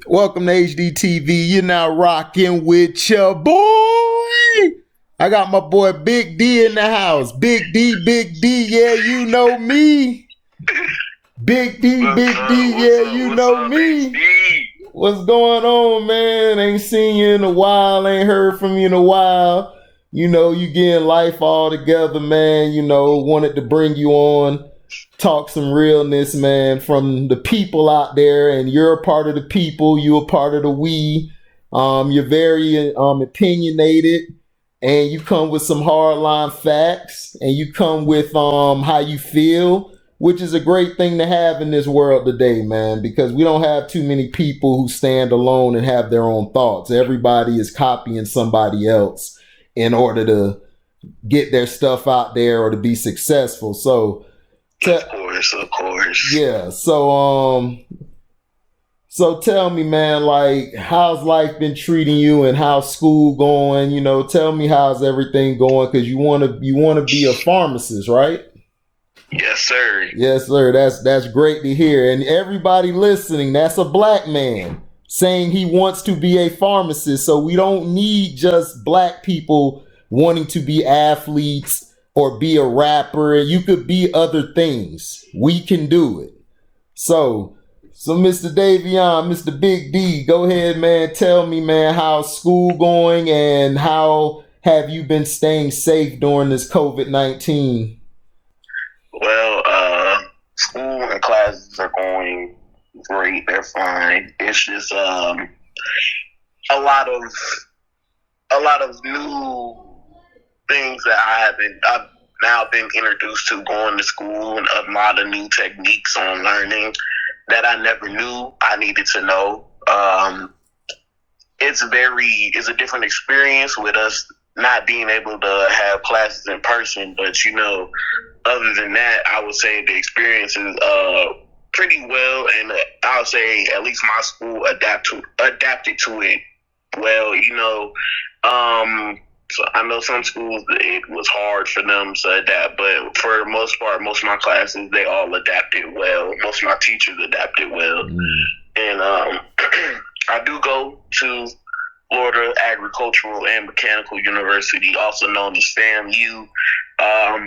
Welcome to HDTV. You're now rocking with your boy. I got my boy Big D in the house. Big D, yeah, you know me. Big D, yeah, you know me. What's going on, man? Ain't seen you in a while, ain't heard from you in a while. You know, you getting life all together, man. You know, wanted to bring you on, talk some realness, man, from the people out there. And you're a part of the people. You're a part of the we. You're very opinionated, and you come with some hardline facts, and you come with how you feel, which is a great thing to have in this world today, man, because we don't have too many people who stand alone and have their own thoughts. Everybody is copying somebody else in order to get their stuff out there or to be successful. So, of course. Yeah. So tell me, man, like, how's life been treating you and how's school going? You know, tell me how's everything going, because you want to be a pharmacist, right? Yes, sir. Yes, sir. That's great to hear. And everybody listening, that's a black man saying he wants to be a pharmacist. So we don't need just black people wanting to be athletes or be a rapper. You could be other things. We can do it. So Mr. Davion, Mr. Big D, go ahead, man. Tell me, man, how's school going and how have you been staying safe during this COVID-19? Well, school and classes are going great. They're fine. It's just a lot of new things that I've now been introduced to going to school, and a lot of new techniques on learning that I never knew I needed to know. It's a different experience with us not being able to have classes in person, but you know, other than that, I would say the experience is pretty well, and I would say at least my school adapted to it well. You know, so I know some schools it was hard for them to adapt, but for the most part, most of my classes they all adapted well. Most of my teachers adapted well, and I do go to Florida Agricultural and Mechanical University, also known as FAMU,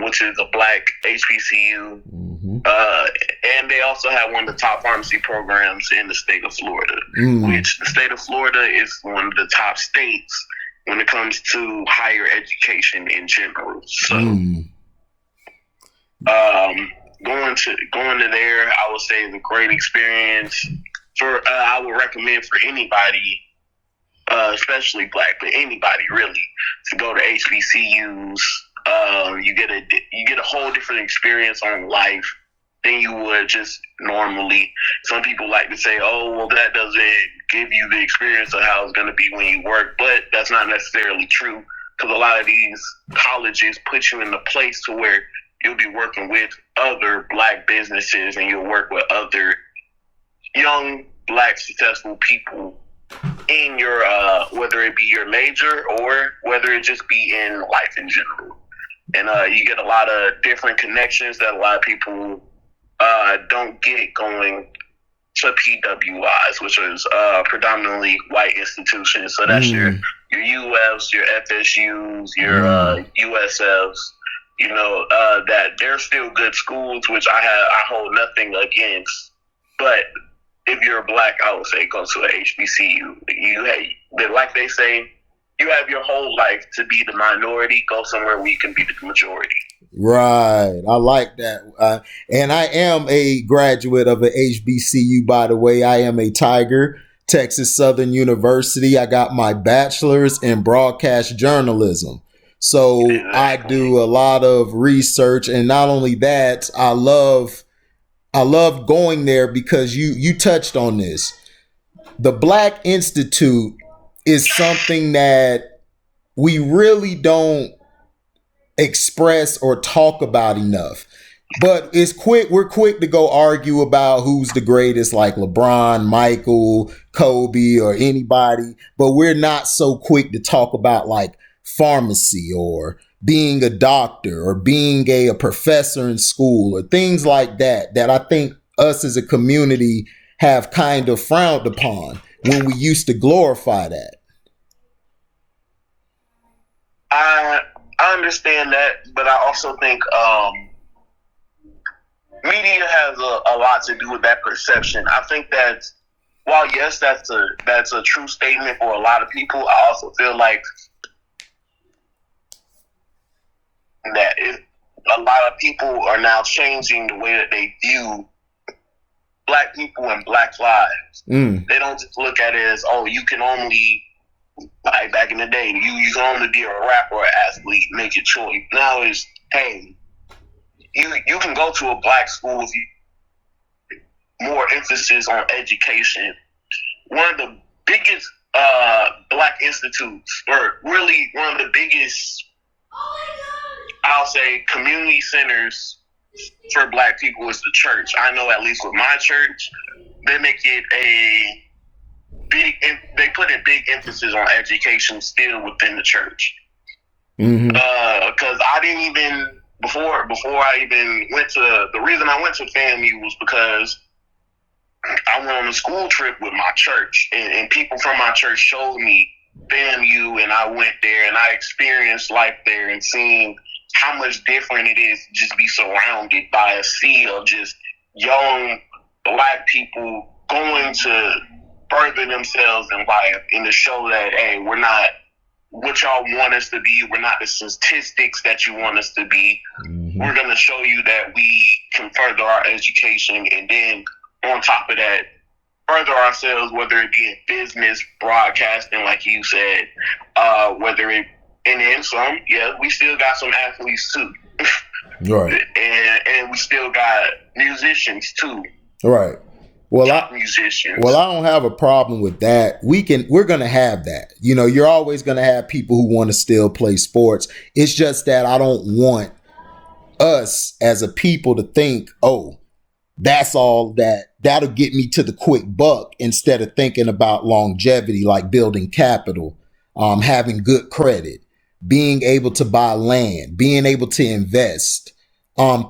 which is a black HBCU. And they also have one of the top pharmacy programs in the state of Florida, which the state of Florida is one of the top states when it comes to higher education in general. So going to there, I would say is a great experience. I would recommend for anybody, especially black, but anybody really, to go to HBCUs. You get a whole different experience on life than you would just normally. Some people like to say, oh, well, that doesn't give you the experience of how it's going to be when you work, but that's not necessarily true, because a lot of these colleges put you in a place to where you'll be working with other black businesses and you'll work with other young black successful people in your whether it be your major or whether it just be in life in general. And you get a lot of different connections that a lot of people don't get going to PWIs, which is predominantly white institutions. So that's your UFs, your FSUs, your USFs. You know, that they're still good schools, which I hold nothing against. But if you're black, I would say go to a HBCU. Like they say, you have your whole life to be the minority. Go somewhere where you can be the majority. Right. I like that. And I am a graduate of an HBCU, by the way. I am a Tiger, Texas Southern University. I got my bachelor's in broadcast journalism. So I do a lot of research. And not only that, I love going there because you touched on this. The Black Institute is something that we really don't express or talk about enough. But we're quick to go argue about who's the greatest, like LeBron, Michael, Kobe, or anybody. But we're not so quick to talk about like pharmacy or being a doctor or being a professor in school or things like that I think us as a community have kind of frowned upon when we used to glorify that. I understand that, but I also think media has a lot to do with that perception. I think that while yes, that's a true statement for a lot of people, I also feel like that a lot of people are now changing the way that they view Black people and Black lives. They don't just look at it as, oh, you can only, like back in the day, you can only be a rapper or an athlete, make your choice. Now it's, hey, you can go to a Black school if you more emphasis on education. One of the biggest Black institutes, or really one of the biggest, I'll say, community centers for Black people is the church. I know at least with my church, they make it they put a big emphasis on education still within the church. Because I didn't even, before I even went to, the reason I went to FAMU was because I went on a school trip with my church, and people from my church showed me FAMU, and I went there and I experienced life there and seeing how much different it is to just be surrounded by a sea of just young Black people going to further themselves in life and to show that, hey, we're not what y'all want us to be. We're not the statistics that you want us to be. We're going to show you that we can further our education, and then on top of that, further ourselves, whether it be in business, broadcasting, like you said, whether it, and then some, we still got some athletes too. Right. And we still got musicians too. Right. Well, musicians. Well, I don't have a problem with that. We're going to have that. You know, you're always going to have people who want to still play sports. It's just that I don't want us as a people to think, oh, that's all that'll get me to the quick buck, instead of thinking about longevity, like building capital, having good credit, being able to buy land, being able to invest.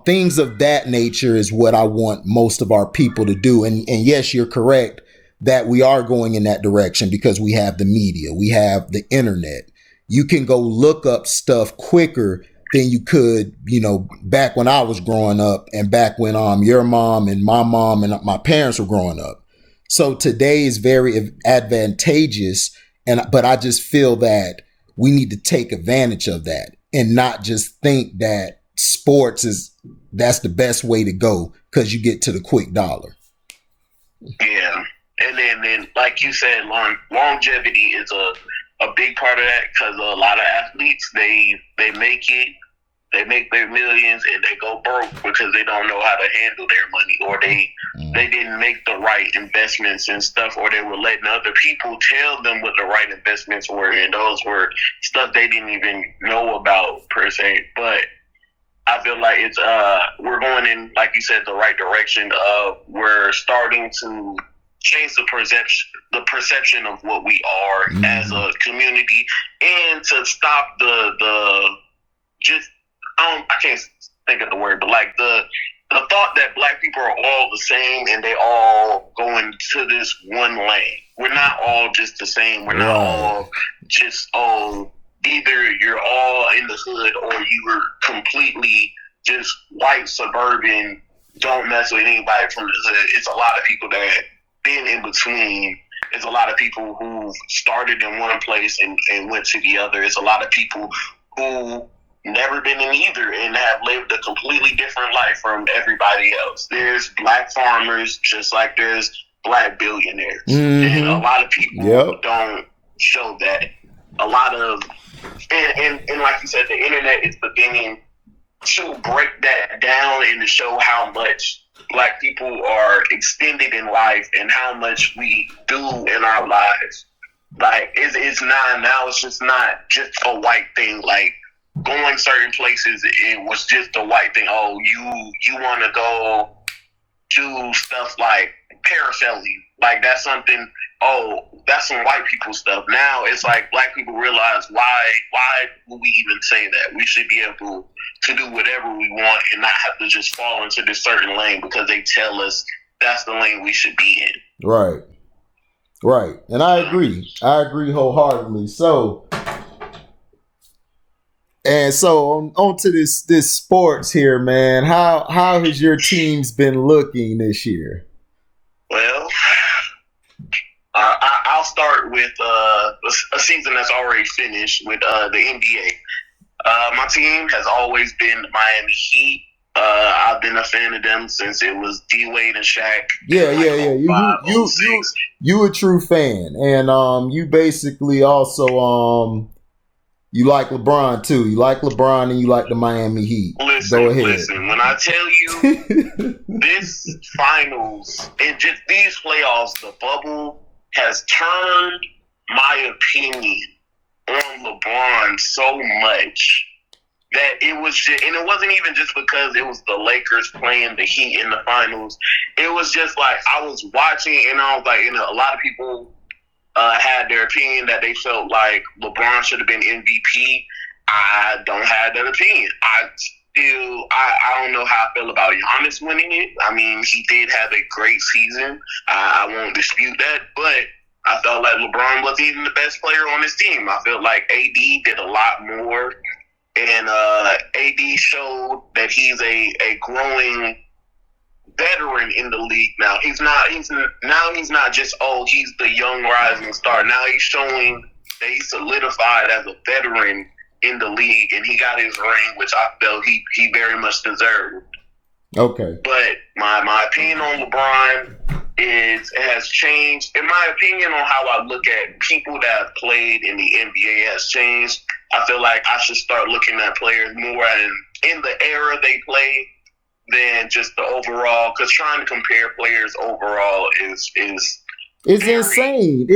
Things of that nature is what I want most of our people to do. And yes, you're correct that we are going in that direction because we have the media, we have the internet. You can go look up stuff quicker than you could, you know, back when I was growing up, and back when your mom and my parents were growing up. So today is very advantageous, but I just feel that we need to take advantage of that and not just think that sports that's the best way to go because you get to the quick dollar. Yeah. And then like you said, longevity is a big part of that, because a lot of athletes, they make it, they make their millions, and they go broke because they don't know how to handle their money, or they didn't make the right investments and stuff, or they were letting other people tell them what the right investments were, and those were stuff they didn't even know about per se. But I feel like it's we're going in, like you said, the right direction. We're starting to change the perception of what we are as a community, and to stop the just I can't think of the word, but like the thought that Black people are all the same and they all going to this one lane. We're not all just the same. We're not all just either you're all in the hood or you were completely just white suburban, don't mess with anybody from the hood. It's a lot of people that been in between. It's a lot of people who started in one place and went to the other. It's a lot of people who never been in either and have lived a completely different life from everybody else. There's Black farmers just like there's Black billionaires. And a lot of people don't show that. A lot of, and like you said, the internet is beginning to break that down and to show how much Black people are extended in life and how much we do in our lives. Like it's not, now it's just not just a white thing. Like going certain places, it was just a white thing. Oh, you want to go do stuff like parasailing. Like that's something, that's some white people stuff. Now it's like Black people realize why would we even say that? We should be able to do whatever we want and not have to just fall into this certain lane because they tell us that's the lane we should be in. Right. Right. And I agree. I agree wholeheartedly. So, on to this sports here, man. How has your teams been looking this year? Well, I'll start with a season that's already finished with the NBA. My team has always been the Miami Heat. I've been a fan of them since it was D Wade and Shaq. Yeah. You a true fan, and you basically also you like LeBron too. You like LeBron and you like the Miami Heat. Listen. When I tell you this finals and just these playoffs, the bubble has turned my opinion on LeBron so much that it was just, and it wasn't even just because it was the Lakers playing the Heat in the finals. It was just like I was watching and I was like, a lot of people had their opinion that they felt like LeBron should have been MVP. I don't have that opinion. I don't know how I feel about Giannis winning it. I mean, he did have a great season. I won't dispute that, but I felt like LeBron wasn't even the best player on his team. I felt like AD did a lot more, and AD showed that he's a growing veteran in the league now. He's not just he's the young rising star. Now he's showing that he's solidified as a veteran in the league, and he got his ring, which I felt he very much deserved. Okay. But my opinion on LeBron has changed. In my opinion on how I look at people that have played in the NBA has changed. I feel like I should start looking at players more in the era they play than just the overall. Because trying to compare players overall is insane.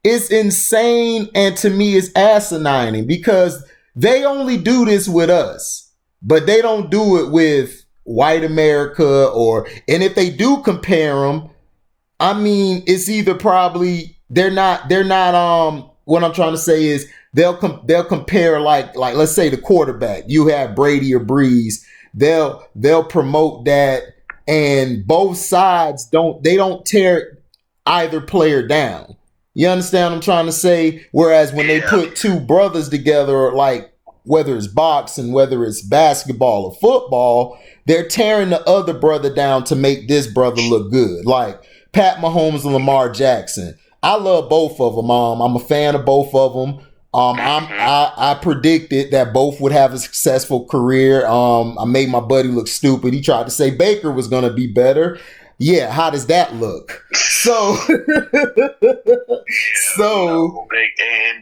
It's insane, and to me, it's asinine because they only do this with us, but they don't do it with white America and if they do compare them, I mean, it's either probably they're not what I'm trying to say is they'll compare like let's say the quarterback, you have Brady or Breeze, they'll promote that, and both sides don't tear either player down. You understand what I'm trying to say? Whereas when they put two brothers together, like whether it's boxing, whether it's basketball or football, they're tearing the other brother down to make this brother look good. Like Pat Mahomes and Lamar Jackson. I love both of them. I'm a fan of both of them. I predicted that both would have a successful career. I made my buddy look stupid. He tried to say Baker was going to be better. Yeah, how does that look? So, and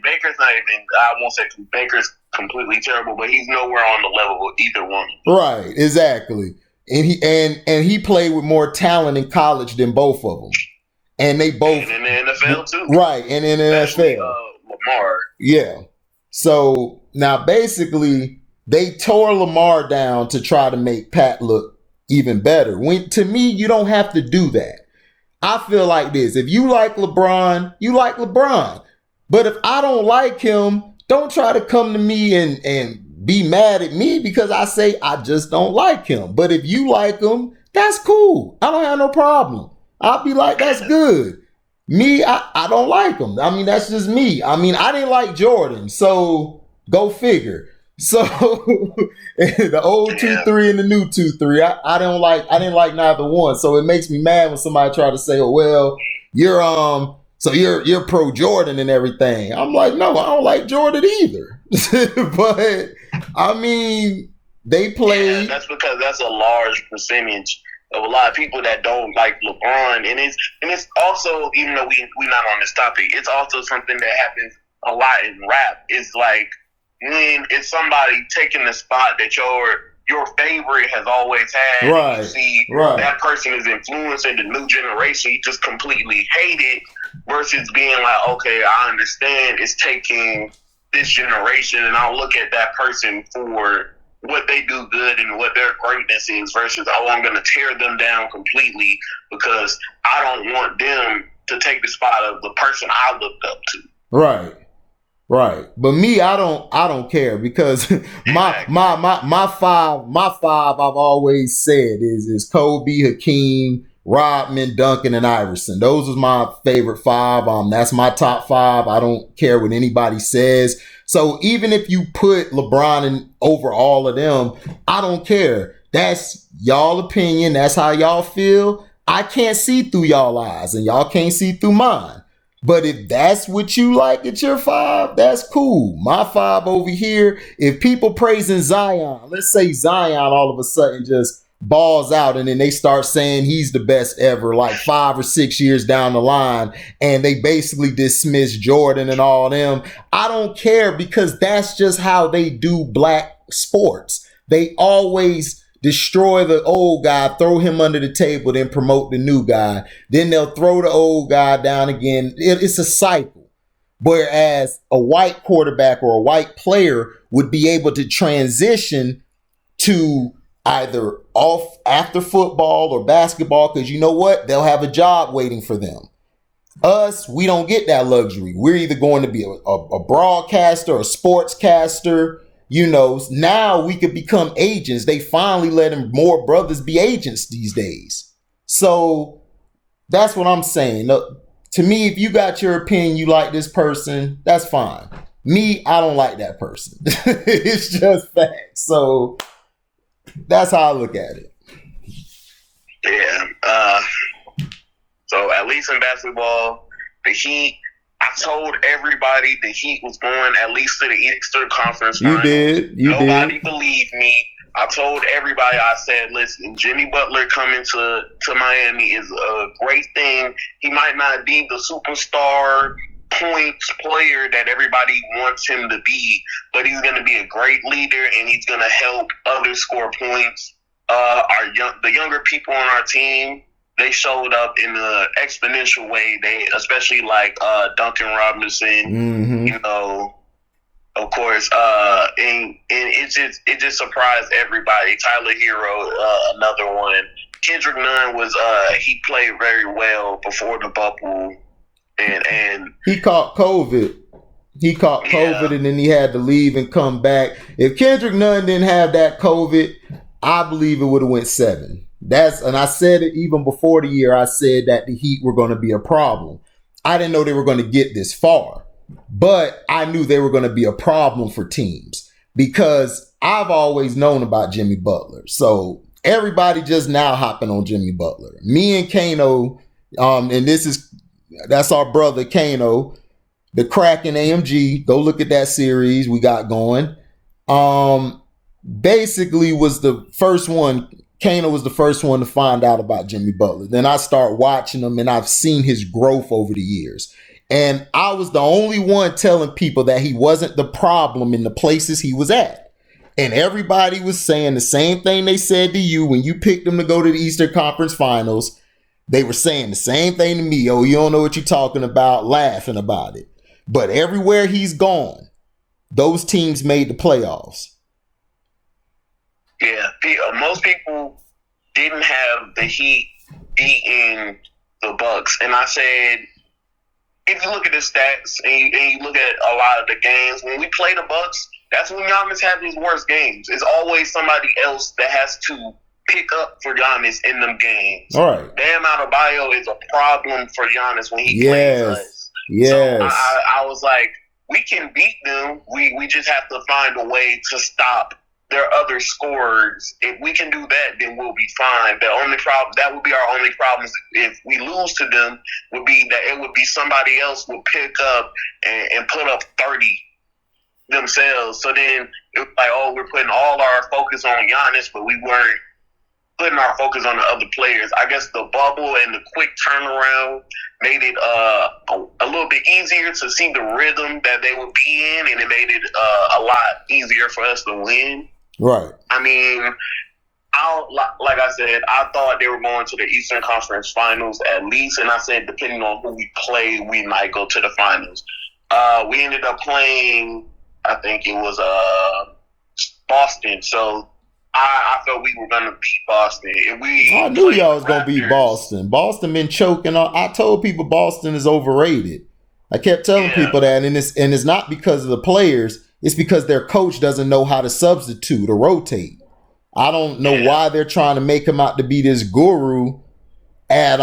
Baker's not even. I won't say Baker's completely terrible, but he's nowhere on the level of either one. Right, exactly. And he played with more talent in college than both of them, and they both and in the NFL too. Right, and in the NFL, Lamar. Yeah. So now basically they tore Lamar down to try to make Pat look even better. When to me, you don't have to do that. I feel like this. If you like LeBron, you like LeBron. But if I don't like him, don't try to come to me and be mad at me because I say I just don't like him. But if you like him, that's cool. I don't have no problem. I'll be like, that's good. Me, I don't like him. I mean, that's just me. I mean, I didn't like Jordan, so go figure. So the old 2-3 and the new 2-3, I didn't like neither one. So it makes me mad when somebody try to say, "Oh well, you're pro Jordan and everything." I'm like, no, I don't like Jordan either. But I mean, they play. Yeah, that's because that's a large percentage of a lot of people that don't like LeBron, and it's also, even though we're not on this topic, it's also something that happens a lot in rap. It's like when it's somebody taking the spot that your favorite has always had. Right. You see that person is influencing the new generation. You just completely hate it versus being like, okay, I understand it's taking this generation, and I'll look at that person for what they do good and what their greatness is versus, oh, I'm going to tear them down completely because I don't want them to take the spot of the person I looked up to. Right. Right. But me, I don't care because my five I've always said is Kobe, Hakeem, Rodman, Duncan, and Iverson. Those was my favorite five. That's my top five. I don't care what anybody says. So even if you put LeBron in over all of them, I don't care. That's y'all opinion. That's how y'all feel. I can't see through y'all eyes, and y'all can't see through mine. But if that's what you like at your five, that's cool. My five over here, if people praising Zion, let's say Zion all of a sudden just balls out and then they start saying he's the best ever, like 5 or 6 years down the line, and they basically dismiss Jordan and all them. I don't care, because that's just how they do black sports. They always destroy the old guy, throw him under the table, then promote the new guy. Then they'll throw the old guy down again. It's a cycle. Whereas a white quarterback or a white player would be able to transition to either off after football or basketball, because you know what? They'll have a job waiting for them. Us, we don't get that luxury. We're either going to be a broadcaster, a sportscaster. You know, now we could become agents. They finally letting more brothers be agents these days. So that's what I'm saying. To me, if you got your opinion, you like this person, that's fine. Me, I don't like that person. It's just facts. So that's how I look at it. Yeah. So at least in basketball, the Heat, I told everybody the Heat was going at least to the Eastern Conference Finals. Nobody believed me. I told everybody, I said, listen, Jimmy Butler coming to Miami is a great thing. He might not be the superstar points player that everybody wants him to be, but he's going to be a great leader, and he's going to help others score points. The younger people on our team, they showed up in an exponential way. They, especially like Duncan Robinson, you know, of course, and it just surprised everybody. Tyler Hero, another one. Kendrick Nunn was he played very well before the bubble, and he caught COVID. COVID, and then he had to leave and come back. If Kendrick Nunn didn't have that COVID, I believe it would have went 7. And I said it even before the year. I said that the Heat were going to be a problem. I didn't know they were going to get this far, but I knew they were going to be a problem for teams, because I've always known about Jimmy Butler. So everybody just now hopping on Jimmy Butler. Me and Kano, and that's our brother Kano, the Kraken AMG. Go look at that series we got going. Basically was the first one. Kano was the first one to find out about Jimmy Butler. Then I start watching him, and I've seen his growth over the years. And I was the only one telling people that he wasn't the problem in the places he was at. And everybody was saying the same thing they said to you when you picked him to go to the Eastern Conference Finals. They were saying the same thing to me. Oh, you don't know what you're talking about, laughing about it. But everywhere he's gone, those teams made the playoffs. Yeah, most people didn't have the Heat beating the Bucks, and I said, if you look at the stats and you look at a lot of the games, when we play the Bucks, that's when Giannis has his worst games. It's always somebody else that has to pick up for Giannis in them games. All right. Bam Adebayo is a problem for Giannis when he plays us. Yes. So I was like, we can beat them. We just have to find a way to stop their other scorers. If we can do that, then we'll be fine. The only problem, that would be our only problem, if we lose to them, would be that it would be somebody else would pick up and put up 30 themselves. So then it was like, oh, we're putting all our focus on Giannis, but we weren't putting our focus on the other players. I guess the bubble and the quick turnaround made it a little bit easier to see the rhythm that they would be in, and it made it a lot easier for us to win. Right. I mean, like I said, I thought they were going to the Eastern Conference Finals at least, and I said depending on who we play, we might go to the finals. We ended up playing, I think it was Boston, so I thought we were going to beat Boston. I knew y'all was going to beat Boston. Boston been choking on. I told people Boston is overrated. I kept telling people that, and it's not because of the players. It's because their coach doesn't know how to substitute or rotate. I don't know why they're trying to make him out to be this guru at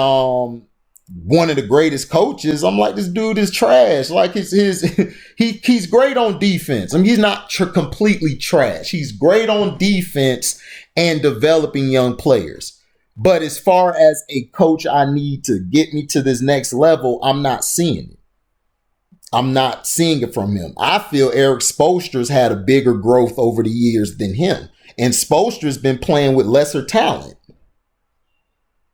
one of the greatest coaches. I'm like, this dude is trash. Like he's great on defense. I mean, he's not completely trash. He's great on defense and developing young players. But as far as a coach I need to get me to this next level, I'm not seeing it. I'm not seeing it from him. I feel Eric Spoelstra's had a bigger growth over the years than him. And Spoelstra's been playing with lesser talent.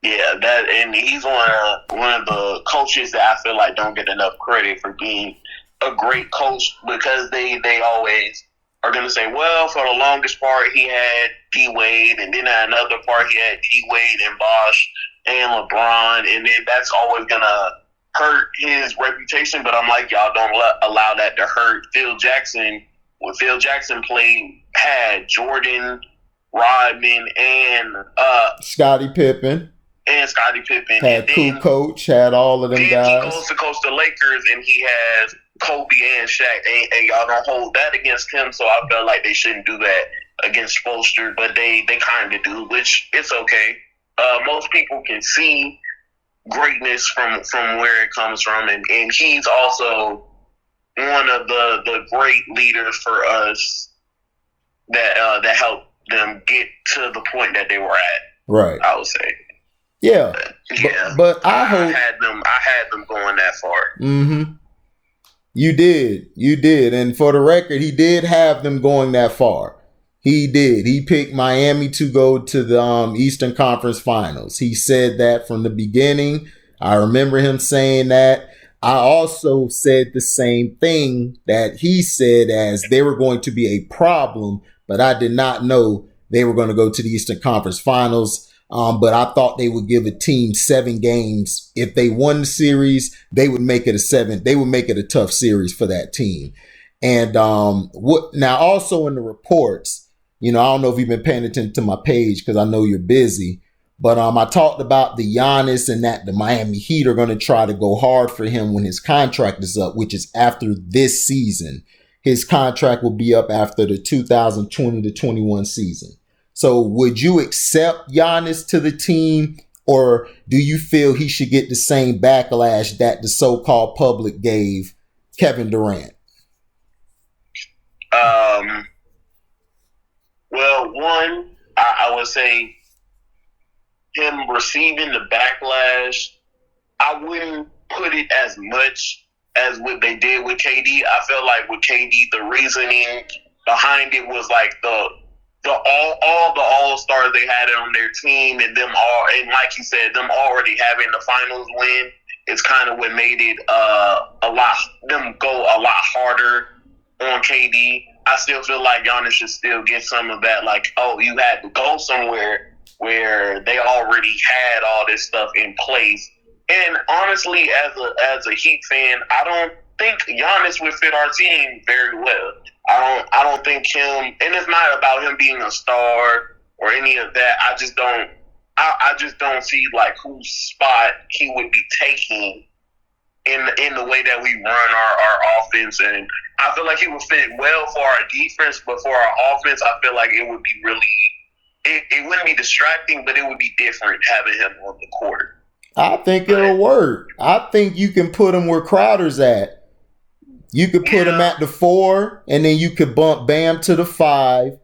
Yeah, and he's one of the coaches that I feel like don't get enough credit for being a great coach, because they always are going to say, well, for the longest part he had D Wade, and then at another part he had D Wade and Bosh and LeBron, and then that's always going to hurt his reputation. But I'm like, y'all don't allow that to hurt Phil Jackson. When Phil Jackson played, had Jordan, Rodman, and Scottie Pippen. Had Coach, had all of them guys. He goes to coach the Lakers, and he has Kobe and Shaq, and y'all don't hold that against him. So I felt like they shouldn't do that against Spoelstra, but they kind of do, which it's okay. Most people can see greatness from where it comes from, and he's also one of the great leaders for us that helped them get to the point that they were at. Right, I would say. Yeah, but I hope I had them going that far. Mm-hmm. You did, and for the record, he did have them going that far. He did. He picked Miami to go to the Eastern Conference Finals. He said that from the beginning. I remember him saying that. I also said the same thing that he said, as they were going to be a problem, but I did not know they were going to go to the Eastern Conference Finals. But I thought they would give a team 7 games. If they won the series, they would make it They would make it a tough series for that team. And now also in the reports, I don't know if you've been paying attention to my page because I know you're busy, but I talked about the Giannis and that the Miami Heat are going to try to go hard for him when his contract is up, which is after this season. His contract will be up after the 2020 to 21 season. So would you accept Giannis to the team, or do you feel he should get the same backlash that the so-called public gave Kevin Durant? Well, one, I would say him receiving the backlash, I wouldn't put it as much as what they did with KD. I feel like with KD, the reasoning behind it was like all the all-stars they had on their team, and like you said, them already having the finals win, it's kind of what made it them go a lot harder on KD. I still feel like Giannis should still get some of that, like, oh, you had to go somewhere where they already had all this stuff in place. And honestly, as a Heat fan, I don't think Giannis would fit our team very well. I don't think him, and it's not about him being a star or any of that. I just don't see like whose spot he would be taking in the way that we run our offense. And I feel like he would fit well for our defense, but for our offense, I feel like it would be really, it wouldn't be distracting, but it would be different having him on the court. I think it'll work. I think you can put him where Crowder's at. You could put him at the 4, and then you could bump Bam to the 5,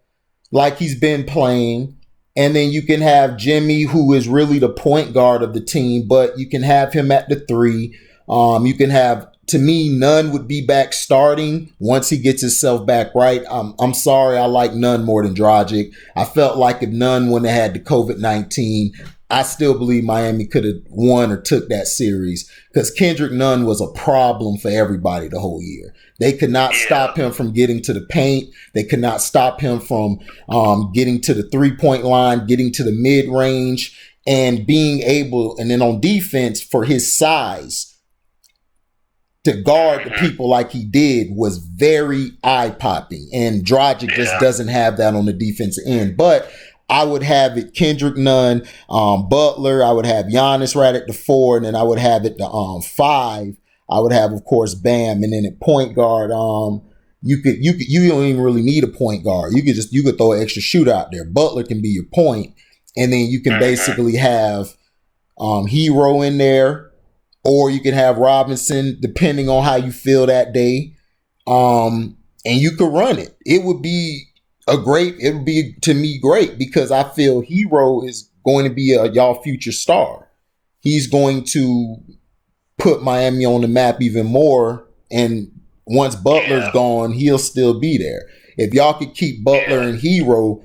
like he's been playing. And then you can have Jimmy, who is really the point guard of the team, but you can have him at the 3. You can have, to me, Nunn would be back starting once he gets himself back right. I'm sorry, I like Nunn more than Dragic. I felt like if Nunn wouldn't have had the COVID-19, I still believe Miami could have won or took that series, because Kendrick Nunn was a problem for everybody the whole year. They could not stop him from getting to the paint. They could not stop him from getting to the 3-point line, getting to the mid-range, and being able, and then on defense, for his size, to guard the people like he did was very eye-popping. And Dragic just doesn't have that on the defensive end. But I would have it Kendrick Nunn, Butler. I would have Giannis right at the 4, and then I would have it the 5. I would have, of course, Bam, and then at point guard, you don't even really need a point guard. You could throw an extra shooter out there. Butler can be your point, and then you can basically have Hero in there, or you could have Robinson, depending on how you feel that day. And you could run it. It would be to me great, because I feel Hero is going to be y'all future star. He's going to put Miami on the map even more. And once Butler's gone, he'll still be there. If y'all could keep Butler and Hero,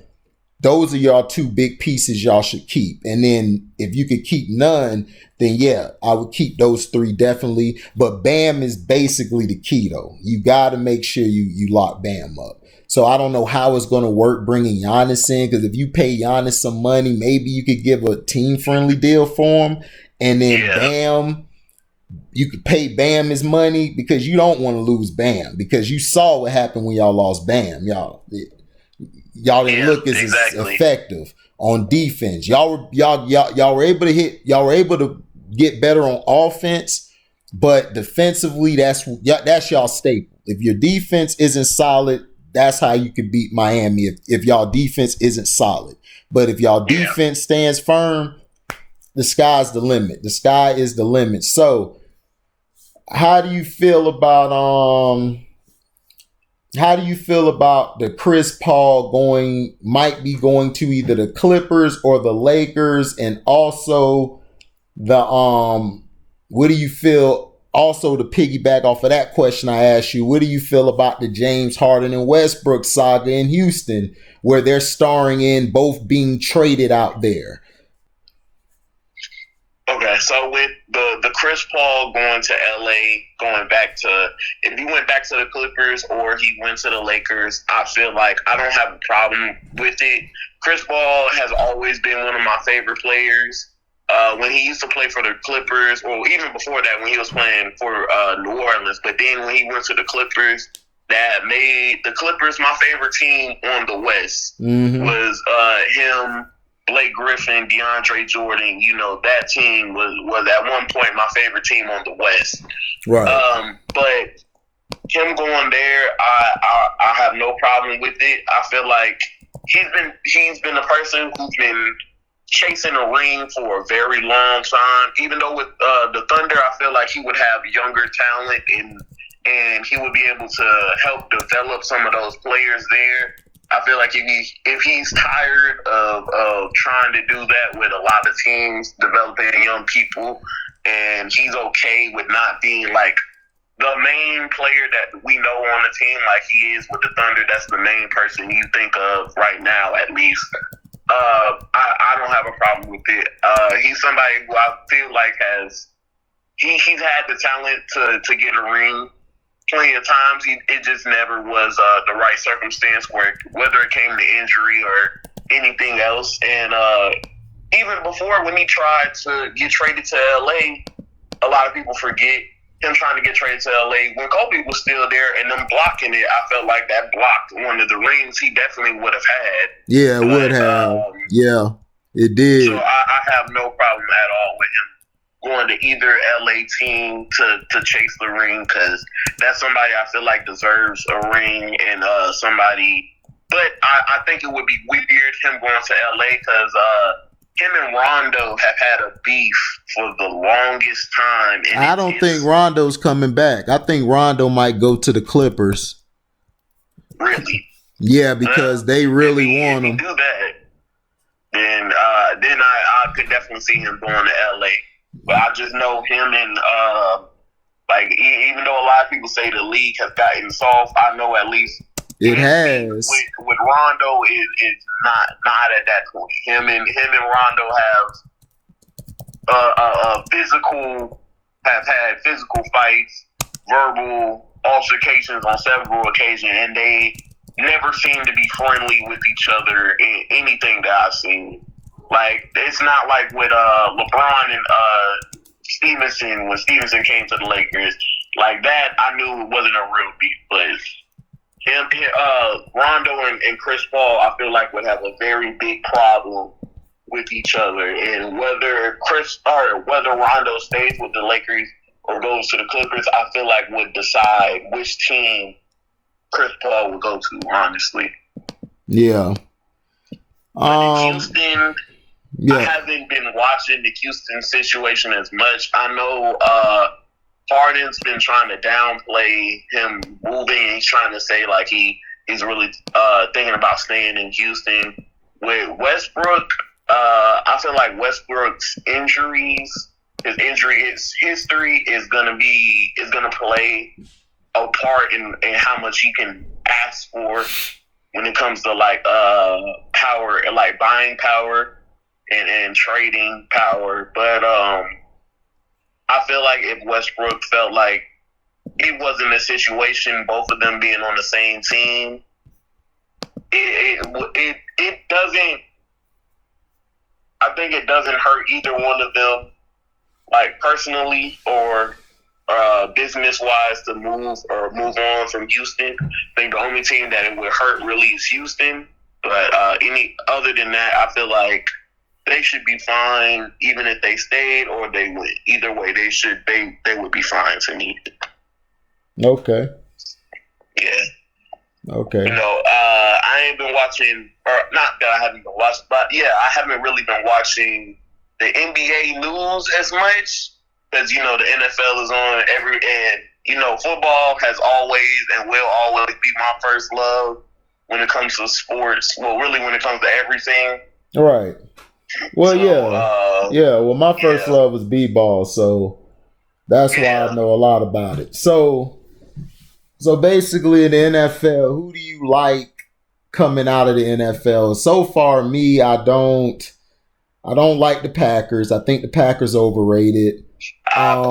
those are y'all two big pieces y'all should keep. And then if you could keep none, then yeah, I would keep those three definitely. But Bam is basically the key, though. You got to make sure you lock Bam up. So I don't know how it's going to work bringing Giannis in, because if you pay Giannis some money, maybe you could give a team-friendly deal for him. And then Bam, you could pay Bam his money, because you don't want to lose Bam, because you saw what happened when y'all lost Bam. Y'all didn't look as effective on defense. Y'all were able to get better on offense, but defensively, that's y'all staple. If your defense isn't solid, that's how you could beat Miami. If y'all defense isn't solid, but if y'all defense stands firm, the sky's the limit. The sky is the limit. So, how do you feel about the Chris Paul might be going to either the Clippers or the Lakers? And also what do you feel, also to piggyback off of that question I asked you, what do you feel about the James Harden and Westbrook saga in Houston, where they're starring in both being traded out there? Okay, so with the Chris Paul going to LA, if he went back to the Clippers or he went to the Lakers, I feel like I don't have a problem with it. Chris Paul has always been one of my favorite players. When he used to play for the Clippers, or even before that when he was playing for New Orleans, but then when he went to the Clippers, that made the Clippers my favorite team on the West. Was him, Blake Griffin, DeAndre Jordan. That team was at one point my favorite team on the West. Right. But him going there, I have no problem with it. I feel like he's been a person who's been chasing a ring for a very long time. Even though with the Thunder, I feel like he would have younger talent and he would be able to help develop some of those players there. I feel like if he's tired of trying to do that with a lot of teams, developing young people, and he's okay with not being like the main player that we know on the team like he is with the Thunder, that's the main person you think of right now, at least. I don't have a problem with it. He's somebody who I feel like he's had the talent to get a ring plenty of times. It just never was the right circumstance, whether it came to injury or anything else. And even before, when he tried to get traded to LA, a lot of people forget him trying to get traded to LA. When Kobe was still there and them blocking it, I felt like that blocked one of the rings he definitely would have had. Yeah, it would have. Yeah, it did. So I have no problem at all with him going to either LA team to chase the ring, because that's somebody I feel like deserves a ring, and somebody. But I think it would be weird him going to LA, because him and Rondo have had a beef for the longest time. And I don't think Rondo's coming back. I think Rondo might go to the Clippers. Really? Yeah, because they really want him. If he do that, then I could definitely see him going to LA. But I just know him and even though a lot of people say the league has gotten soft, I know at least it has. With Rondo is not at that point. Him and Rondo have had physical fights, verbal altercations on several occasions, and they never seem to be friendly with each other in anything that I've seen. Like, it's not like with LeBron and Stevenson, when Stevenson came to the Lakers. Like that, I knew it wasn't a real beef. But Rondo and Chris Paul, I feel like would have a very big problem with each other. And whether Rondo stays with the Lakers or goes to the Clippers, I feel like would decide which team Chris Paul would go to, honestly. Yeah. But in Houston, I haven't been watching the Houston situation as much. I know Harden's been trying to downplay him moving. He's trying to say like he's really thinking about staying in Houston. With Westbrook, I feel like Westbrook's his injury history is gonna play a part in how much he can ask for when it comes to like power, like buying power and trading power. But I feel like if Westbrook felt like it wasn't a situation, both of them being on the same team, it doesn't. I think it doesn't hurt either one of them, like personally or business wise, to move on from Houston. I think the only team that it would hurt really is Houston. But any other than that, I feel like they should be fine, even if they stayed or they went. Either way, they would be fine to me. Okay. Yeah. Okay. You know, I ain't been watching, or not that I haven't been watching, but yeah, I haven't really been watching the NBA news as much because, you know, the NFL is on and, you know, football has always and will always be my first love when it comes to sports. Well, really when it comes to everything. Right. Well, Well, my first love was b-ball, so that's why I know a lot about it. So basically in the NFL, who do you like coming out of the NFL? So far, me, I don't like the Packers. I think the Packers are overrated. I've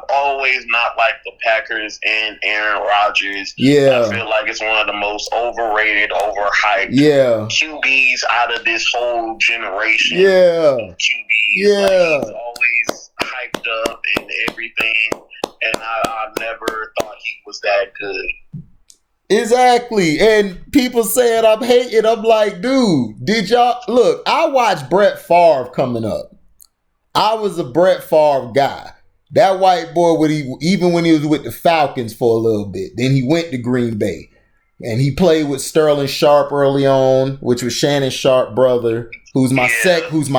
always not liked the Packers and Aaron Rodgers. Yeah. I feel like it's one of the most overrated, overhyped QBs out of this whole generation. Yeah. QBs. Yeah. Like, he's always hyped up and everything, and I never thought he was that good. Exactly. And people saying I'm hating. I'm like, dude, did y'all look? I watched Brett Favre coming up. I was a Brett Favre guy. That white boy, even when he was with the Falcons for a little bit, then he went to Green Bay. And he played with Sterling Sharp early on, which was Shannon Sharp brother, who's my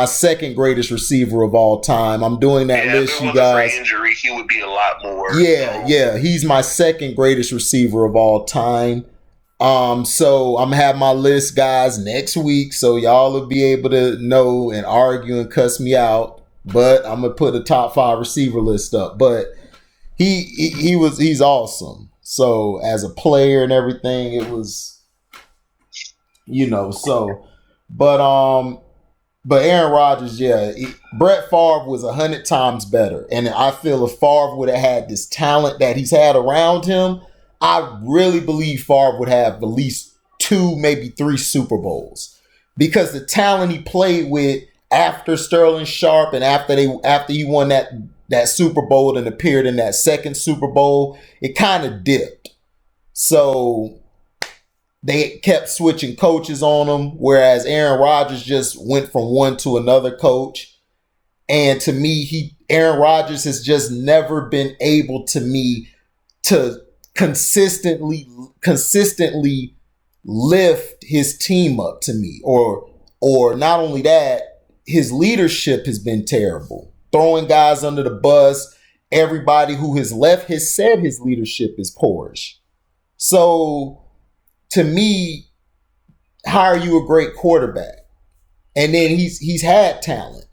second greatest receiver of all time. I'm doing that list, you guys. For injury, he would be a lot more. Yeah, he's my second greatest receiver of all time. So I'm gonna have my list, guys, next week, so y'all will be able to know and argue and cuss me out. But I'm gonna put a top 5 receiver list up. But he's awesome. So as a player and everything, it was, you know, so. But Aaron Rodgers, Brett Favre was 100 times better. And I feel if Favre would have had this talent that he's had around him, I really believe Favre would have at least 2, maybe 3 Super Bowls. Because the talent he played with after Sterling Sharp and after he won that Super Bowl and appeared in that second Super Bowl, it kind of dipped. So they kept switching coaches on him, whereas Aaron Rodgers just went from one to another coach. And to me, Aaron Rodgers has just never been able to consistently lift his team up to me. Or not only that, his leadership has been terrible. Throwing guys under the bus. Everybody who has left has said his leadership is poorish. So, to me, how are you a great quarterback? And then he's had talent.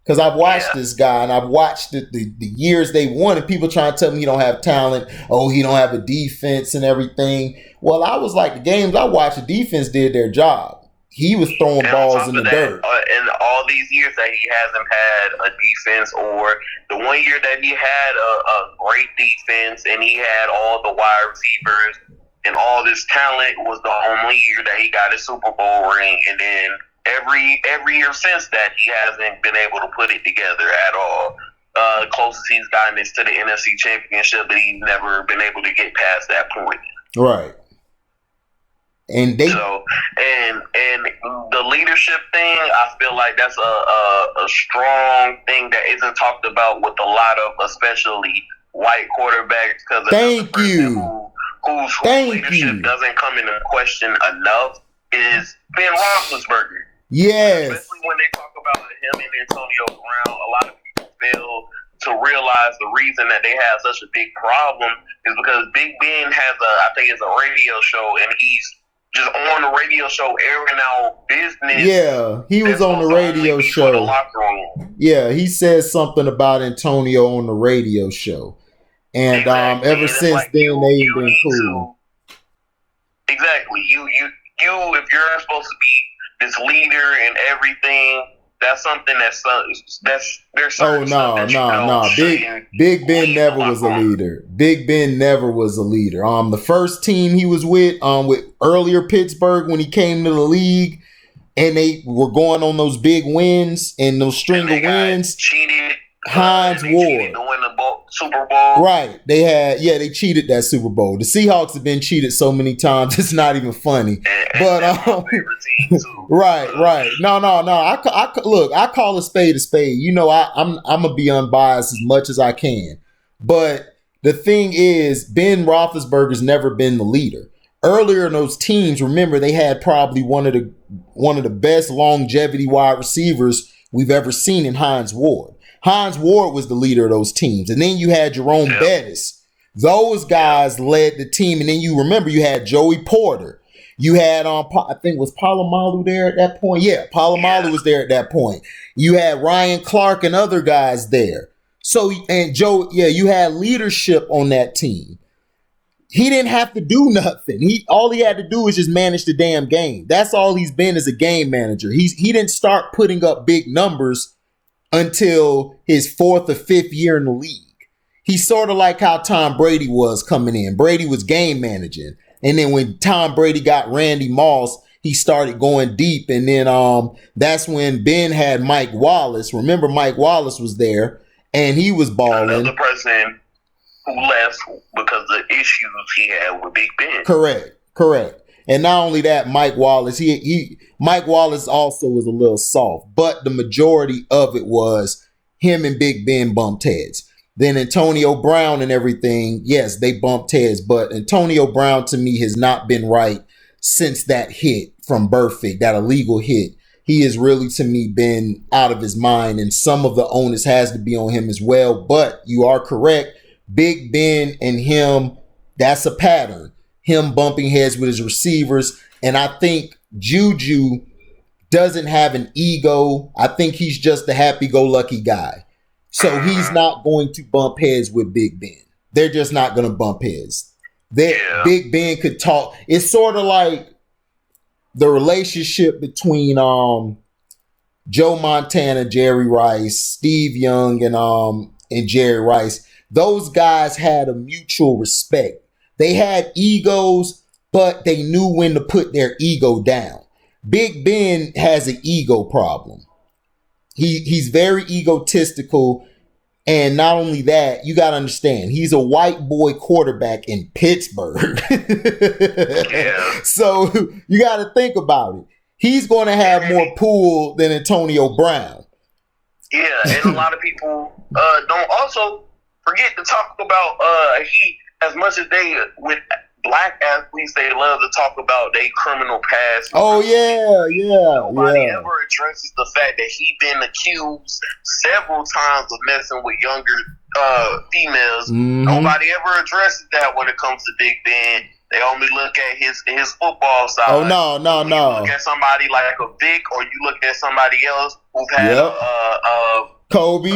Because I've watched this guy and I've watched the years they won, and people trying to tell me he don't have talent. Oh, he don't have a defense and everything. Well, I was like, the games I watched, the defense did their job. He was throwing balls in the dirt. In all these years that he hasn't had a defense, or the one year that he had a great defense and he had all the wide receivers and all this talent, was the only year that he got a Super Bowl ring. And then every year since that, he hasn't been able to put it together at all. Closest he's gotten is to the NFC Championship, but he's never been able to get past that point. Right. And and the leadership thing, I feel like that's a strong thing that isn't talked about with a lot of, especially white quarterbacks, because whose leadership doesn't come into question enough. is Ben Roethlisberger. Yes. Especially when they talk about him and Antonio Brown, a lot of people fail to realize the reason that they have such a big problem is because Big Ben has I think it's a radio show, and he's just on the radio show airing out business. Yeah, he was on the radio show. The locker room. Yeah, he said something about Antonio on the radio show. And exactly. ever since then, they've been cool. Exactly. You, if you're supposed to be this leader and everything, that's something that's there's certain stuff that Big Ben never was a leader. Big Ben never was a leader. The first team he was with earlier Pittsburgh when he came to the league, and they were going on those big wins and those string of wins. Cheated. Hines Ward cheated to win the Super Bowl. Right. They cheated that Super Bowl. The Seahawks have been cheated so many times it's not even funny. But right. No. I call a spade a spade. You know, I'm gonna be unbiased as much as I can. But the thing is, Ben Roethlisberger's never been the leader. Earlier in those teams, remember, they had probably one of the best longevity wide receivers we've ever seen in Hines Ward. Hines Ward was the leader of those teams. And then you had Jerome Bettis. Those guys led the team. And then you remember you had Joey Porter. You had, I think, was Palomalu there at that point? Yeah, Palomalu was there at that point. You had Ryan Clark and other guys there. So, and Joe, you had leadership on that team. He didn't have to do nothing. All he had to do was just manage the damn game. That's all he's been as a game manager. He didn't start putting up big numbers until his 4th or 5th year in the league. He's sort of like how Tom Brady was coming in. Brady was game managing. And then when Tom Brady got Randy Moss, he started going deep. And then that's when Ben had Mike Wallace. Remember, Mike Wallace was there, and he was balling. Another person who left because of the issues he had with Big Ben. Correct. And not only that, Mike Wallace, Mike Wallace also was a little soft, but the majority of it was him and Big Ben bumped heads. Then Antonio Brown and everything, yes, they bumped heads, but Antonio Brown to me has not been right since that hit from Burfict, that illegal hit. He has really, to me, been out of his mind, and some of the onus has to be on him as well. But you are correct. Big Ben and him, that's a pattern. Him bumping heads with his receivers. And I think Juju doesn't have an ego. I think he's just a happy-go-lucky guy. So he's not going to bump heads with Big Ben. They're just not going to bump heads. Big Ben could talk. It's sort of like the relationship between Joe Montana, Jerry Rice, Steve Young, and Jerry Rice. Those guys had a mutual respect. They had egos, but they knew when to put their ego down. Big Ben has an ego problem. He's very egotistical. And not only that, you got to understand, he's a white boy quarterback in Pittsburgh. So you got to think about it. He's going to have more pull than Antonio Brown. Yeah, and a lot of people don't also forget to talk about as much as they with black athletes, they love to talk about their criminal past. Oh Nobody ever addresses the fact that he been accused several times of messing with younger females. Mm-hmm. Nobody ever addresses that when it comes to Big Ben. They only look at his football side. Oh no. You look at somebody like a Vic, or you look at somebody else who's had Kobe.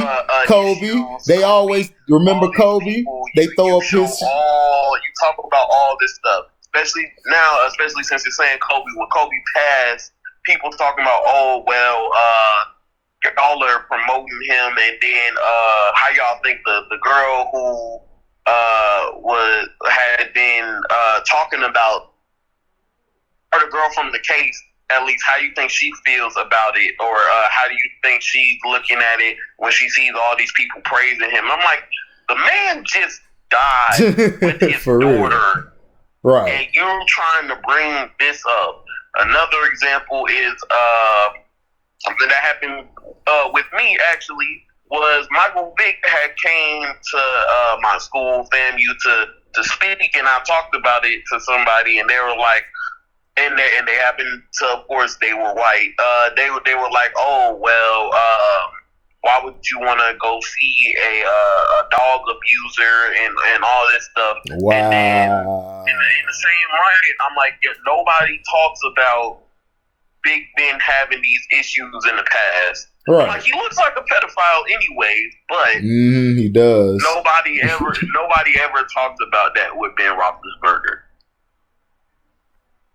They always remember Kobe. They throw up his. You talk about all this stuff, especially since you're saying Kobe. When Kobe passed, people talking about, y'all are promoting him, and then how y'all think the girl who had been talking about, or the girl from the case. At least, how you think she feels about it, or how do you think she's looking at it when she sees all these people praising him? I'm like, the man just died with his daughter, right? And you're trying to bring this up. Another example is something that happened with me. Actually, was Michael Vick had came to my school, FAMU, to speak, and I talked about it to somebody, and they were like, and they happened to, of course, they were white. They were like, oh well, why would you want to go see a dog abuser and all this stuff? Wow. And then in the same right, I'm like, nobody talks about Big Ben having these issues in the past. Right. Like, he looks like a pedophile anyway, but he does. Nobody ever talks about that with Ben Roethlisberger.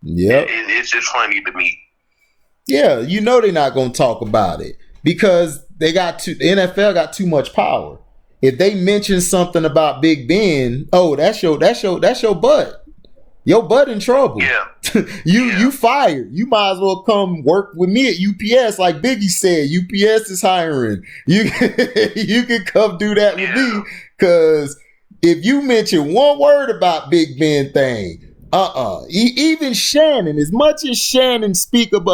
Yep. It's just funny to me. Yeah, they're not gonna talk about it because the NFL got too much power. If they mention something about Big Ben, oh, that's your butt. Your butt in trouble. Yeah. You fired. You might as well come work with me at UPS, like Biggie said. UPS is hiring. You can come do that with me, because if you mention one word about Big Ben thing, even Shannon, as much as Shannon speak up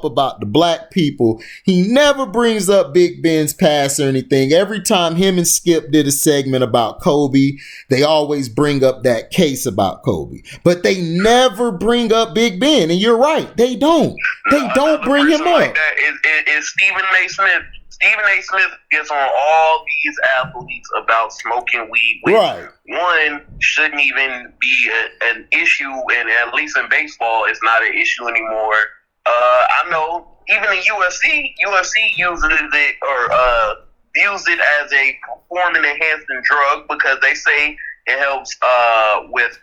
about the black people, he never brings up Big Ben's past or anything. Every time him and Skip did a segment about Kobe, they always bring up that case about Kobe, but they never bring up Big Ben. And you're right, they don't. They don't bring him up. Like that is Stephen A. Smith. Stephen A. Smith gets on all these athletes about smoking weed, which one shouldn't even be an issue, and at least in baseball, it's not an issue anymore. I know even in UFC uses it or views it as a performance enhancing drug because they say it helps with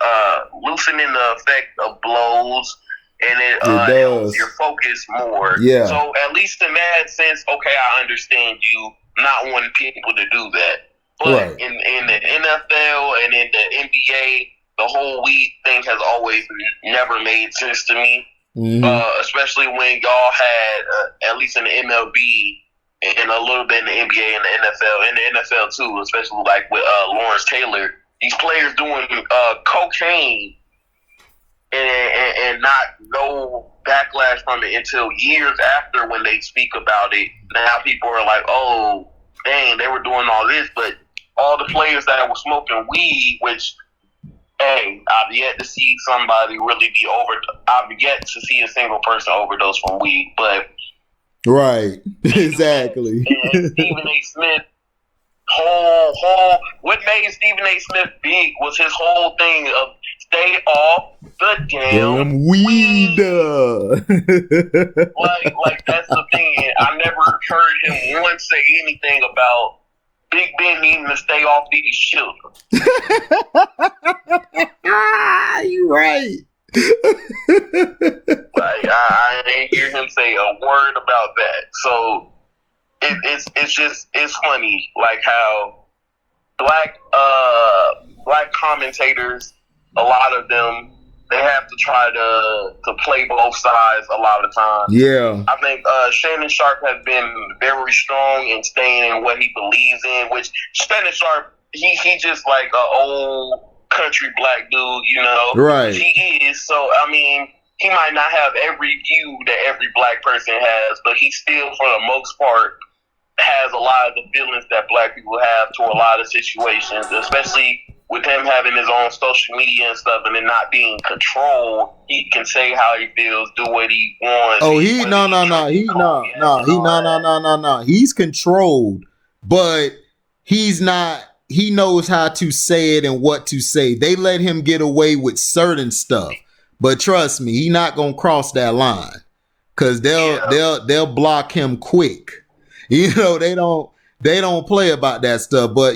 loosening the effect of blows, and it helps your focus more. Yeah. So at least in that sense, okay, I understand you not wanting people to do that. But in the NFL and in the NBA, the whole weed thing has always never made sense to me. Mm-hmm. Especially when y'all had, at least in the MLB and a little bit in the NBA and the NFL, and the NFL too, especially like with Lawrence Taylor, these players doing cocaine and not no backlash from it until years after when they speak about it. Now people are like, oh, dang, they were doing all this, but all the players that were smoking weed, which, hey, I've yet to see somebody really be I've yet to see a single person overdose from weed, but right, exactly. And Stephen A. Smith, what made Stephen A. Smith big was his whole thing of stay off the damn weed. like that's the thing. I never heard him once say anything about Big Ben needing to stay off these children. You right. I didn't hear him say a word about that. So it's funny, like how black commentators, a lot of them, they have to try to play both sides a lot of times. Yeah. I think Shannon Sharp has been very strong in staying in what he believes in, which Shannon Sharp, he just like an old country black dude, Right. He is. So, I mean, he might not have every view that every black person has, but he still, for the most part, has a lot of the feelings that black people have to a lot of situations, especially with him having his own social media and stuff, and it not being controlled. He can say how he feels, do what he wants. Oh, he's controlled, but he's not. He knows how to say it and what to say. They let him get away with certain stuff, but trust me, he's not gonna cross that line, because they'll block him quick. They don't play about that stuff, but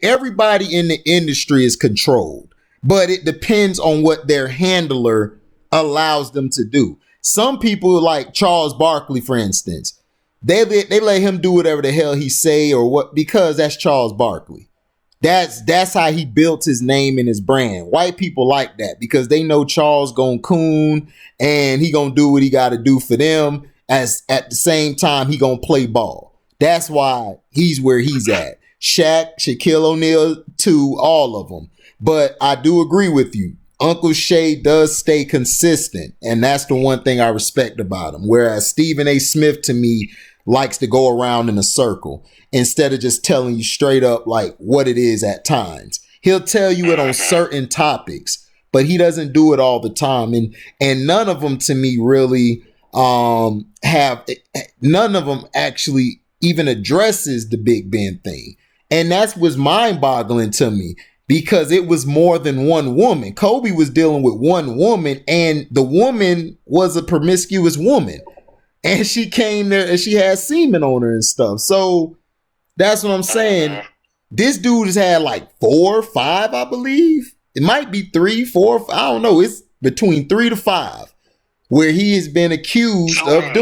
everybody in the industry is controlled, but it depends on what their handler allows them to do. Some people, like Charles Barkley, for instance, they let him do whatever the hell he say or what, because that's Charles Barkley. That's how he built his name and his brand. White people like that because they know Charles gonna coon and he gonna do what he got to do for them. As at the same time, he gonna play ball. That's why he's where he's at. Shaq, Shaquille O'Neal, too, all of them. But I do agree with you. Uncle Shay does stay consistent, and that's the one thing I respect about him. Whereas Stephen A. Smith, to me, likes to go around in a circle instead of just telling you straight up like what it is at times. He'll tell you it on certain topics, but he doesn't do it all the time. And none of them to me really none of them actually even addresses the Big Ben thing. And that was mind boggling to me because it was more than one woman. Kobe was dealing with one woman, and the woman was a promiscuous woman. And she came there and she had semen on her and stuff. So that's what I'm saying. This dude has had like 4 or 5, I believe. It might be 3, 4, I don't know. It's between 3 to 5 where he has been accused of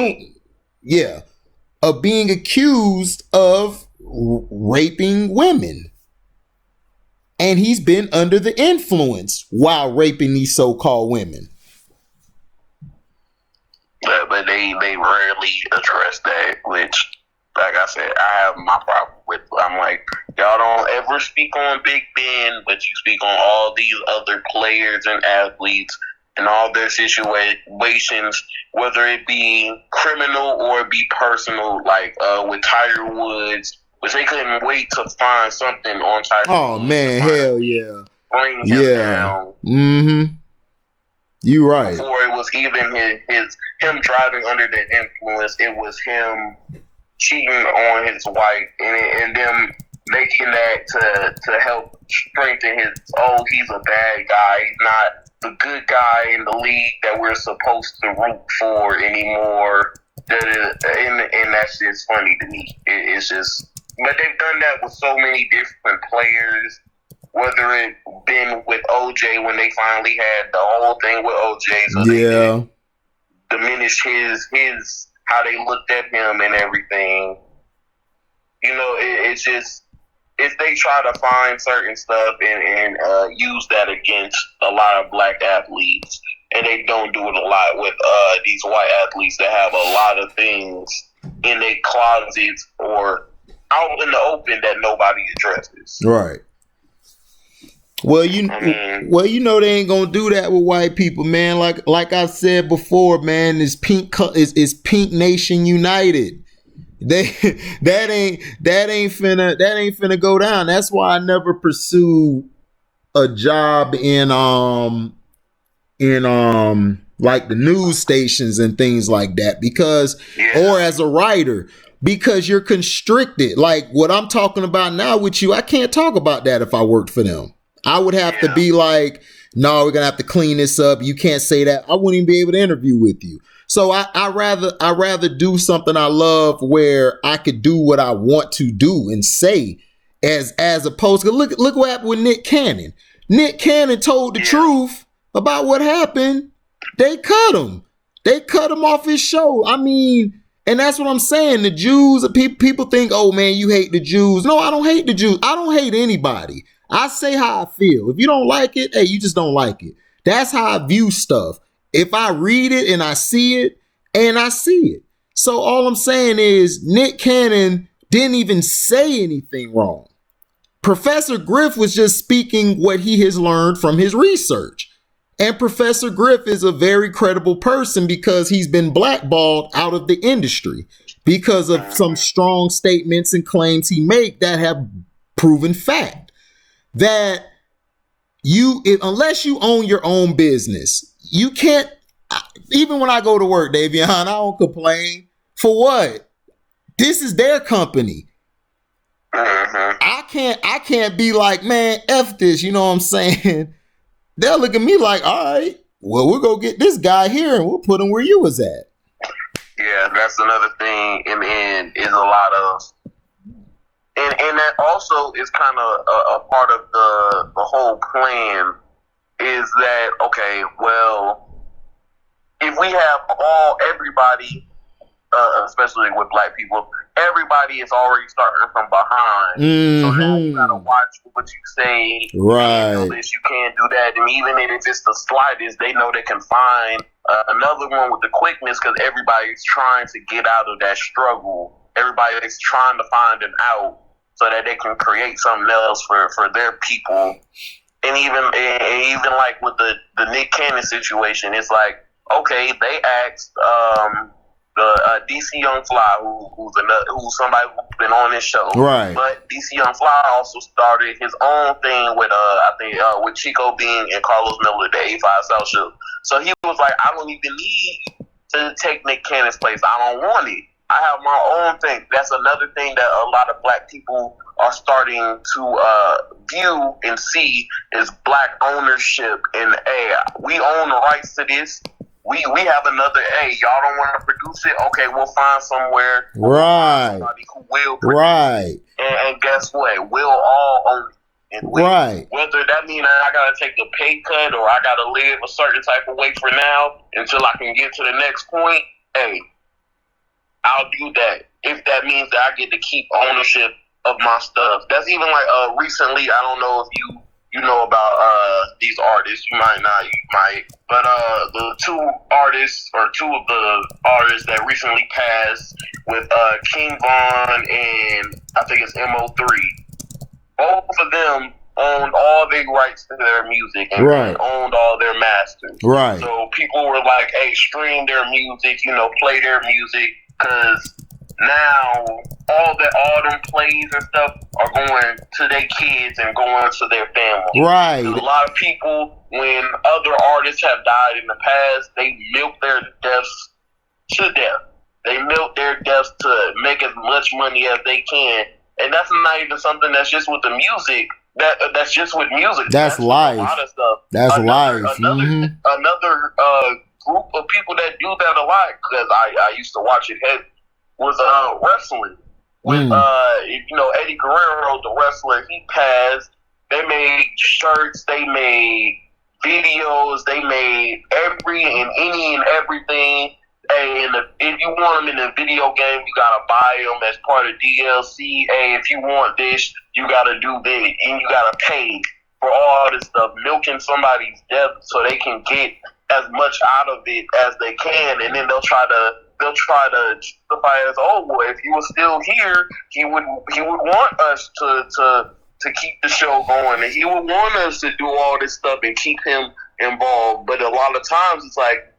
being accused of raping women. And he's been under the influence while raping these so-called women. But they rarely address that, which, like I said, I have my problem with. I'm like, y'all don't ever speak on Big Ben, but you speak on all these other players and athletes and all their situations, whether it be criminal or it be personal, like with Tiger Woods, which they couldn't wait to find something on Tiger Woods. Oh, man, hell yeah. Bring him down. Mm-hmm. You right. Before it was even him driving under the influence, it was him cheating on his wife and them making that to help strengthen he's a bad guy. He's not the good guy in the league that we're supposed to root for anymore. And that's just funny to me. It's just, but they've done that with so many different players. Whether it been with OJ when they finally had the whole thing with OJ, so they diminished his how they looked at him and everything. You know, it's just if they try to find certain stuff and use that against a lot of black athletes, and they don't do it a lot with these white athletes that have a lot of things in their closets or out in the open that nobody addresses. Right. Well, you know they ain't gonna do that with white people, man. Like I said before, man, is Pink Nation United. That ain't finna go down. That's why I never pursue a job in like the news stations and things like that or as a writer, because you're constricted. Like what I'm talking about now with you, I can't talk about that if I worked for them. I would have to be like, no, we're gonna have to clean this up. You can't say that. I wouldn't even be able to interview with you. So I rather do something I love where I could do what I want to do and say, as opposed to look what happened with Nick Cannon. Nick Cannon told the truth about what happened. They cut him. They cut him off his show. I mean, and that's what I'm saying. The Jews, people think, oh man, you hate the Jews. No, I don't hate the Jews. I don't hate anybody. I say how I feel. If you don't like it, hey, you just don't like it. That's how I view stuff. If I read it and I see it, and I see it. So all I'm saying is Nick Cannon didn't even say anything wrong. Professor Griff was just speaking what he has learned from his research. And Professor Griff is a very credible person because he's been blackballed out of the industry because of some strong statements and claims he made that have proven fact. That unless you own your own business, you can't, even when I go to work, Davion, I don't complain. For what? This is their company. I can't be like, man, F this, you know what I'm saying? They'll look at me like, all right, well, we'll go get this guy here and we'll put him where you was at. Yeah, that's another thing in the end is a lot of, and that also is kind of a part of the whole plan is that, okay, well, if we have everybody, especially with black people, everybody is already starting from behind. So now you gotta watch what you say. Right. You can't do this, you can't do that. And even if it's the slightest, they know they can find another one with the quickness because everybody's trying to get out of that struggle. Everybody's trying to find an out so that they can create something else for their people. And even like with the Nick Cannon situation, it's like, okay, they asked DC Young Fly, who's somebody who's been on this show. Right. But DC Young Fly also started his own thing with I think with Chico Bean and Carlos Miller, the 85 South Show. So he was like, I don't even need to take Nick Cannon's place. I don't want it. I have my own thing. That's another thing that a lot of black people are starting to view and see is black ownership. And we own the rights to this. We have another. Y'all don't want to produce it? Okay, we'll find somewhere. Right. Somebody who will produce Right. it. And guess what? We'll all own it. And Right. Whether that means I gotta take a pay cut or I gotta live a certain type of way for now until I can get to the next point. I'll do that if that means that I get to keep ownership of my stuff. That's even like recently. I don't know if you know about these artists. You might not. You might. But the two of the artists that recently passed with King Von and I think it's Mo3. Both of them owned all the rights to their music and Right. owned all their masters. Right. So people were like, hey, stream their music, play their music, because now all them plays and stuff are going to their kids and going to their family. Right. A lot of people, when other artists have died in the past, they milk their deaths to death. They milk their deaths to make as much money as they can. And that's not even something that's just with the music. That's just with music. That's life. A lot of stuff. That's life. Another group of people that do that a lot, because I used to watch it, was wrestling. With Eddie Guerrero, the wrestler, he passed. They made shirts, they made videos, they made any and everything. And if you want them in a video game, you gotta buy them as part of DLC. If you want this, you gotta do this, and you gotta pay for all this stuff, milking somebody's death so they can get as much out of it as they can, and then they'll try to justify it as, oh well, if he was still here, he would want us to keep the show going, and he would want us to do all this stuff and keep him involved. But a lot of times it's like,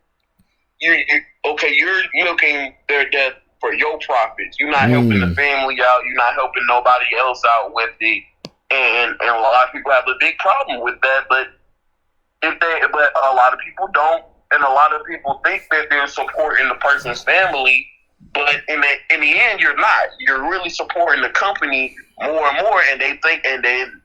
you're milking their death for your profits. You're not helping the family out. You're not helping nobody else out with it. And a lot of people have a big problem with that. But a lot of people don't, and a lot of people think that they're supporting the person's family. But in the end, you're not. You're really supporting the company more and more, and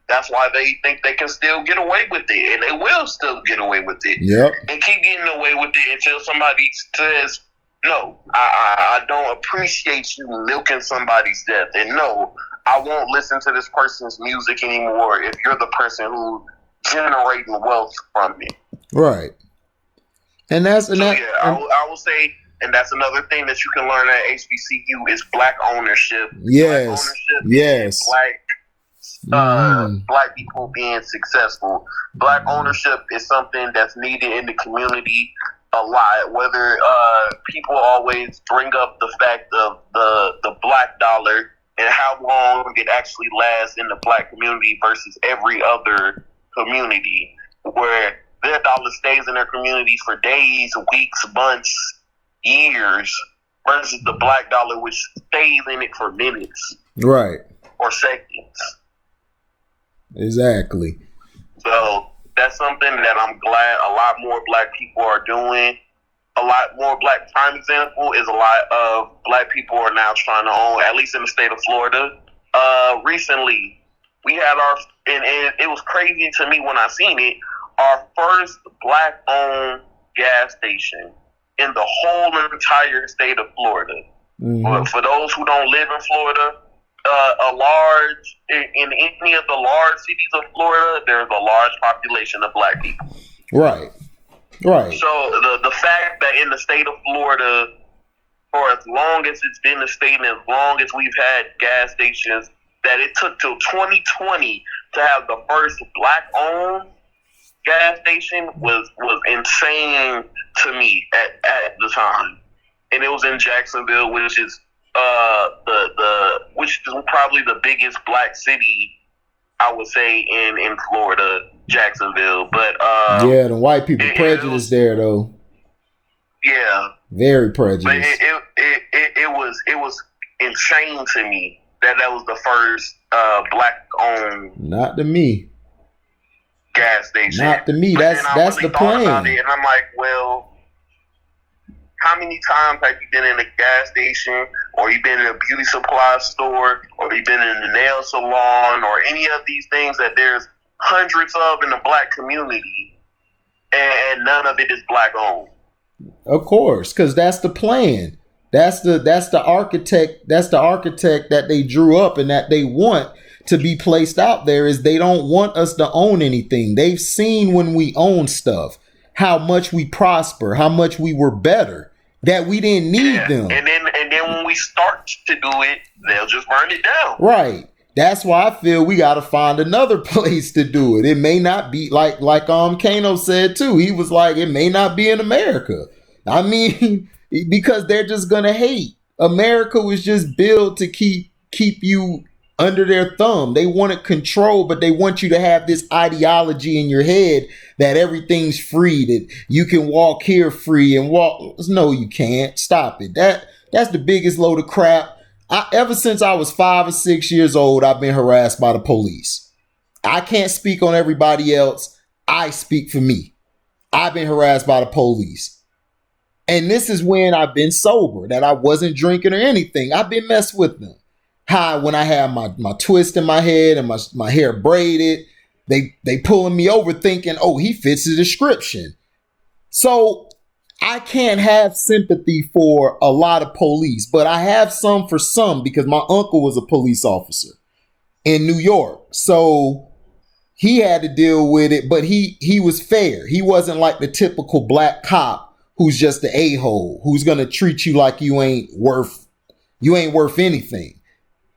that's why they think they can still get away with it, and they will still get away with it. Yep. And keep getting away with it until somebody says, no, I don't appreciate you milking somebody's death, and no, I won't listen to this person's music anymore if you're the person who's generating wealth from it. Right. And I will say, and that's another thing that you can learn at HBCU is black ownership. Yes. Black ownership. Yes. Black people being successful. Black ownership is something that's needed in the community a lot. Whether people always bring up the fact of the black dollar and how long it actually lasts in the black community versus every other community, where their dollar stays in their communities for days, weeks, months, years, versus the black dollar, which stays in it for minutes, right, or seconds. Exactly. So that's something that I'm glad a lot more black people are doing. A lot more black. Prime example is a lot of black people are now trying to own, at least in the state of Florida. Recently, we had and it was crazy to me when I seen it. Our first black-owned gas station in the whole entire state of Florida. But for those who don't live in Florida, in any of the large cities of Florida, there's a large population of black people. Right. Right. So the fact that in the state of Florida, for as long as it's been the state and as long as we've had gas stations, that it took till 2020 to have the first black-owned gas station was insane to me at the time. And it was in Jacksonville, which is which is probably the biggest black city, I would say, in Florida, Jacksonville. But the white people prejudice there though. Yeah, Very But prejudiced. it was insane to me that was the first black owned Not to me. gas station. Not to me. But then I That's really the thought about plan. it, and I'm like, well, how many times have you been in a gas station, or you been in a beauty supply store, or you been in a nail salon, or any of these things that there's hundreds of in the black community, and none of it is black owned? Of course, because that's the plan. That's the architect. That's the architect that they drew up and that they want to be placed out there. Is they don't want us to own anything. They've seen when we own stuff how much we prosper, how much we were better, that we didn't need them. And then when we start to do it, they'll just burn it down. Right. That's why I feel we got to find another place to do it. It may not be like Kano said too. He was like, it may not be in America. I mean, because they're just gonna hate. America was just built to keep you under their thumb. They wanted control, but they want you to have this ideology in your head that everything's free, that you can walk here free and walk. No, you can't. Stop it. That's the biggest load of crap. Ever since I was 5 or 6 years old, I've been harassed by the police. I can't speak on everybody else. I speak for me. I've been harassed by the police. And this is when I've been sober, that I wasn't drinking or anything. I've been messed with them. When I have my twist in my head and my hair braided, they pulling me over thinking, oh, he fits the description. So I can't have sympathy for a lot of police, but I have some for some because my uncle was a police officer in New York. So he had to deal with it, but he was fair. He wasn't like the typical black cop who's just the a-hole, who's going to treat you like you ain't worth anything.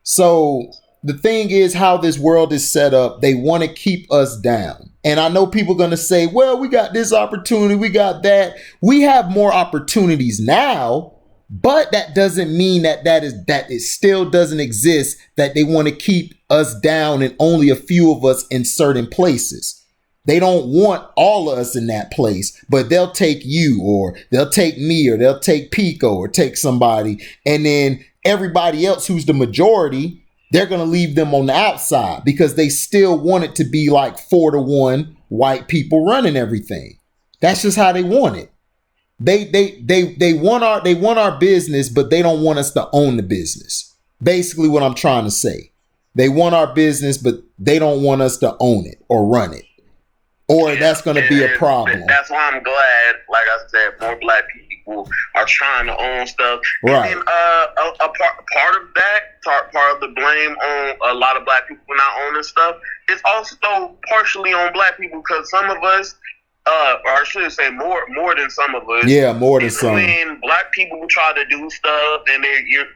So the thing is how this world is set up, they want to keep us down. And I know people are going to say, well, we got this opportunity, we got that. We have more opportunities now, but that doesn't mean that it still doesn't exist, that they want to keep us down and only a few of us in certain places. They don't want all of us in that place, but they'll take you, or they'll take me, or they'll take Pico, or take somebody. And then everybody else who's the majority, they're going to leave them on the outside because they still want it to be like 4-1 white people running everything. That's just how they want it. They want our business, but they don't want us to own the business. Basically what I'm trying to say. They want our business, but they don't want us to own it or run it. Or that's going to be a problem. That's why I'm glad, like I said, more black people are trying to own stuff. Right. And a part of that, part of the blame on a lot of black people not owning stuff is also partially on black people, because some of us, or I should say more than some of us. Yeah, more than some. When black people try to do stuff, and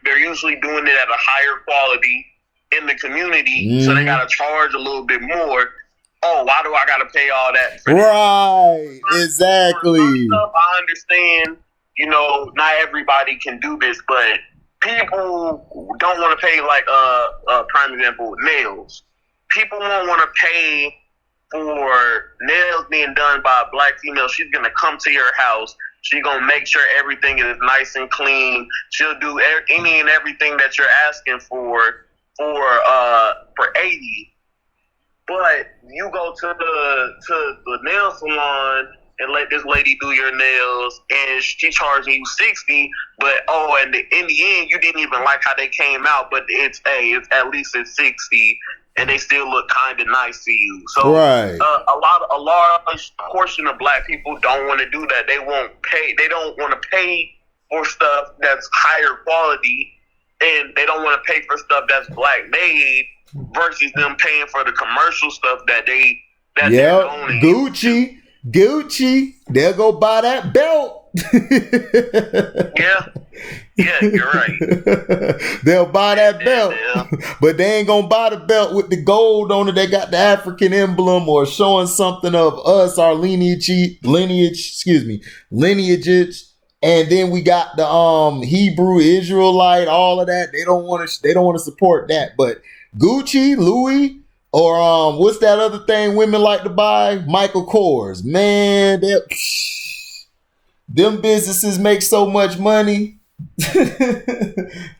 they're usually doing it at a higher quality in the community, so they got to charge a little bit more. Oh, why do I got to pay all that? Right, exactly. Stuff, I understand, not everybody can do this, but people don't want to pay, like, prime example, nails. People won't want to pay for nails being done by a black female. She's going to come to your house. She's going to make sure everything is nice and clean. She'll do any and everything that you're asking for $80. But you go to the nail salon and let this lady do your nails, and she charging you $60. But in the end, you didn't even like how they came out. But it's at least it's $60, and they still look kind of nice to you. So right. A large portion of black people don't want to do that. They won't pay. They don't want to pay for stuff that's higher quality, and they don't want to pay for stuff that's black made. Versus them paying for the commercial stuff that they're owning. Gucci, they'll go buy that belt. Yeah, you're right. They'll buy that belt, but they ain't gonna buy the belt with the gold on it. They got the African emblem or showing something of us, our lineages. And then we got the Hebrew Israelite, all of that. They don't want to support that, but Gucci, Louis, or what's that other thing women like to buy? Michael Kors. Man, them businesses make so much money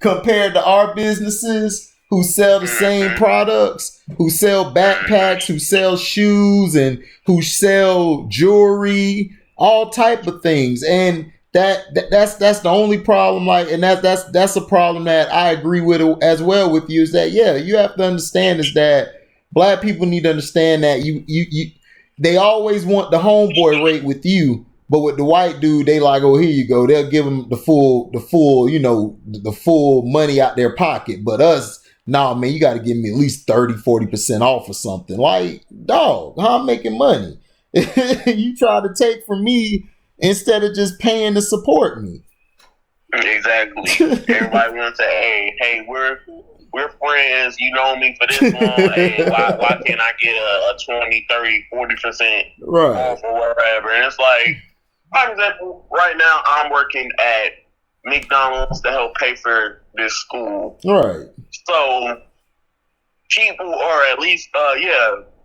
compared to our businesses who sell the same products, who sell backpacks, who sell shoes, and who sell jewelry, all type of things. And that's the only problem. Like, and that's a problem that I agree with as well with you. Is that, yeah, you have to understand is that black people need to understand that you they always want the homeboy rate with you. But with the white dude, they like, oh, here you go. They'll give them the full, the full money out their pocket. But us, nah, man, you got to give me at least 30-40% off or something. Like, dog, how I'm making money? You try to take from me instead of just paying to support me. Exactly. Everybody wants to say, hey, we're friends. You know me for this long. Hey, why can't I get a 20, 30, 40% off or whatever? And it's like, for example, right now I'm working at McDonald's to help pay for this school. Right. So people, or at least,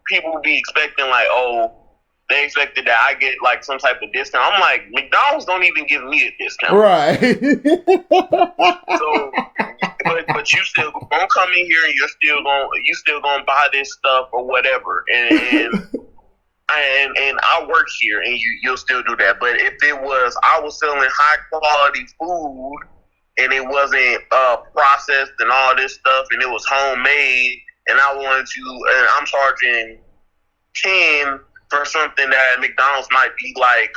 people would be expecting like, oh, they expected that I get like some type of discount. I'm like, McDonald's don't even give me a discount. Right. So, but you still gonna come in here and you still gonna buy this stuff or whatever, and I work here and you'll still do that. But if I was selling high quality food and it wasn't processed and all this stuff and it was homemade, and and I'm charging 10 for something that at McDonald's might be like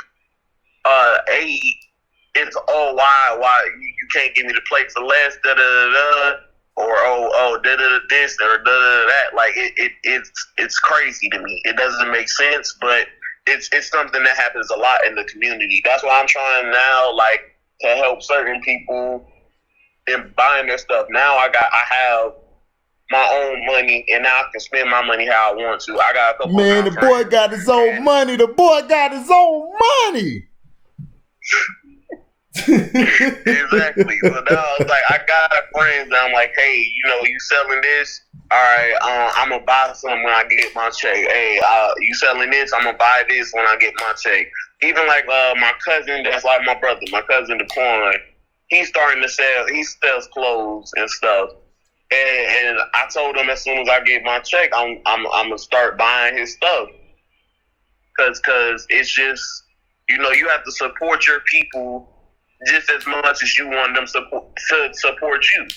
8. It's why you can't give me the plate for less, da da da da, or da da this or da da that. Like it's crazy to me. It doesn't make sense, but it's something that happens a lot in the community. That's why I'm trying now, like, to help certain people in buying their stuff. Now I have my own money, and now I can spend my money how I want to. I got a couple. Man, the boy got his own money. The boy got his own money. Exactly. So now it's like I got friends that I'm like, hey, you selling this? All right, I'm gonna buy some when I get my check. Hey, you selling this? I'm gonna buy this when I get my check. Even like my cousin, that's like my brother, my cousin DeQuan, he's starting to sell. He sells clothes and stuff. And I told him as soon as I get my check, I'm gonna start buying his stuff. Cause it's just, you have to support your people just as much as you want them to support you.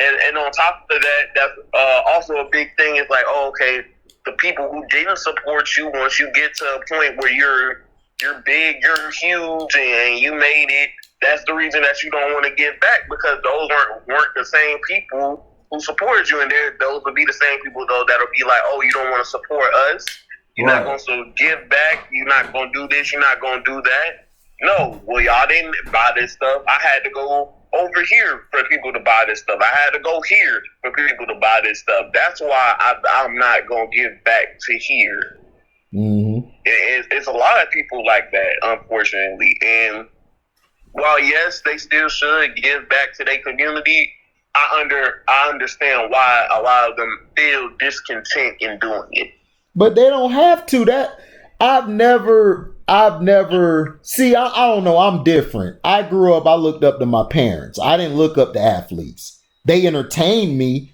And on top of that, that's also a big thing. Is like, okay, the people who didn't support you, once you get to a point where you're big, you're huge, and you made it, that's the reason that you don't want to give back, because those weren't the same people who supported you, and those would be the same people though that'll be like, oh, you don't want to support us, you're not going to give back, you're not going to do this, you're not going to do that. No, well, y'all didn't buy this stuff. I had to go over here for people to buy this stuff. I had to go here for people to buy this stuff. That's why I'm not going to give back to here. Mm-hmm. It's a lot of people like that, unfortunately. And while, yes, they still should give back to their community, I understand why a lot of them feel discontent in doing it. But they don't have to. I've never see, I don't know. I'm different. I grew up, I looked up to my parents. I didn't look up to athletes. They entertained me,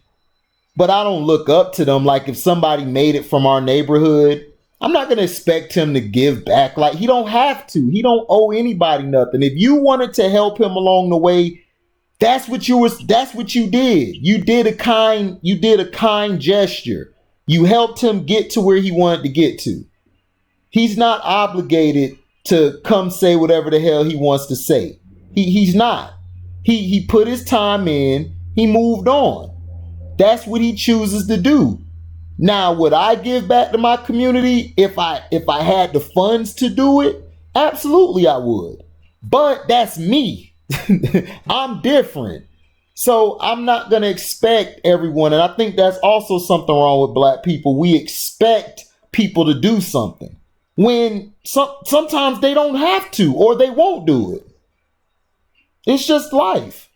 but I don't look up to them. Like, if somebody made it from our neighborhood, I'm not going to expect him to give back. Like, he don't have to. He don't owe anybody nothing. If you wanted to help him along the way, that's what you did. You did a kind gesture. You helped him get to where he wanted to get to. He's not obligated to come say whatever the hell he wants to say. He's not. He put his time in. He moved on. That's what he chooses to do. Now, would I give back to my community if I had the funds to do it? Absolutely, I would. But that's me. I'm different. So I'm not going to expect everyone. And I think that's also something wrong with black people. We expect people to do something when sometimes they don't have to, or they won't do it. It's just life.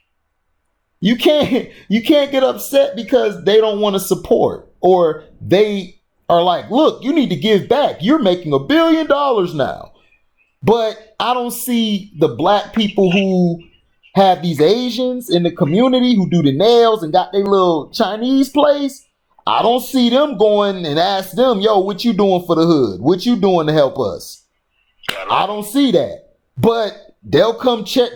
You can't get upset because they don't want to support, or they are like, look, you need to give back. You're making $1 billion now. But I don't see the black people who have these Asians in the community who do the nails and got their little Chinese place. I don't see them going and ask them, yo, what you doing for the hood? What you doing to help us? I don't see that. But they'll come check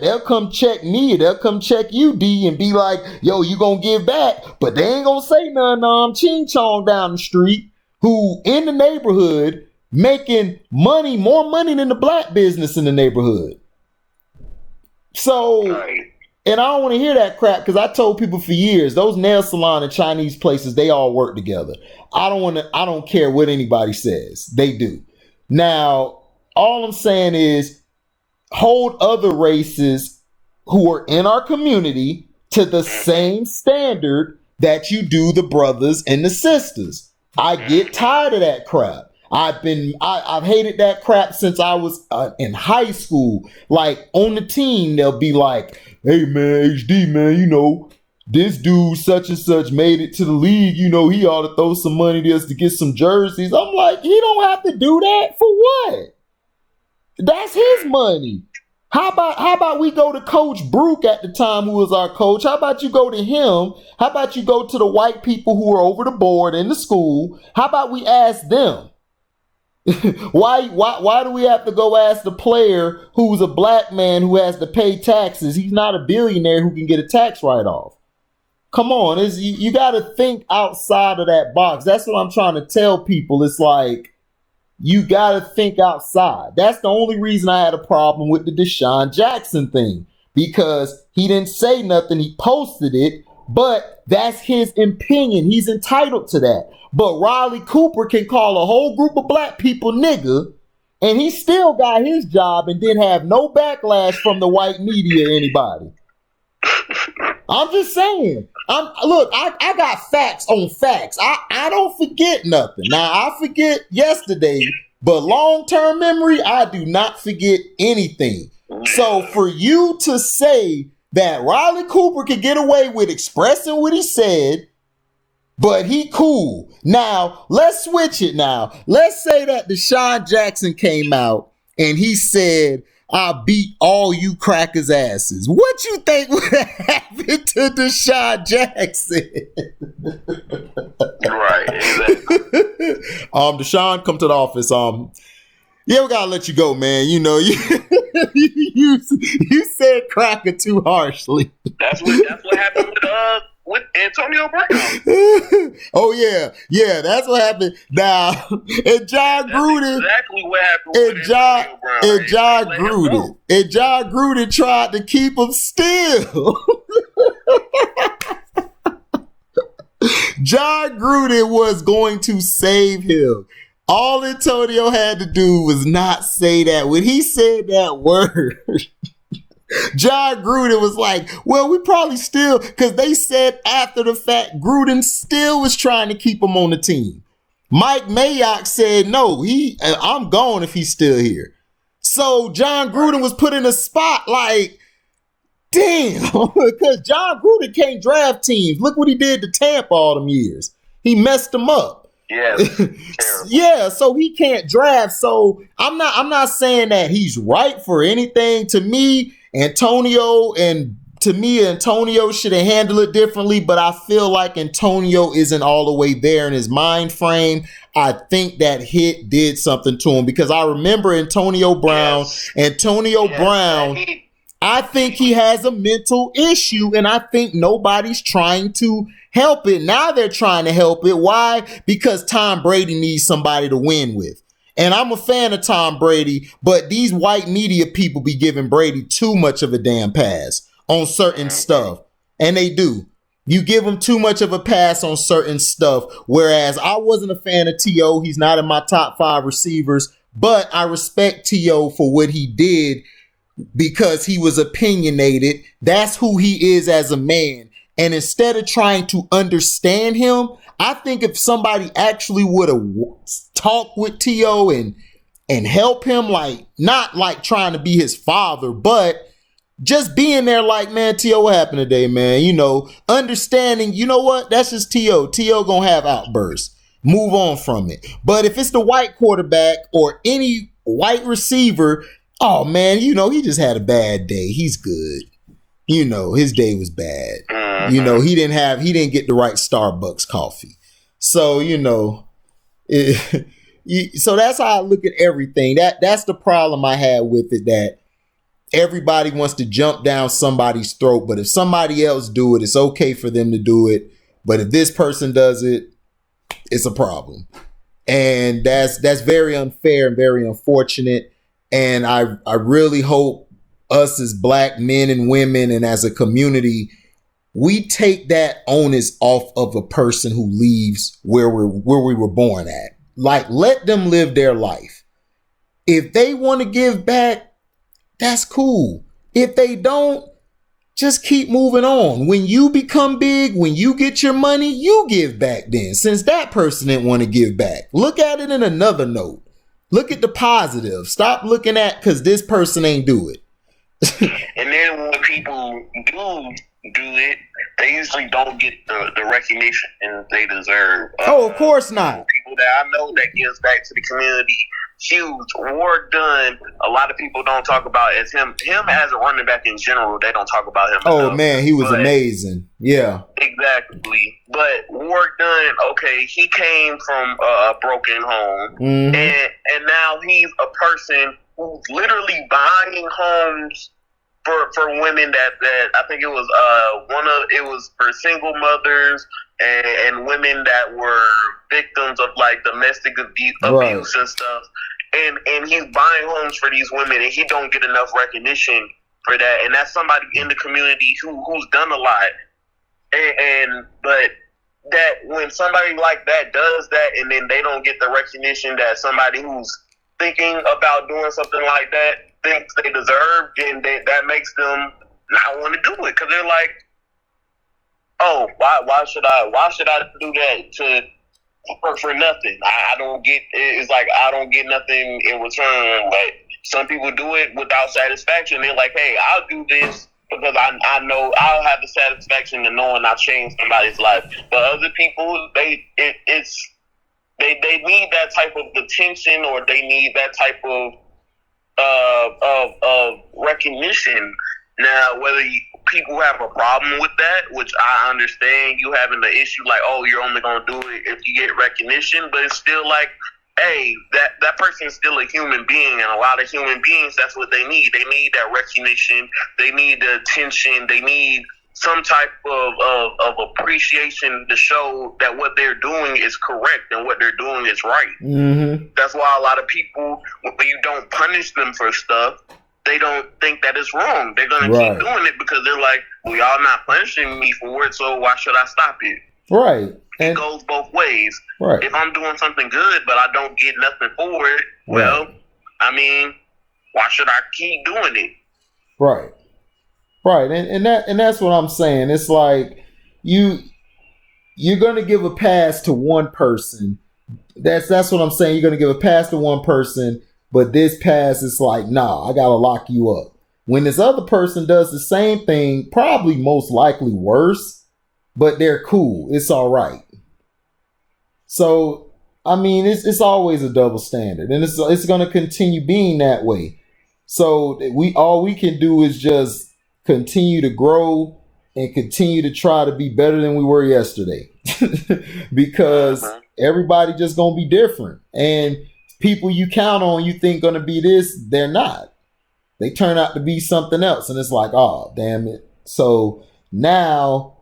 me, they'll come check you, D, and be like, yo, you gonna give back. But they ain't gonna say none Ching Chong down the street who in the neighborhood making money, more money than the black business in the neighborhood. So, and I don't want to hear that crap because I told people for years, those nail salon and Chinese places, they all work together. I don't care what anybody says. They do. Now, all I'm saying is hold other races who are in our community to the same standard that you do the brothers and the sisters. I get tired of that crap. I've hated that crap since I was in high school. Like on the team, they'll be like, hey man, HD man, you know, this dude such and such made it to the league. You know, he ought to throw some money to us to get some jerseys. I'm like, he don't have to do that for what? That's his money. How about we go to Coach Brook at the time, who was our coach? How about you go to him? How about you go to the white people who are over the board in the school? How about we ask them? Why do we have to go ask the player who's a black man who has to pay taxes? He's not a billionaire who can get a tax write-off. Come on, you got to think outside of that box. That's what I'm trying to tell people. It's like, you got to think outside. That's the only reason I had a problem with the Deshaun Jackson thing, because he didn't say nothing. He posted it, but that's his opinion. He's entitled to that. But Riley Cooper can call a whole group of black people nigga, and he still got his job and didn't have no backlash from the white media or anybody. I'm just saying. I got facts on facts. I don't forget nothing. Now, I forget yesterday, but long-term memory, I do not forget anything. So for you to say that Riley Cooper could get away with expressing what he said, but he cool. Now, let's switch it now. Let's say that Deshaun Jackson came out and he said, I beat all you crackers' asses. What you think would happen to Deshaun Jackson? Right, exactly. Deshaun, come to the office. Yeah, we gotta let you go, man. You know, you said cracker too harshly. That's what happened with Antonio Brown. Oh yeah, that's what happened. Now, and John Gruden, exactly what happened with Antonio Brown. And John Gruden tried to keep him still. John Gruden was going to save him. All Antonio had to do was not say that. When he said that word, John Gruden was like, well, we probably still, because they said after the fact, Gruden still was trying to keep him on the team. Mike Mayock said, no, I'm gone if he's still here. So John Gruden was put in a spot like, damn, because John Gruden can't draft teams. Look what he did to Tampa all them years. He messed them up. Yeah, yeah, so he can't draft. So I'm not saying that he's right for anything. To me, Antonio should have handled it differently, but I feel like Antonio isn't all the way there in his mind frame. I think that hit did something to him, because I remember Antonio Brown. I think he has a mental issue, and I think nobody's trying to help it. Now they're trying to help it. Why? Because Tom Brady needs somebody to win with. And I'm a fan of Tom Brady, but these white media people be giving Brady too much of a damn pass on certain stuff. And they do. You give him too much of a pass on certain stuff. Whereas I wasn't a fan of T.O. He's not in my top 5 receivers, but I respect T.O. for what he did, because he was opinionated. That's who he is as a man. And instead of trying to understand him, I think if somebody actually would have talked with T.O. and help him, like, not like trying to be his father, but just being there like, man, T.O., what happened today, man? You know, understanding, you know what? That's just T.O. T.O. gonna have outbursts. Move on from it. But if it's the white quarterback or any white receiver, Oh man, he just had a bad day. He's good. His day was bad. Mm-hmm. He didn't get the right Starbucks coffee. So, so that's how I look at everything. That's the problem I had with it, that everybody wants to jump down somebody's throat, but if somebody else do it, it's okay for them to do it. But if this person does it, it's a problem. And that's very unfair and very unfortunate. And I really hope us as black men and women and as a community, we take that onus off of a person who leaves where we were born at. Like, let them live their life. If they want to give back, that's cool. If they don't, just keep moving on. When you become big, when you get your money, you give back then. Since that person didn't want to give back, look at it in another note. Look at the positive. Stop looking at because this person ain't do it. And then when people do it, they usually don't get the recognition they deserve. Oh, of course not. People that I know that gives back to the community, huge work done. A lot of people don't talk about as him as a running back in general. They don't talk about him. Oh enough. Man, he was amazing. Yeah, exactly. But work done. Okay, he came from a broken home, and now he's a person who's literally buying homes for women that I think it was it was for single mothers and women that were victims of like domestic abuse and stuff. And he's buying homes for these women, and he don't get enough recognition for that. And that's somebody in the community who's done a lot. But that when somebody like that does that, and then they don't get the recognition that somebody who's thinking about doing something like that thinks they deserve, then that makes them not want to do it, because they're like, oh, why should I do that for nothing? I don't get, it's like I don't get nothing in return. Like, some people do it without satisfaction. They're like, hey, I'll do this because I know I'll have the satisfaction of knowing I changed somebody's life. But other people, they need that type of attention, or they need that type of recognition. Now, whether people have a problem with that, which I understand, you having the issue like, oh, you're only going to do it if you get recognition, but it's still like, hey, that person is still a human being, and a lot of human beings, that's what they need. They need that recognition. They need the attention. They need some type of appreciation to show that what they're doing is correct and what they're doing is right. Mm-hmm. That's why a lot of people, when you don't punish them for stuff, they don't think that it's wrong. They're going to keep doing it because they're like, well, y'all not punishing me for it, so why should I stop it? Right. It goes both ways. Right. If I'm doing something good, but I don't get nothing for it, well, I mean, why should I keep doing it? Right. Right. And that's what I'm saying. It's like you're going to give a pass to one person. That's what I'm saying. You're going to give a pass to one person, but this pass is like, nah, I got to lock you up. When this other person does the same thing, probably most likely worse, but they're cool. It's all right. So, I mean, it's always a double standard, and it's going to continue being that way. So all we can do is just continue to grow and continue to try to be better than we were yesterday, because everybody just going to be different, and people you count on, you think going to be this, they're not. They turn out to be something else, and it's like, oh, damn it. So now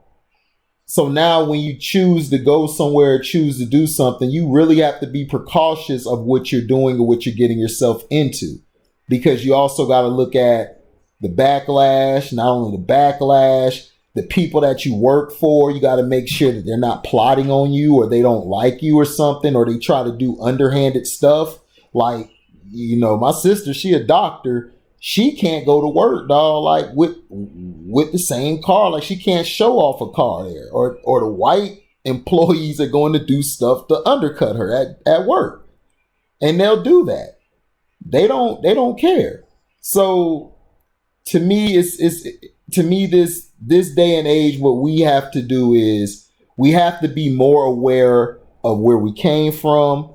when you choose to go somewhere, choose to do something, you really have to be precautious of what you're doing or what you're getting yourself into, because you also got to look at the backlash, not only the backlash, the people that you work for. You got to make sure that they're not plotting on you, or they don't like you or something, or they try to do underhanded stuff. Like, my sister, she a doctor. She can't go to work, dog, like with the same car. Like, she can't show off a car there, or the white employees are going to do stuff to undercut her at work, and they'll do that. They don't care. So to me, this day and age, what we have to do is we have to be more aware of where we came from,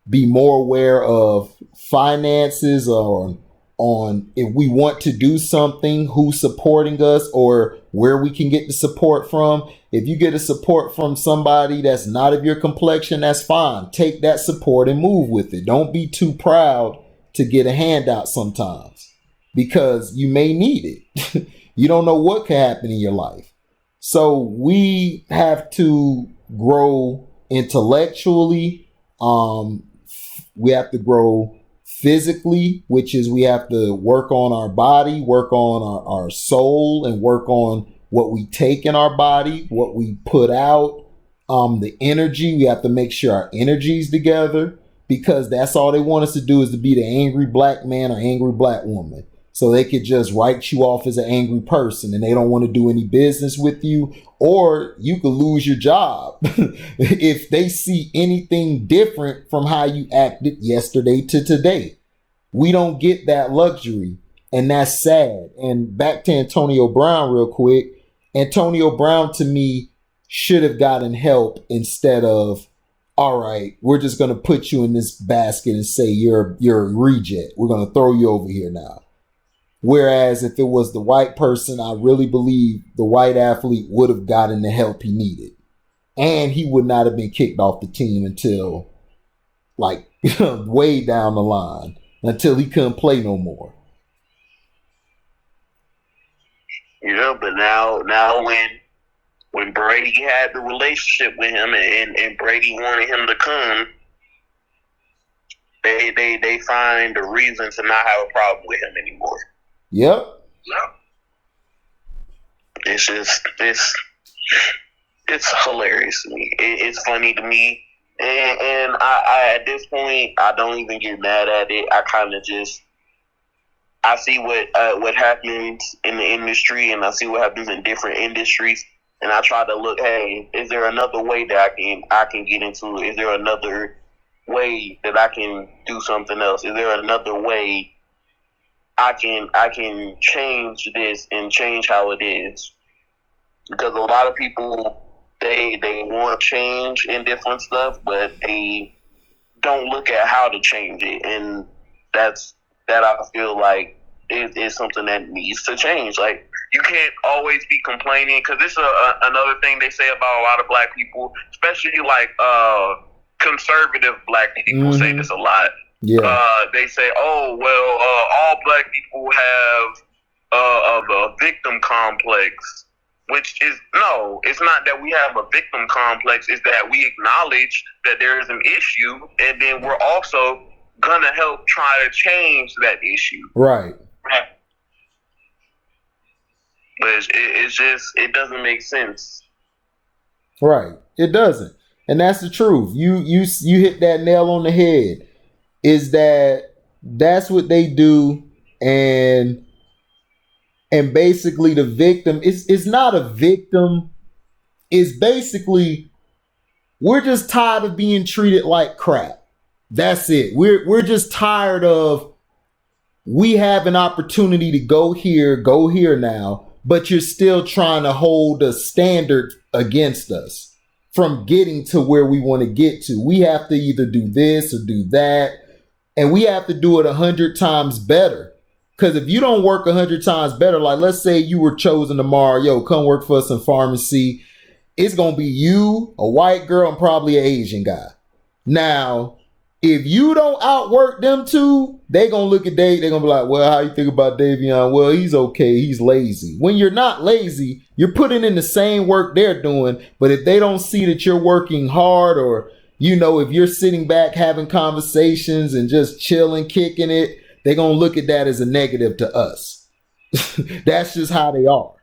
be more aware of finances, or on if we want to do something, who's supporting us or where we can get the support from. If you get a support from somebody that's not of your complexion, that's fine. Take that support and move with it. Don't be too proud to get a handout sometimes, because you may need it. You don't know what could happen in your life. So we have to grow intellectually. We have to grow physically, which is we have to work on our body, work on our soul, and work on what we take in our body, what we put out, the energy. We have to make sure our energy is together, because that's all they want us to do, is to be the angry black man or angry black woman. So they could just write you off as an angry person, and they don't want to do any business with you, or you could lose your job if they see anything different from how you acted yesterday to today. We don't get that luxury, and that's sad. And back to Antonio Brown real quick. Antonio Brown, to me, should have gotten help instead of, all right, we're just going to put you in this basket and say you're a reject. We're going to throw you over here now. Whereas if it was the white person, I really believe the white athlete would have gotten the help he needed. And he would not have been kicked off the team until like way down the line, until he couldn't play no more. But now when Brady had the relationship with him and Brady wanted him to come, they find a reason to not have a problem with him anymore. Yep. It's just it's hilarious to me. It's funny to me, and I at this point I don't even get mad at it. I kind of just I see what happens in the industry, and I see what happens in different industries, and I try to look. Hey, is there another way that I can get into it? Is there another way that I can do something else? Is there another way I can change this and change how it is? Because a lot of people they want change in different stuff, but they don't look at how to change it, and that I feel like is something that needs to change. Like, you can't always be complaining, because this is another thing they say about a lot of black people, especially like conservative black people say this a lot. Yeah. They say, oh, well, all black people have a victim complex, which is, no, it's not that we have a victim complex. It's that we acknowledge that there is an issue, and then we're also going to help try to change that issue. Right. But it's just, it doesn't make sense. Right. It doesn't. And that's the truth. You hit that nail on the head. Is that's what they do, and basically the victim is not a victim. It's basically, we're just tired of being treated like crap. That's it. We're just tired of, we have an opportunity to go here now, but you're still trying to hold a standard against us from getting to where we want to get to. We have to either do this or do that. And we have to do it 100 times better. Because if you don't work 100 times better, like let's say you were chosen tomorrow, yo, come work for us in pharmacy. It's going to be you, a white girl, and probably an Asian guy. Now, if you don't outwork them two, they going to look at Dave. They're going to be like, well, how you think about Davion? Well, he's okay. He's lazy. When you're not lazy, you're putting in the same work they're doing. But if they don't see that you're working hard, or if you're sitting back having conversations and just chilling, kicking it, they're going to look at that as a negative to us. That's just how they are.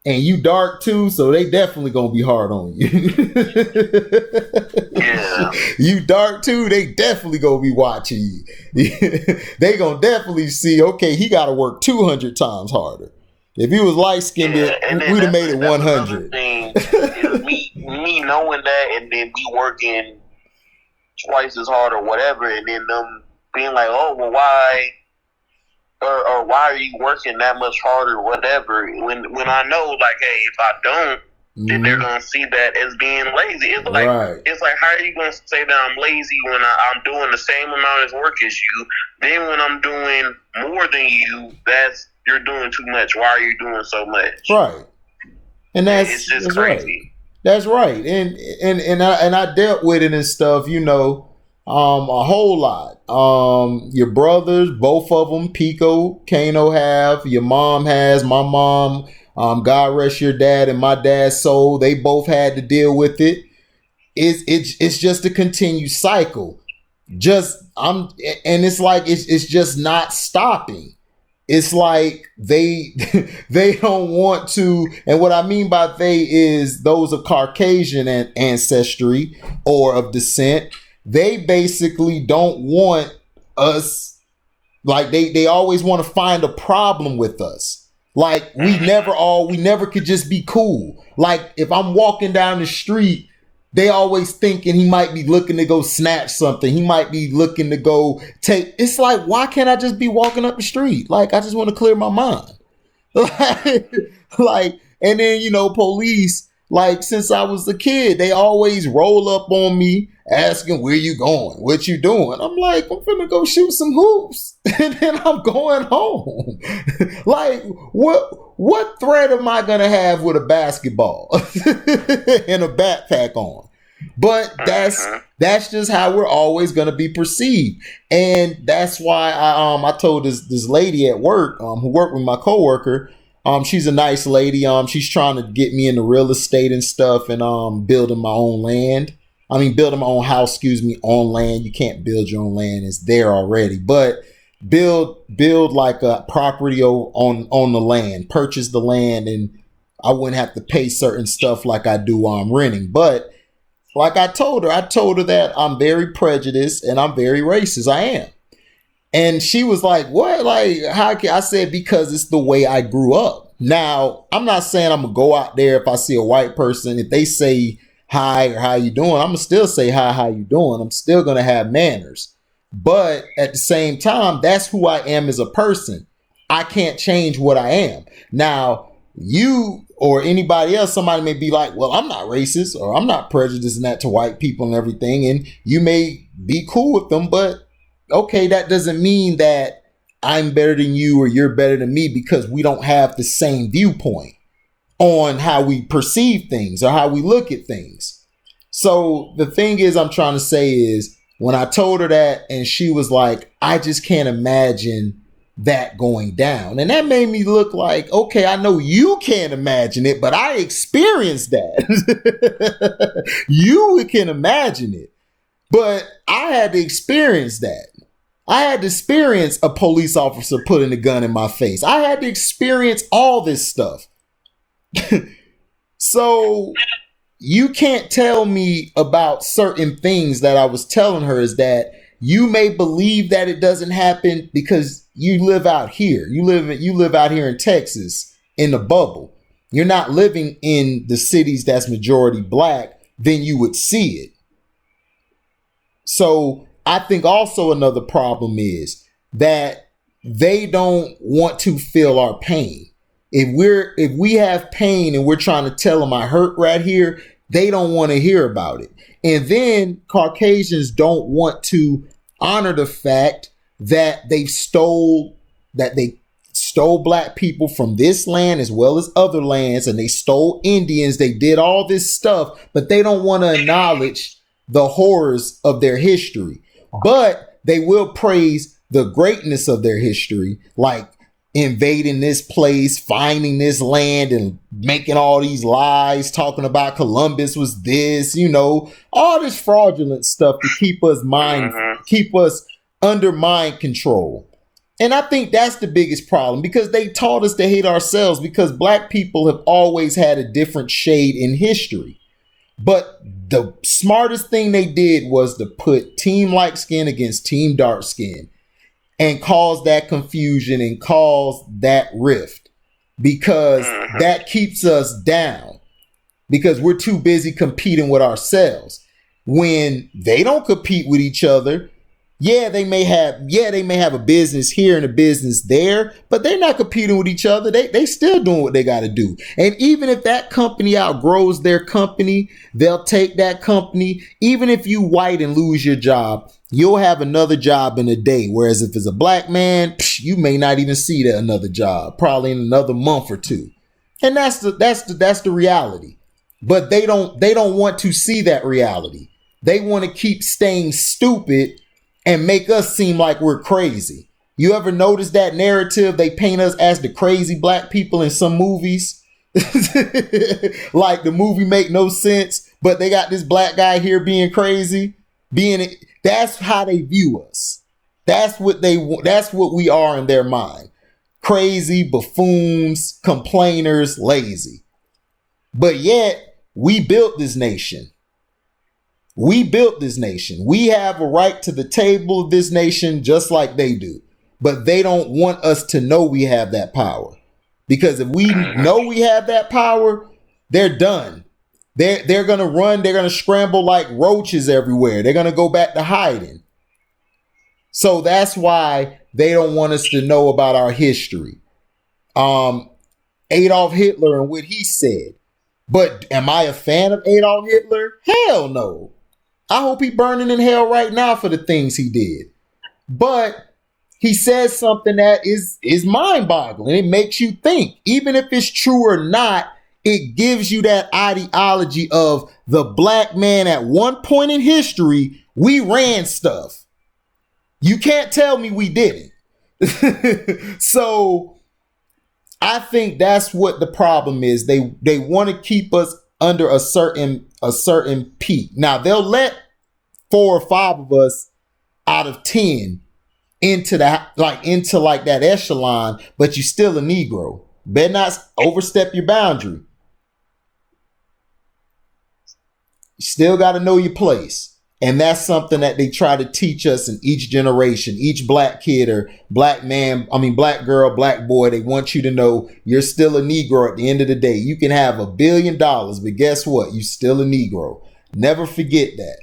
And you dark too, so they definitely going to be hard on you. Yeah. You dark too, they definitely going to be watching you. They going to definitely see, okay, he got to work 200 times harder. If he was light-skinned, we'd have made it 100. Thing is me knowing that, and then me working twice as hard or whatever, and then them being like, oh, well, why, or why are you working that much harder or whatever, when I know, like, hey, if I don't, then they're gonna see that as being lazy. It's like how are you gonna say that I'm lazy when I'm doing the same amount of work as you? Then when I'm doing more than you, you're doing too much. Why are you doing so much? Right. And it's just crazy. Right. That's right. And I dealt with it and stuff, a whole lot. Your brothers, both of them, Pico, Kano have, your mom has, my mom, God rest your dad and my dad's soul, they both had to deal with it. It's just a continued cycle. And it's like it's just not stopping. It's like they don't want to, and what I mean by they is those of Caucasian ancestry or of descent. They basically don't want us, like they always want to find a problem with us. Like we never could just be cool. Like if I'm walking down the street, they always thinking he might be looking to go snatch something. He might be looking to go take. It's like, why can't I just be walking up the street? Like, I just want to clear my mind. And then, police, like since I was a kid, they always roll up on me asking, where you going? What you doing? I'm like, I'm finna go shoot some hoops. And then I'm going home. Like, what threat am I gonna have with a basketball and a backpack on? But that's just how we're always gonna be perceived, and that's why I told this lady at work who worked with my coworker. She's a nice lady. She's trying to get me into real estate and stuff, and building my own land. Building my own house. On land. You can't build your own land; it's there already, but build like a property on the land, purchase the land, and I wouldn't have to pay certain stuff like I do while I'm renting. But like I told her that I'm very prejudiced and I'm very racist. I am. And she was like, what? Like, how can I said, because it's the way I grew up. Now, I'm not saying I'm gonna go out there if I see a white person, if they say hi or how you doing, I'm gonna still say hi, how you doing. I'm still gonna have manners. But at the same time, that's who I am as a person. I can't change what I am. Now, you or anybody else, somebody may be like, well, I'm not racist or I'm not prejudiced in that to white people and everything. And you may be cool with them, but okay, that doesn't mean that I'm better than you or you're better than me because we don't have the same viewpoint on how we perceive things or how we look at things. So the thing is, I'm trying to say is, when I told her that and she was like, I just can't imagine that going down. And that made me look like, okay, I know you can't imagine it, but I experienced that. You can imagine it, but I had to experience that. I had to experience a police officer putting a gun in my face. I had to experience all this stuff. So you can't tell me about certain things that I was telling her is that you may believe that it doesn't happen because you live out here. You live out here in Texas in the bubble. You're not living in the cities that's majority black, then you would see it. So I think also another problem is that they don't want to feel our pain. If we have pain and we're trying to tell them I hurt right here, they don't want to hear about it. And then Caucasians don't want to honor the fact that they stole black people from this land as well as other lands, and they stole Indians. They did all this stuff, but they don't want to acknowledge the horrors of their history. But they will praise the greatness of their history, like invading this place, finding this land, and making all these lies, talking about Columbus was this, all this fraudulent stuff to keep us keep us under mind control. And I think that's the biggest problem, because they taught us to hate ourselves, because black people have always had a different shade in history. But the smartest thing they did was to put team light skin against team dark skin and cause that confusion and cause that rift, because that keeps us down, because we're too busy competing with ourselves. When they don't compete with each other, they may have a business here and a business there, but they're not competing with each other. They still doing what they got to do. And even if that company outgrows their company, they'll take that company. Even if you white and lose your job, you'll have another job in a day. Whereas if it's a black man, you may not even see that another job, probably in another month or two. And that's the reality. But they don't want to see that reality. They want to keep staying stupid and make us seem like we're crazy. You ever notice that narrative? They paint us as the crazy black people in some movies. Like the movie make no sense, but they got this black guy here being crazy. That's how they view us. That's what we are in their mind. Crazy, buffoons, complainers, lazy. But yet, we built this nation. We built this nation. We have a right to the table of this nation just like they do. But they don't want us to know we have that power. Because if we know we have that power, they're done. They're going to run. They're going to scramble like roaches everywhere. They're going to go back to hiding. So that's why they don't want us to know about our history. Adolf Hitler and what he said. But am I a fan of Adolf Hitler? Hell no. I hope he burning in hell right now for the things he did. But he says something that is mind-boggling. It makes you think. Even if it's true or not, it gives you that ideology of the black man at one point in history, we ran stuff. You can't tell me we didn't. So I think that's what the problem is. They want to keep us under a certain peak. Now they'll let 4 or 5 of us out of 10 into that echelon, but you still a Negro. Better not overstep your boundary. You still got to know your place. And that's something that they try to teach us in each generation, each black kid or black girl, black boy. They want you to know you're still a Negro at the end of the day. You can have $1 billion, but guess what? You still a Negro. Never forget that.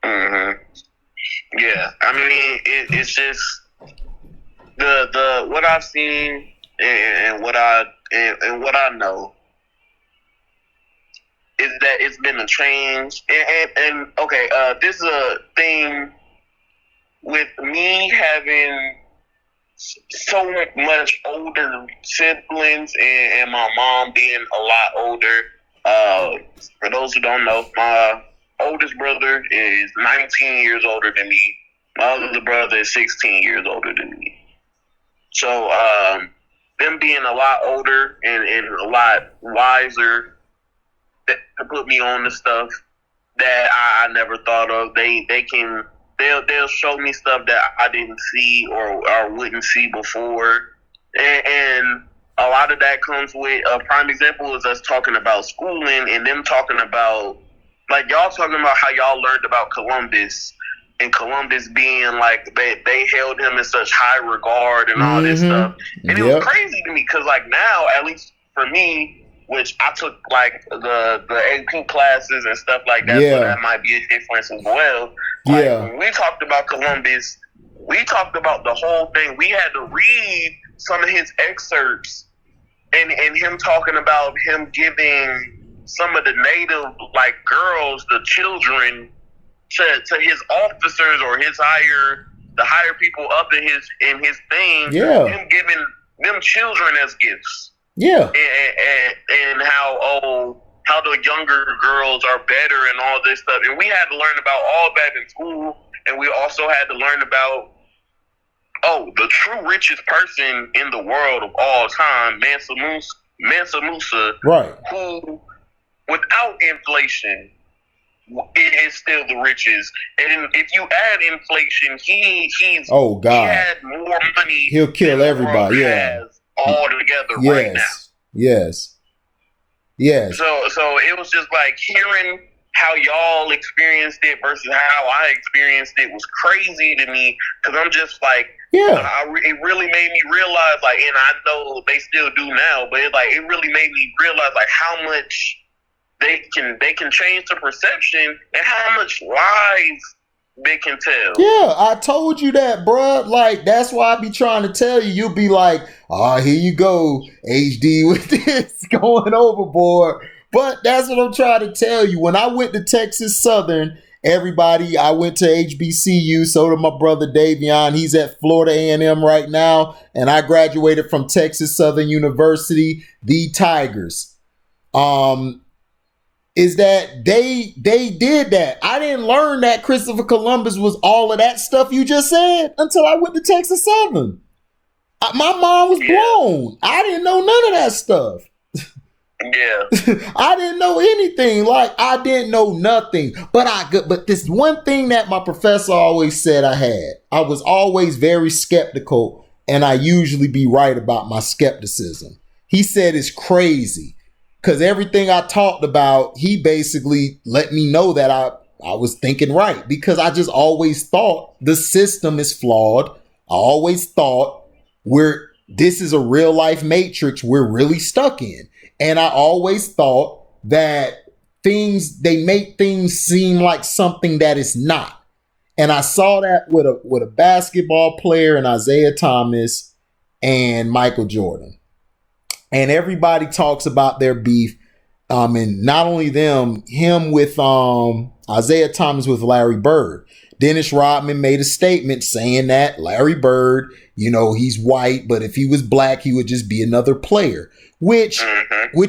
Mm-hmm. Yeah. I mean, it's just the what I've seen and what I know is that it's been a change. And okay, this is a thing with me having so much older siblings and my mom being a lot older. For those who don't know, my oldest brother is 19 years older than me. My other brother is 16 years older than me. So them being a lot older and a lot wiser, that put me on the stuff that I never thought of. They'll show me stuff that I didn't see or wouldn't see before, and a lot of that comes with a prime example is us talking about schooling and them talking about like y'all talking about how y'all learned about Columbus and Columbus being like they held him in such high regard and all this stuff, and it was crazy to me because like now at least for me, which I took like the AP classes and stuff like that, so that might be a difference as well. Like, when we talked about Columbus, we talked about the whole thing. We had to read some of his excerpts and him talking about him giving some of the native like girls, the children, to his officers or the higher people up in his thing. Him giving them children as gifts. Yeah, and how the younger girls are better and all this stuff, and we had to learn about all that in school, and we also had to learn about the true richest person in the world of all time, Mansa Musa, right? Who, without inflation, is still the richest, and if you add inflation, he had more money. He'll kill everybody. All together right now. Yes. So it was just like hearing how y'all experienced it versus how I experienced it was crazy to me because I'm just like, it really made me realize like, and I know they still do now, but it really made me realize like how much they can change the perception and how much lies Big can tell. Yeah, I told you that, bruh. Like, that's why I be trying to tell you. You'll be like, oh, here you go, HD with this going overboard. But that's what I'm trying to tell you. When I went to Texas Southern, everybody, I went to HBCU. So did my brother Davion. He's at Florida A&M right now. And I graduated from Texas Southern University, the Tigers. Is that they did that. I didn't learn that Christopher Columbus was all of that stuff you just said until I went to Texas Southern. My mind was blown. I didn't know none of that stuff. Yeah. I didn't know anything. Like, I didn't know nothing. But this one thing that my professor always said I was always very skeptical, and I usually be right about my skepticism. He said it's crazy. Because everything I talked about, he basically let me know that I was thinking right. Because I just always thought the system is flawed. I always thought this is a real life matrix we're really stuck in. And I always thought that they make things seem like something that is not. And I saw that with a basketball player and Isaiah Thomas and Michael Jordan. And everybody talks about their beef. And not only him with Isaiah Thomas with Larry Bird. Dennis Rodman made a statement saying that Larry Bird, he's white, but if he was black, he would just be another player, which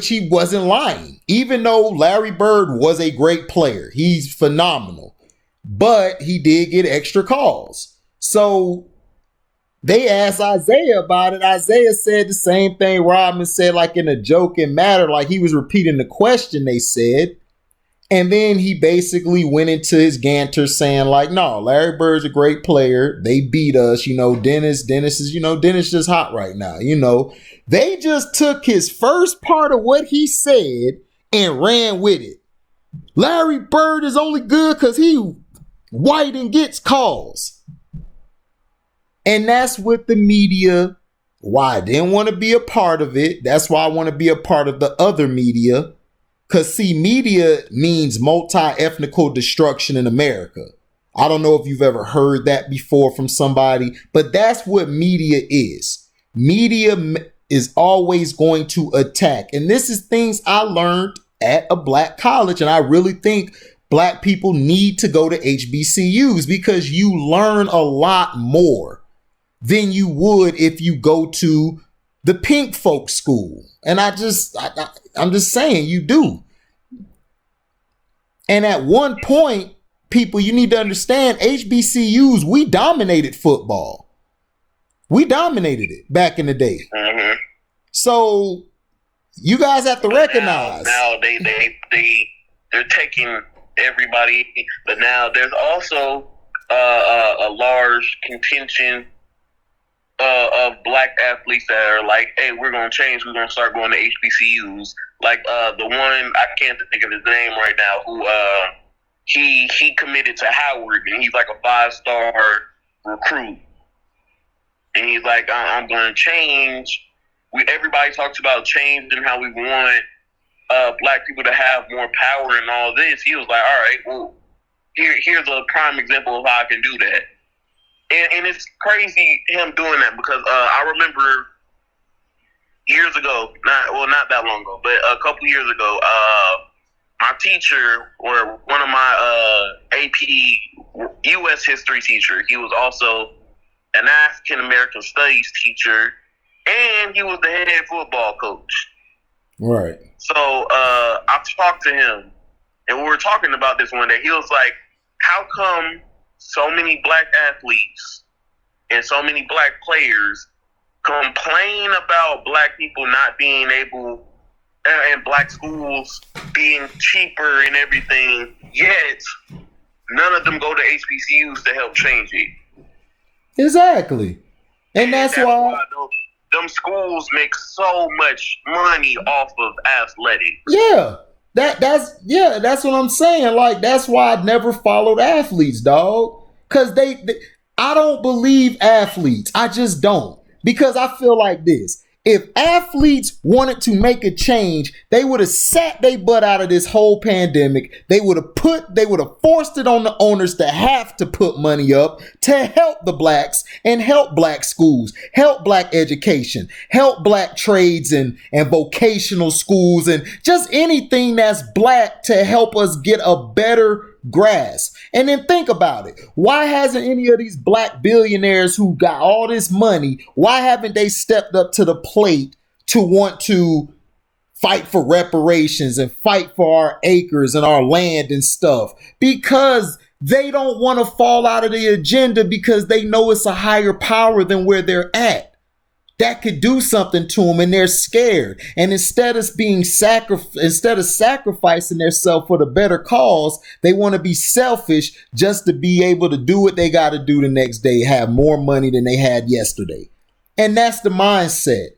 he wasn't lying. Even though Larry Bird was a great player, he's phenomenal, but he did get extra calls. So they asked Isaiah about it. Isaiah said the same thing Rodman said, like in a joking matter, like he was repeating the question they said. And then he basically went into his ganter saying like, no, Larry Bird's a great player. They beat us. Dennis is just hot right now. They just took his first part of what he said and ran with it. Larry Bird is only good because he white and gets calls. And that's what the media, why I didn't want to be a part of it. That's why I want to be a part of the other media. Because, see, media means multi-ethnical destruction in America. I don't know if you've ever heard that before from somebody, but that's what media is. Media is always going to attack. And this is things I learned at a black college. And I really think black people need to go to HBCUs because you learn a lot more than you would if you go to the pink folk school. And I'm just saying you do. And at one point, people, you need to understand HBCUs, we dominated football. We dominated it back in the day. Mm-hmm. So you guys have to recognize. Now they're taking everybody, but now there's also a large contingent of black athletes that are like, hey, we're going to change. We're going to start going to HBCUs. Like the one, I can't think of his name right now, who he committed to Howard, and he's like a 5-star recruit. And he's like, I'm going to change. Everybody talks about change and how we want black people to have more power and all this. He was like, all right, well, here's a prime example of how I can do that. And it's crazy him doing that because I remember years ago, not that long ago, but a couple years ago, my teacher, or one of my AP U.S. history teacher, he was also an African American studies teacher, and he was the head football coach. Right. So I talked to him, and we were talking about this one day. He was like, how come so many black athletes and so many black players complain about black people not being able, and black schools being cheaper and everything, yet none of them go to HBCUs to help change it? Exactly. And that's why them schools make so much money off of athletics. Yeah. That's what I'm saying. Like, that's why I never followed athletes, dog. Because I don't believe athletes. I just don't. Because I feel like this. If athletes wanted to make a change, they would have sat their butt out of this whole pandemic. They would have forced it on the owners to have to put money up to help the blacks and help black schools, help black education, help black trades and vocational schools and just anything that's black to help us get a better grasp. And then think about it. Why hasn't any of these black billionaires who got all this money, why haven't they stepped up to the plate to want to fight for reparations and fight for our acres and our land and stuff? Because they don't want to fall out of the agenda, because they know it's a higher power than where they're at that could do something to them, and they're scared. And instead of sacrificing themselves for the better cause, they want to be selfish just to be able to do what they got to do the next day, have more money than they had yesterday. And that's the mindset.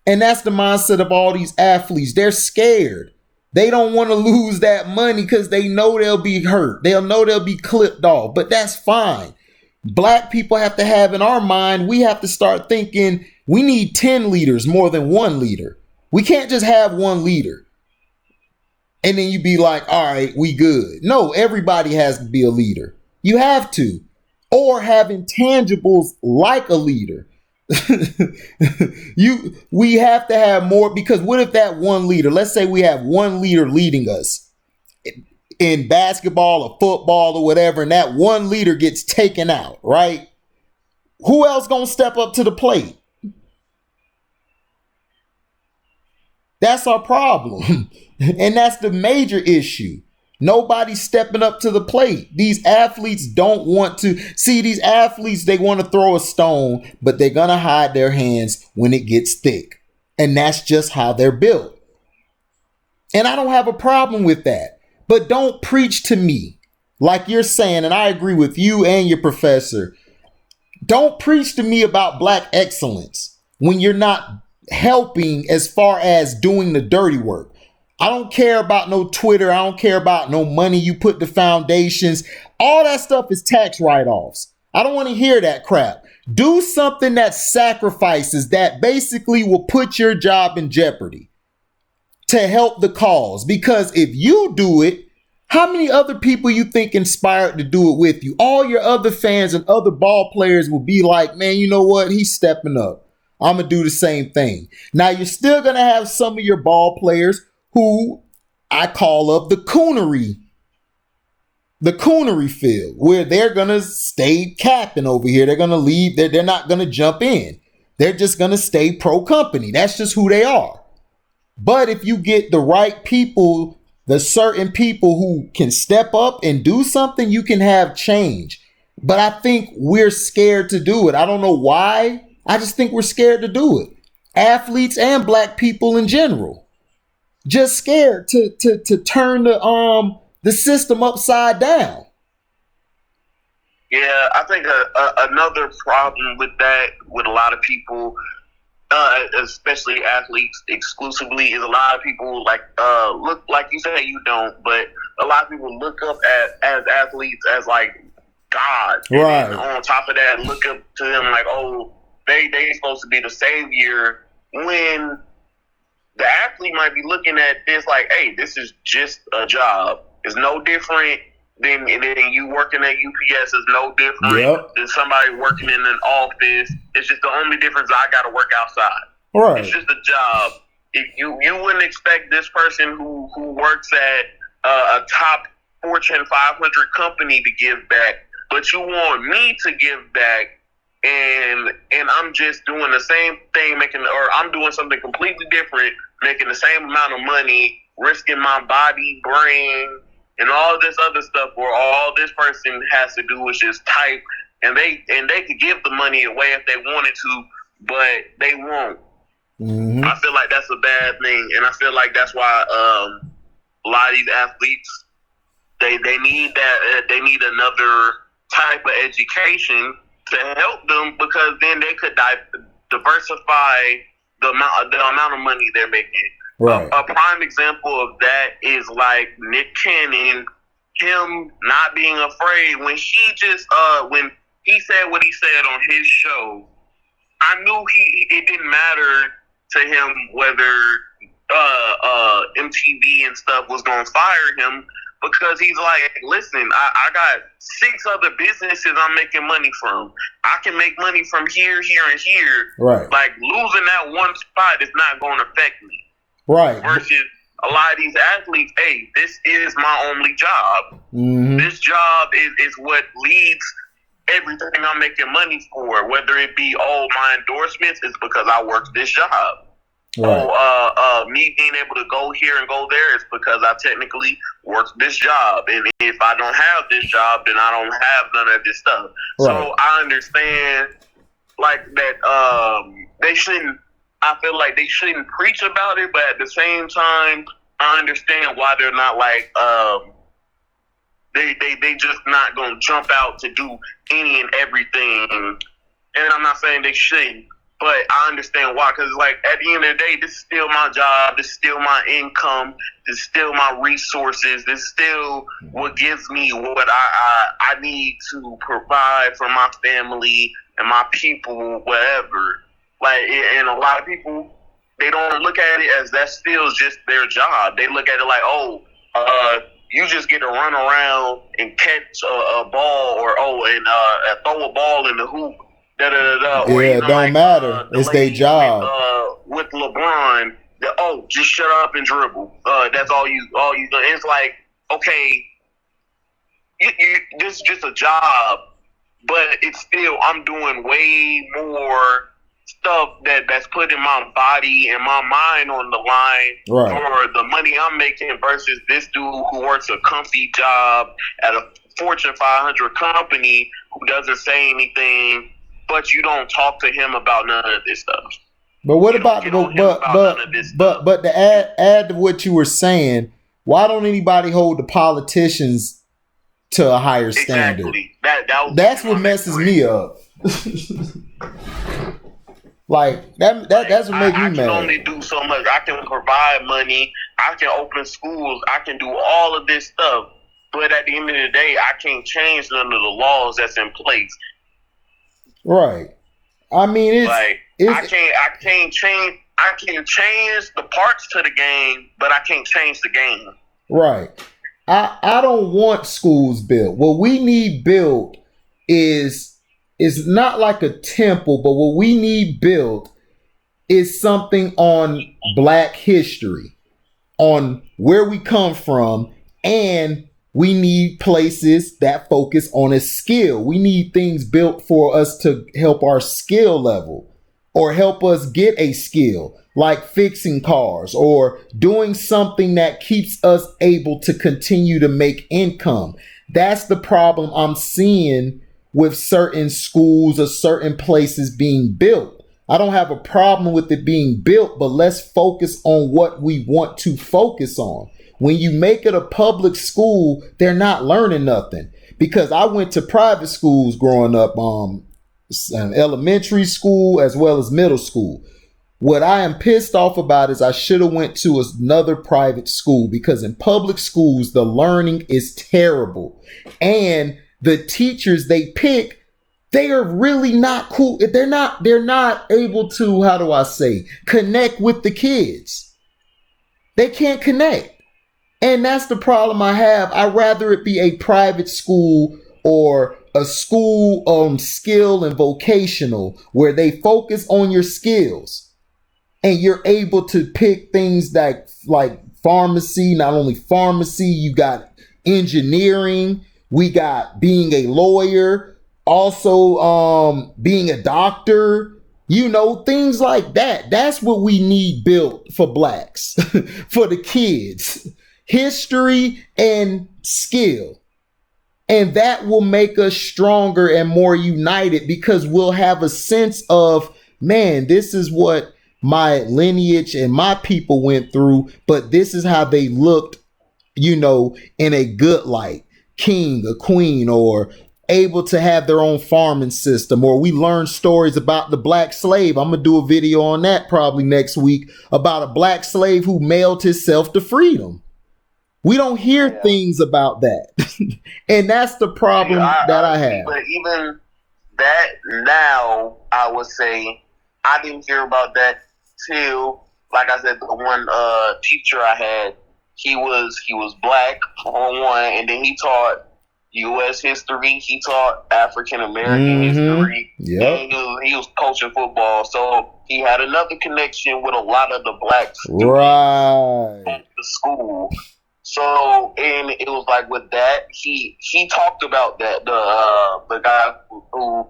And that's the mindset of all these athletes. They're scared. They don't want to lose that money because they know they'll be hurt. They'll know they'll be clipped off, but that's fine. Black people have to have in our mind, we have to start thinking we need 10 leaders more than one leader. We can't just have one leader and then you be like, all right, we good. No, everybody has to be a leader. You have to. Or have intangibles like a leader. We have to have more, because what if that one leader, let's say we have one leader leading us in basketball or football or whatever, and that one leader gets taken out, right? Who else gonna step up to the plate? That's our problem. And that's the major issue. Nobody's stepping up to the plate. These athletes don't want to see. These athletes, they want to throw a stone, but they're gonna hide their hands when it gets thick. And that's just how they're built. And I don't have a problem with that. But don't preach to me like you're saying, and I agree with you and your professor. Don't preach to me about black excellence when you're not helping as far as doing the dirty work. I don't care about no Twitter. I don't care about no money you put to foundations. All that stuff is tax write-offs. I don't want to hear that crap. Do something that sacrifices, that basically will put your job in jeopardy to help the cause. Because if you do it, how many other people you think inspired to do it with you? All your other fans and other ball players will be like, man, you know what? He's stepping up. I'm going to do the same thing. Now, you're still going to have some of your ball players who I call up the coonery field, where they're going to stay capping over here. They're going to leave. They're not going to jump in. They're just going to stay pro company. That's just who they are. But if you get the right people, the certain people who can step up and do something, you can have change. But I think we're scared to do it. I don't know why. I just think we're scared to do it. Athletes and black people in general. Just scared to turn the system upside down. Yeah, I think another problem with that, with a lot of people, especially athletes exclusively, is a lot of people look, like you say, you don't, but a lot of people look up as athletes as like gods. Right. And on top of that, look up to them like, oh, they supposed to be the savior, when the athlete might be looking at this like, hey, this is just a job. It's no different than you working at UPS. Is no different than somebody working in an office. It's just the only difference, I got to work outside. Right. It's just a job. If you wouldn't expect this person who works at a top Fortune 500 company to give back, but you want me to give back. And I'm just doing the same thing, or I'm doing something completely different, making the same amount of money, risking my body, brain, and all this other stuff, where all this person has to do is just type, and they could give the money away if they wanted to, but they won't. Mm-hmm. I feel like that's a bad thing, and I feel like that's why a lot of these athletes, they need that. They need another type of education to help them, because then they could diversify the amount of money they're making. Right. A prime example of that is like Nick Cannon, him not being afraid when when he said what he said on his show. I knew it didn't matter to him whether MTV and stuff was gonna fire him, because he's like, listen, I got 6 other businesses I'm making money from. I can make money from here, and here. Right. Like, losing that one spot is not going to affect me. Right. Versus a lot of these athletes, hey, this is my only job. Mm-hmm. This job is what leads everything I'm making money for. Whether it be, my endorsements is because I work this job. Right. Me being able to go here and go there is because I technically work this job. And if I don't have this job, then I don't have none of this stuff. Right. So I understand, like, that they shouldn't, I feel like they shouldn't preach about it, but at the same time, I understand why they're not like, they just not going to jump out to do any and everything. And I'm not saying they shouldn't. But I understand why, because like at the end of the day, this is still my job. This is still my income. This is still my resources. This is still what gives me what I need to provide for my family and my people, whatever. Like, and a lot of people, they don't look at it as that's still just their job. They look at it like, you just get to run around and catch a ball, or throw a ball in the hoop. Yeah, it don't like, matter. It's their job. With LeBron, just shut up and dribble. That's all you do. It's like, okay, this is just a job, but it's still, I'm doing way more stuff that's putting my body and my mind on the line for the money I'm making versus this dude who works a comfy job at a Fortune 500 company who doesn't say anything. But you don't talk to him about none of this stuff. But what about but to add to what you were saying, why don't anybody hold the politicians to a higher standard? Exactly. That's what messes me up. Like that's what makes me mad. I can only do so much. I can provide money. I can open schools. I can do all of this stuff. But at the end of the day, I can't change none of the laws that's in place. Right. I mean, I can't change the parts to the game, but I can't change the game. Right. I don't want schools built. What we need built is not like a temple, but what we need built is something on Black history, on where we come from, and we need places that focus on a skill. We need things built for us to help our skill level or help us get a skill, like fixing cars or doing something that keeps us able to continue to make income. That's the problem I'm seeing with certain schools or certain places being built. I don't have a problem with it being built, but let's focus on what we want to focus on. When you make it a public school, they're not learning nothing. Because I went to private schools growing up, elementary school as well as middle school. What I am pissed off about is I should have went to another private school, because in public schools, the learning is terrible. And the teachers they pick, they are really not cool. They're not able to, connect with the kids. They can't connect. And that's the problem I have. I'd rather it be a private school or a school skill and vocational where they focus on your skills and you're able to pick things like pharmacy. Not only pharmacy, you got engineering, we got being a lawyer, also being a doctor, things like that. That's what we need built for Blacks, for the kids. History and skill. And that will make us stronger and more united, because we'll have a sense of, man, this is what my lineage and my people went through, but this is how they looked, in a good light. King, a queen, or able to have their own farming system, or we learn stories about the Black slave. I'm going to do a video on that probably next week about a Black slave who mailed himself to freedom. We don't hear things about that. And that's the problem that I have. But even that now, I would say, I didn't hear about that till, like I said, the one teacher I had, he was black for one, and then he taught U.S. history. He taught African American history. Yep. And he was coaching football, so he had another connection with a lot of the black students at the school. So, and it was like with that, he talked about that the guy who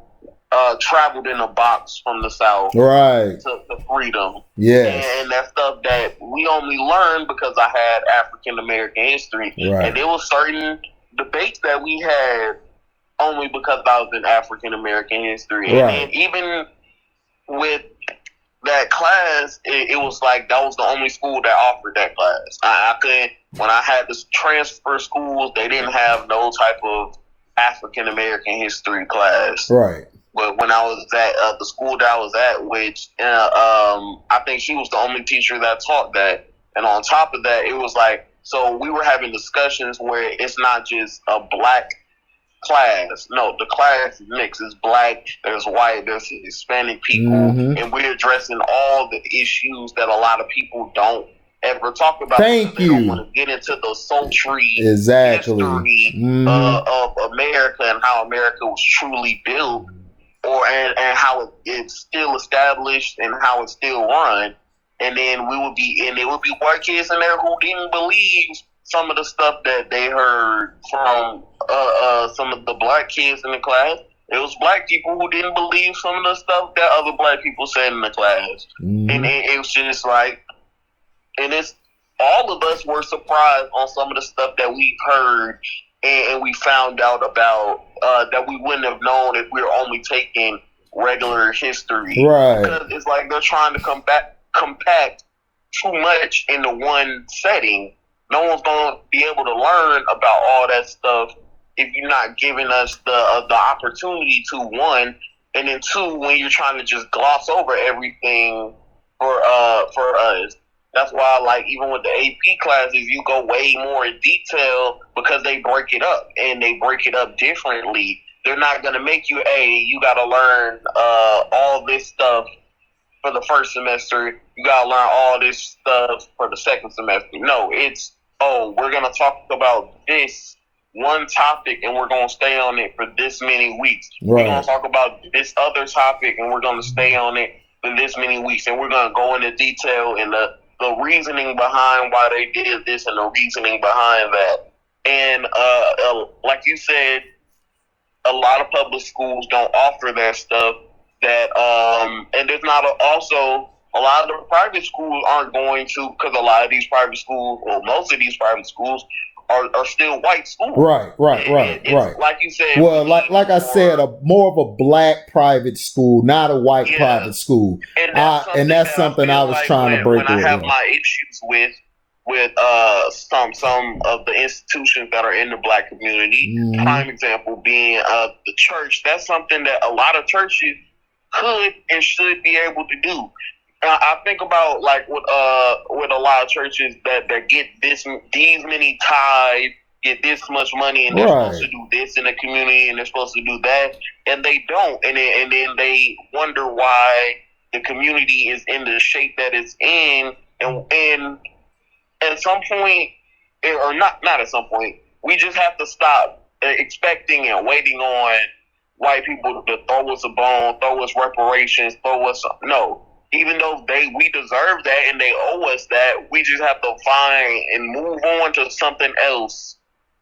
traveled in a box from the South, right, to freedom. Yes. And that stuff that we only learned because I had African American history. Right. And there was certain debates that we had only because I was in African American history. Right. And then even with that class, it was like that was the only school that offered that class. I couldn't, when I had to transfer schools, they didn't have no type of African American history class. Right. But when I was at the school that I was at, which I think she was the only teacher that taught that. And on top of that, it was like, so we were having discussions where it's not just a black class. No, the class is mixed. It's black, there's white, there's Hispanic people, and we're addressing all the issues that a lot of people don't ever talk about. Thank you. They don't want to get into the sultry history of America and how America was truly built, and how it's still established and how it's still run. And then there would be white kids in there who didn't believe some of the stuff that they heard from some of the black kids in the class. It was black people who didn't believe some of the stuff that other black people said in the class. And it was just like, and it's, all of us were surprised on some of the stuff that we heard and we found out about that we wouldn't have known if we were only taking regular history. Right. Because it's like they're trying to compact too much into one setting. No one's going to be able to learn about all that stuff if you're not giving us the opportunity to, one, and then two, when you're trying to just gloss over everything for us. That's why, like, even with the AP classes, you go way more in detail because they break it up, and they break it up differently. They're not going to make you, you got to learn all this stuff for the first semester. You got to learn all this stuff for the second semester. No, it's, we're going to talk about this one topic, and we're going to stay on it for this many weeks. Right. We're going to talk about this other topic, and we're going to stay on it for this many weeks. And we're going to go into detail in the reasoning behind why they did this and the reasoning behind that. And like you said, a lot of public schools don't offer that stuff. And there's not also a lot of the private schools aren't going to, because a lot of these private schools, or most of these private schools, are still white schools. Right. Like you said. Well, like I said, more of a black private school, not a white private school. And that's something I was trying to break. When I have my issues with some of the institutions that are in the black community, prime example being the church. That's something that a lot of churches could and should be able to do. I think about, like, with a lot of churches that get these many tithes, get this much money, and they're supposed to do this in the community, and they're supposed to do that, and they don't, and then they wonder why the community is in the shape that it's in, and at some point, or not at some point, we just have to stop expecting and waiting on white people to throw us a bone, throw us reparations, no. Even though we deserve that and they owe us that, we just have to find and move on to something else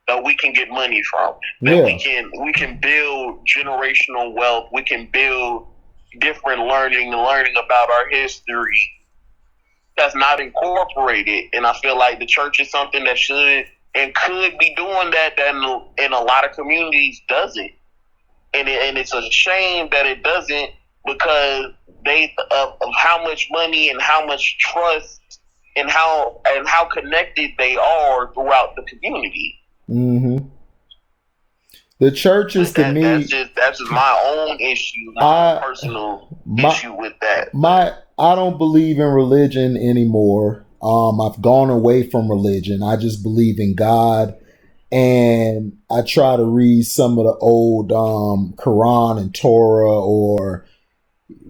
that we can get money from. That we can build generational wealth. We can build different learning about our history that's not incorporated. And I feel like the church is something that should and could be doing that in a lot of communities doesn't. And it's a shame that it doesn't, because of how much money and how much trust and how connected they are throughout the community. The churches, to me, that's just my own issue, my personal issue with that. I don't believe in religion anymore. I've gone away from religion. I just believe in God, and I try to read some of the old Quran and Torah, or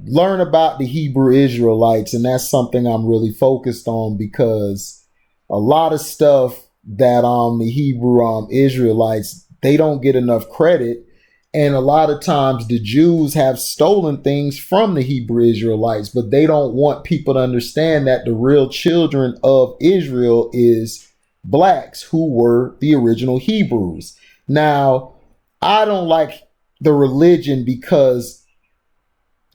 learn about the Hebrew Israelites, and that's something I'm really focused on because a lot of stuff that the Hebrew Israelites, they don't get enough credit. And a lot of times the Jews have stolen things from the Hebrew Israelites, but they don't want people to understand that the real children of Israel is blacks who were the original Hebrews. Now, I don't like the religion because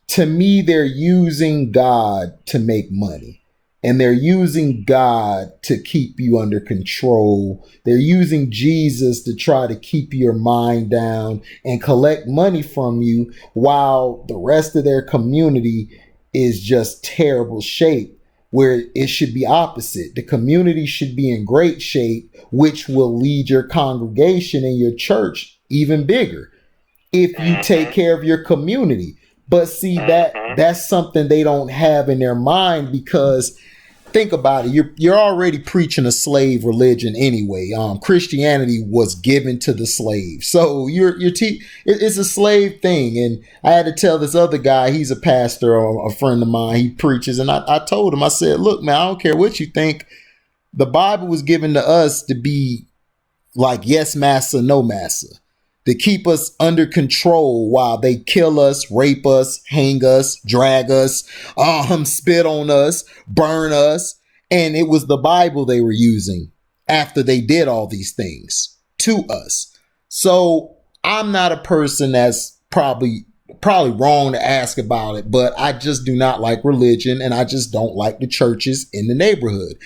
to me, they're using God to make money. And they're using God to keep you under control. They're using Jesus to try to keep your mind down and collect money from you while the rest of their community is just terrible shape, where it should be opposite. The community should be in great shape, which will lead your congregation and your church even bigger if you take care of your community. But see, that's something they don't have in their mind because think about it. You're already preaching a slave religion anyway. Christianity was given to the slave, so it's a slave thing. And I had to tell this other guy, he's a pastor, a friend of mine. He preaches, and I told him, I said, look, man, I don't care what you think. The Bible was given to us to be like yes, massa, no massa, to keep us under control while they kill us, rape us, hang us, drag us, spit on us, burn us. And it was the Bible they were using after they did all these things to us. So I'm not a person that's probably wrong to ask about it, but I just do not like religion, and I just don't like the churches in the neighborhood.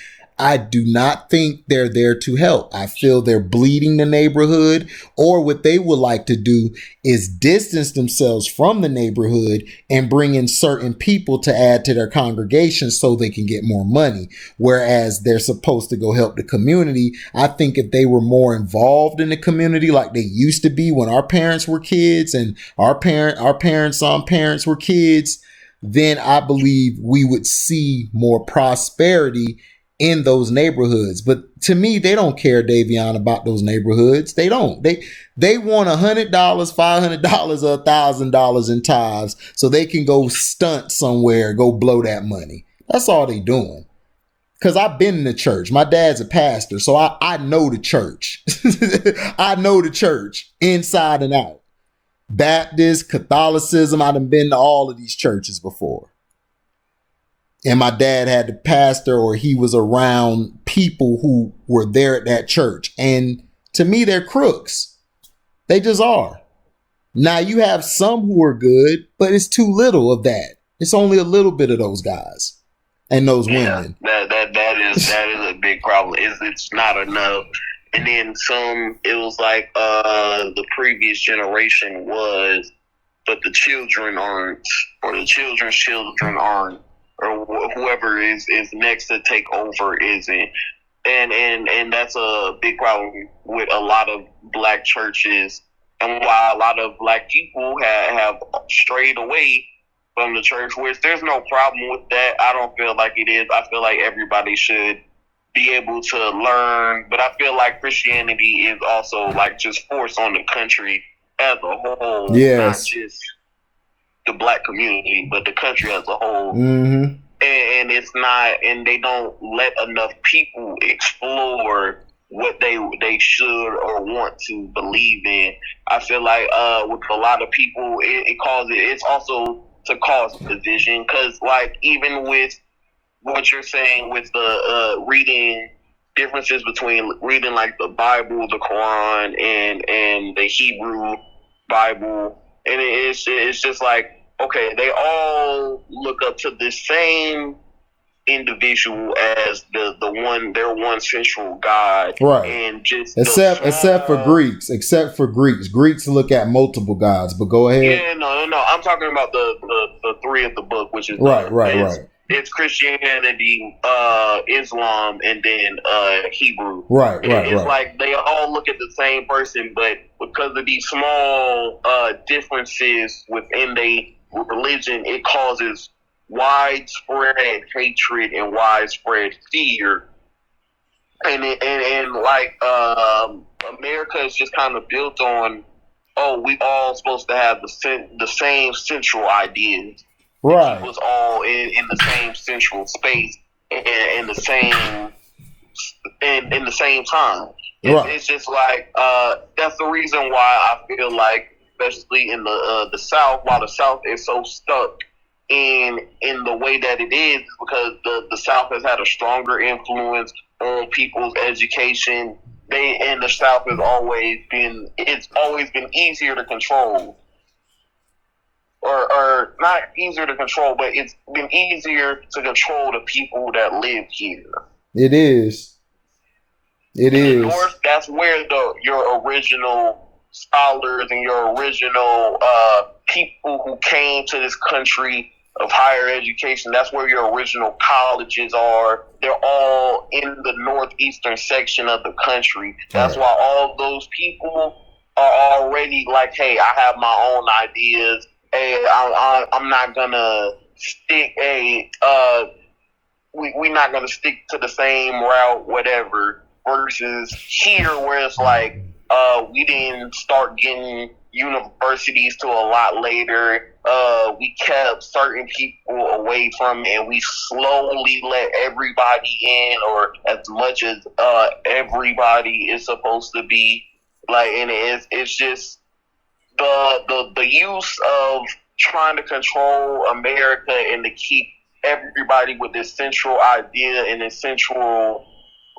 I do not think they're there to help. I feel they're bleeding the neighborhood, or what they would like to do is distance themselves from the neighborhood and bring in certain people to add to their congregation so they can get more money. Whereas they're supposed to go help the community. I think if they were more involved in the community like they used to be when our parents were kids and our parents' parents were kids, then I believe we would see more prosperity in those neighborhoods. But to me, they don't care, Davion, about those neighborhoods. They don't. They want $100, $500, or $1,000 in tithes so they can go stunt somewhere, go blow that money. That's all they doing. Because I've been in the church. My dad's a pastor, so I know the church. I know the church inside and out. Baptist, Catholicism, I've been to all of these churches before. And my dad had to pastor, or he was around people who were there at that church. And to me, they're crooks. They just are. Now you have some who are good, but it's too little of that. It's only a little bit of those guys and those women. That is a big problem. It's not enough. And then it was like the previous generation was, but the children aren't, or the children's children aren't, or whoever is next to take over isn't. And that's a big problem with a lot of black churches, and why a lot of black people have strayed away from the church, which there's no problem with that. I don't feel like it is. I feel like everybody should be able to learn, but I feel like Christianity is also like just forced on the country as a whole, yes. Not just the black community, but the country as a whole. Mm-hmm. And it's not, and they don't let enough people explore what they should or want to believe in. I feel like with a lot of people, it's also to cause division, because like even with what you're saying with the reading, differences between reading like the Bible, the Quran, and the Hebrew Bible, and it's just like, okay, they all look up to the same individual as their one central God, right? And just except for Greeks, Greeks look at multiple gods. But go ahead. Yeah, no. I'm talking about the three of the book, which is right. It's Christianity, Islam, and then Hebrew. Right. It's like they all look at the same person, but because of these small differences within their religion, it causes widespread hatred and widespread fear. And like America is just kind of built on, we all supposed to have the same central ideas. Right. Keep us all in the same central space and in the same in the same time. It's just like that's the reason why I feel like, especially in the South, while the South is so stuck in the way that it is, because the South has had a stronger influence on people's education. The South has always been easier to control. Or not easier to control, but it's been easier to control the people that live here. It is. It is. In the North, that's where your original scholars and your original people who came to this country of higher education, that's where your original colleges are. They're all in the northeastern section of the country. That's why all those people are already like, hey, I have my own ideas. Hey, I'm not gonna stick we're not gonna stick to the same route, whatever. Versus here, where it's like we didn't start getting universities till a lot later. We kept certain people away from it, and we slowly let everybody in, or as much as everybody is supposed to be. Like, and it's just the use of trying to control America and to keep everybody with this central idea and this central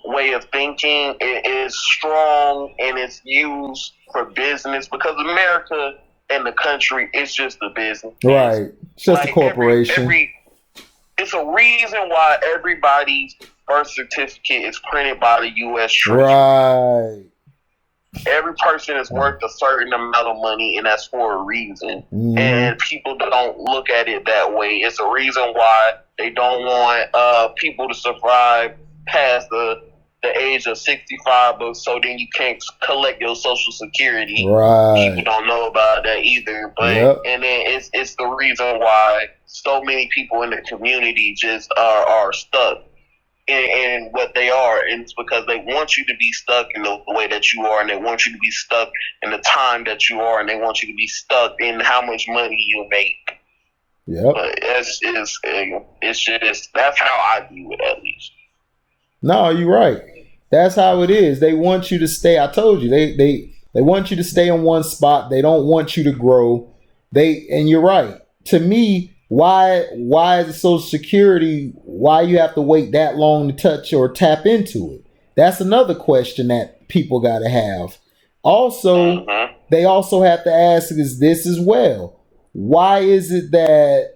way of thinking is strong, and it's used for business, because America and the country is just a business. Right. It's just a corporation. It's a reason why everybody's birth certificate is printed by the U.S. Treasury. Right. Every person is worth a certain amount of money, and that's for a reason. Mm-hmm. And people don't look at it that way. It's a reason why they don't want people to survive past the age of 65, but so then you can't collect your Social Security. Right. People don't know about that either. But and then it's the reason why so many people in the community just are stuck in what they are, and it's because they want you to be stuck in the way that you are, and they want you to be stuck in the time that you are, and they want you to be stuck in how much money you make. Yep. But it's just, that's how I view it, at least. No, you're right. That's how it is. They want you to stay. I told you, they want you to stay in one spot. They don't want you to grow. And you're right. To me, why is it Social Security? Why you have to wait that long to touch or tap into it? That's another question that people got to have. Also, they also have to ask is this as well. Why is it that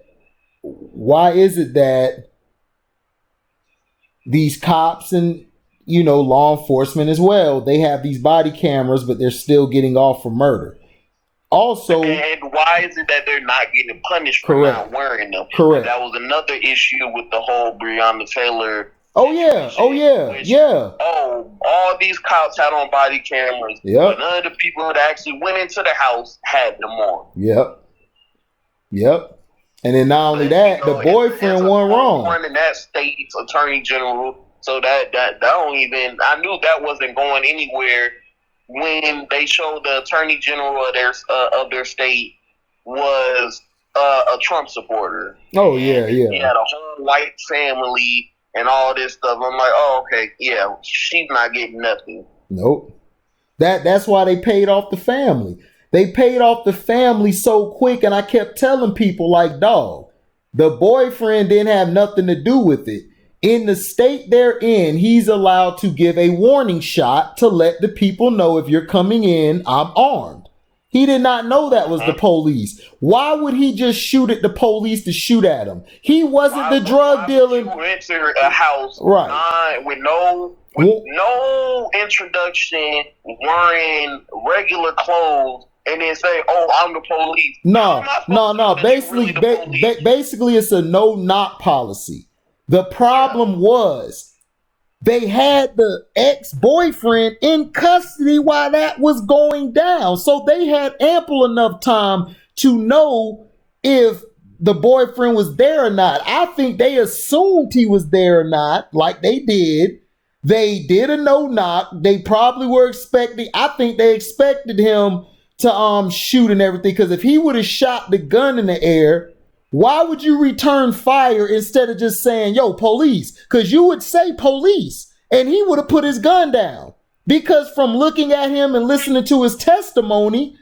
these cops and, law enforcement as well, they have these body cameras, but they're still getting off for murder? Also, and why is it that they're not getting punished for not wearing them? Correct. That was another issue with the whole Breonna Taylor. Oh yeah. All these cops had on body cameras, but none of the people that actually went into the house had them on. Yep. And then not only that, the boyfriend wasn't wrong. In that state's attorney general, so that don't even. I knew that wasn't going anywhere when they showed the attorney general of their state was a Trump supporter. Oh yeah. He had a whole white family and all this stuff. I'm like, oh okay, yeah, she's not getting nothing. Nope. That's why they paid off the family. They paid off the family so quick, and I kept telling people like, dog, the boyfriend didn't have nothing to do with it. In the state they're in, he's allowed to give a warning shot to let the people know, if you're coming in, I'm armed. He did not know that was the police. Why would he just shoot at the police to shoot at him? He wasn't the drug dealer. You enter a house with no introduction, wearing regular clothes, and then say, "Oh, I'm the police." No. Basically, it's a no-knock policy. The problem was they had the ex-boyfriend in custody while that was going down. So they had ample enough time to know if the boyfriend was there or not. I think they assumed he was there or not, like they did. They did a no-knock. They probably were expecting, I think they expected him to shoot and everything, because if he would have shot the gun in the air Why would you return fire instead of just saying, yo, police? Because you would say police, and he would have put his gun down. Because from looking at him and listening to his testimony,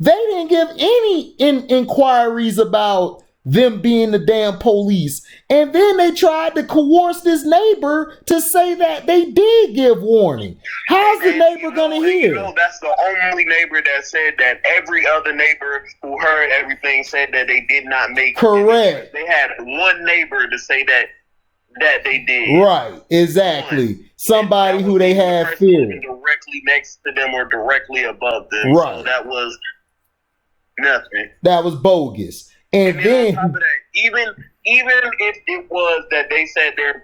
they didn't give any inquiries about them being the damn police. And then they tried to coerce this neighbor to say that they did give warning. How's the neighbor going to hear? That's the only neighbor that said that. Every other neighbor who heard everything said that they did not make correct. They had one neighbor to say that they did. Right, exactly. Somebody who they had fear. Directly next to them or directly above them. Right. So that was nothing. That was bogus. And then on top of that, even if it was that they said they're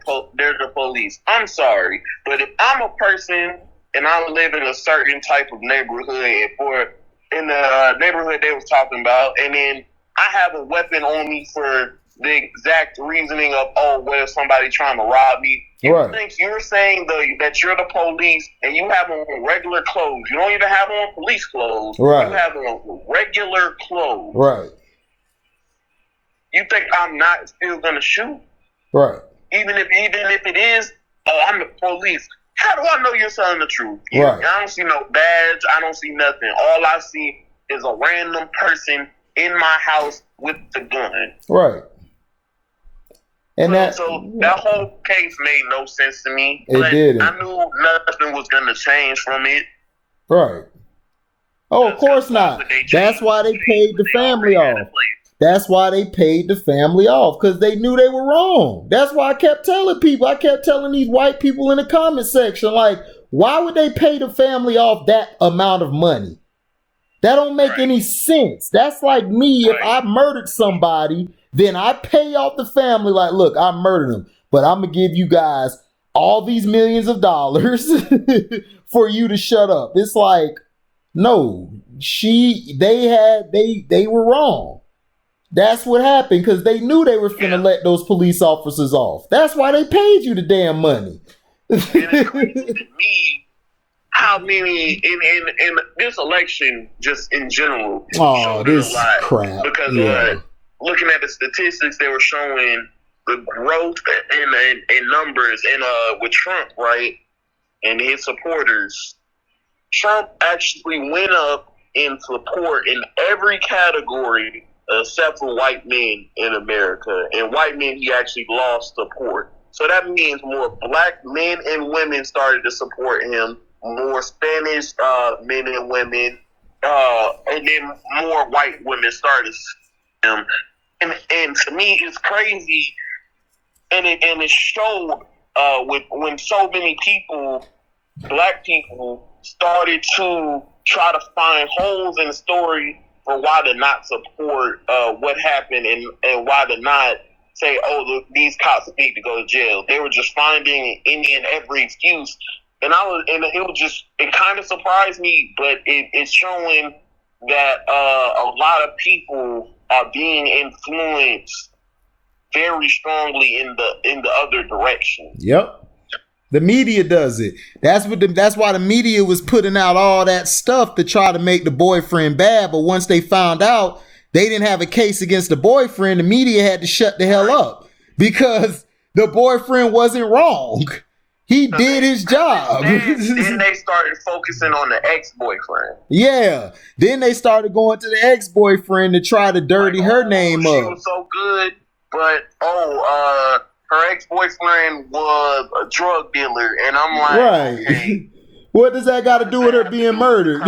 the police, I'm sorry, but if I'm a person and I live in a certain type of neighborhood, or in the neighborhood they was talking about, and then I have a weapon on me for the exact reasoning of, what if somebody trying to rob me? You think you're saying that you're the police and you have on regular clothes. You don't even have on police clothes. Right. You have on regular clothes. Right. You think I'm not still gonna shoot? Right. Even if it is, I'm the police. How do I know you're telling the truth? Right. I don't see no badge. I don't see nothing. All I see is a random person in my house with the gun. Right. And that whole case made no sense to me. It didn't. I knew nothing was gonna change from it. Right. Oh, of course not. That's why they paid the family off. That's why they paid the family off, because they knew they were wrong. That's why I kept telling people. I kept telling these white people in the comment section, like, why would they pay the family off that amount of money? That don't make any sense. That's like me, if I murdered somebody, then I pay off the family like, look, I murdered them, but I'm going to give you guys all these millions of dollars for you to shut up. It's like, no, they were wrong. That's what happened, because they knew they were finna let those police officers off. That's why they paid you the damn money. And it's crazy to me how many in this election, just in general, oh, this crap. Because looking at the statistics, they were showing the growth in numbers and with Trump, right, and his supporters. Trump actually went up in support in every category except for white men in America. And white men, he actually lost support. So that means more black men and women started to support him, more Spanish men and women, and then more white women started to support him. And to me, it's crazy. And it showed when so many people, black people, started to try to find holes in the story for why to not support what happened and why to not say, these cops need to go to jail. They were just finding any and every excuse. And it kind of surprised me, but it's showing that a lot of people are being influenced very strongly in the other direction. Yep. The media does it. That's why the media was putting out all that stuff to try to make the boyfriend bad. But once they found out they didn't have a case against the boyfriend, the media had to shut the hell up, because the boyfriend wasn't wrong. He did his job. Then they started focusing on the ex-boyfriend. Yeah. Then they started going to the ex-boyfriend to try to dirty her name up. She was so good, but her ex-boyfriend was a drug dealer, and I'm like, right. Okay. What does that got to do with her being murdered?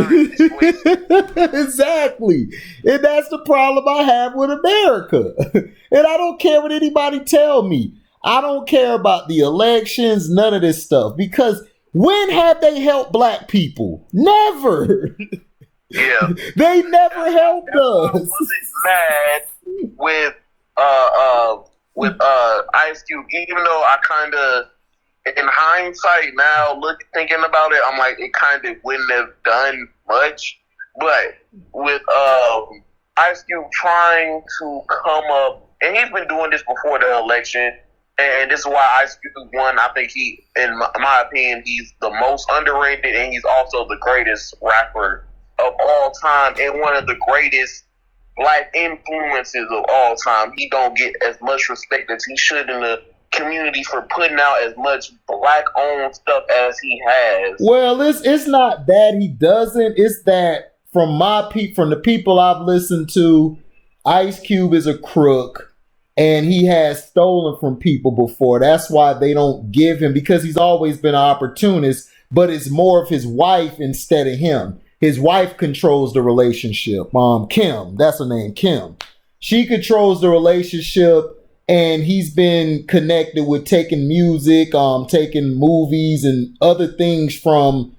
Exactly. And that's the problem I have with America. And I don't care what anybody tell me. I don't care about the elections, none of this stuff. Because when have they helped black people? Never. Yeah. They never helped us. I wasn't mad with Ice Cube, even though I kind of, in hindsight now, thinking about it, I'm like, it kind of wouldn't have done much. But with Ice Cube trying to come up, and he's been doing this before the election, and this is why Ice Cube won. I think in my opinion, he's the most underrated, and he's also the greatest rapper of all time, and one of the greatest black influences of all time, he don't get as much respect as he should in the community for putting out as much black-owned stuff as he has. Well, it's not that he doesn't. It's that from the people I've listened to, Ice Cube is a crook, and he has stolen from people before. That's why they don't give him, because he's always been an opportunist. But it's more of his wife instead of him. His wife controls the relationship. Kim, that's her name, Kim. She controls the relationship, and he's been connected with taking music, taking movies and other things from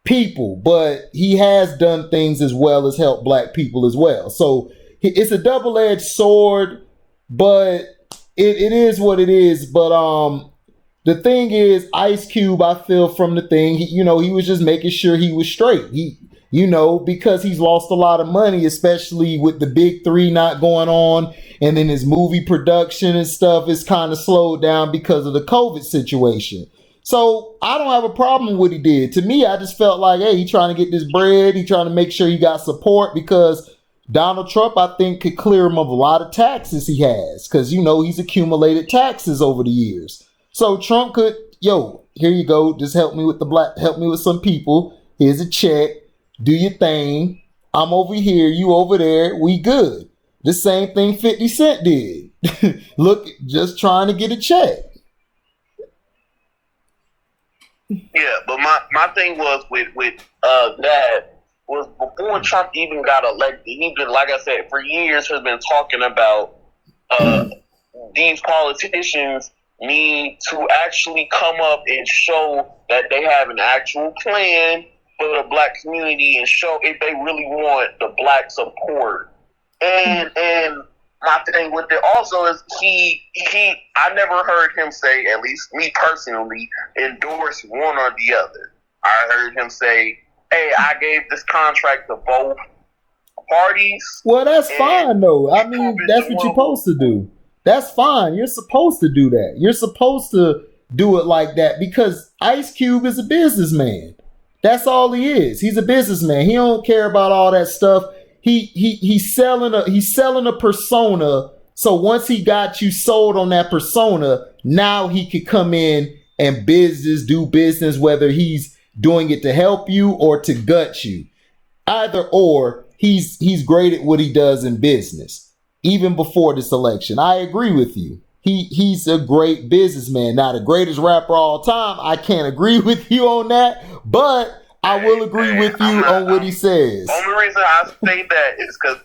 people. But he has done things as well as help black people as well. So it's a double-edged sword, but it is what it is. But the thing is, Ice Cube, I feel from the thing, he was just making sure he was straight. Because he's lost a lot of money, especially with the big three not going on. And then his movie production and stuff is kind of slowed down because of the COVID situation. So I don't have a problem with what he did. To me, I just felt like, hey, he trying to get this bread. He trying to make sure he got support, because Donald Trump, I think, could clear him of a lot of taxes he has, because, he's accumulated taxes over the years. So Trump could, here you go. Just help me with some people. Here's a check. Do your thing. I'm over here. You over there. We good. The same thing 50 Cent did. Look, just trying to get a check. Yeah, but my thing was with that was before Trump even got elected, he been, like I said, for years has been talking about these politicians need to actually come up and show that they have an actual plan for the black community and show if they really want the black support. And my thing with it also is I never heard him say, at least me personally, endorse one or the other. I heard him say, hey, I gave this contract to both parties. Well, that's fine though. I mean, that's what you're supposed to do. That's fine. You're supposed to do that. You're supposed to do it like that, because Ice Cube is a businessman. That's all he is. He's a businessman. He don't care about all that stuff. He's selling a persona. So once he got you sold on that persona, now he could come in and do business, whether he's doing it to help you or to gut you. Either or, he's great at what he does in business. Even before this election, I agree with you. He's a great businessman. Not the greatest rapper all time. I can't agree with you on that, but I will agree with you on what he says. The only reason I say that is because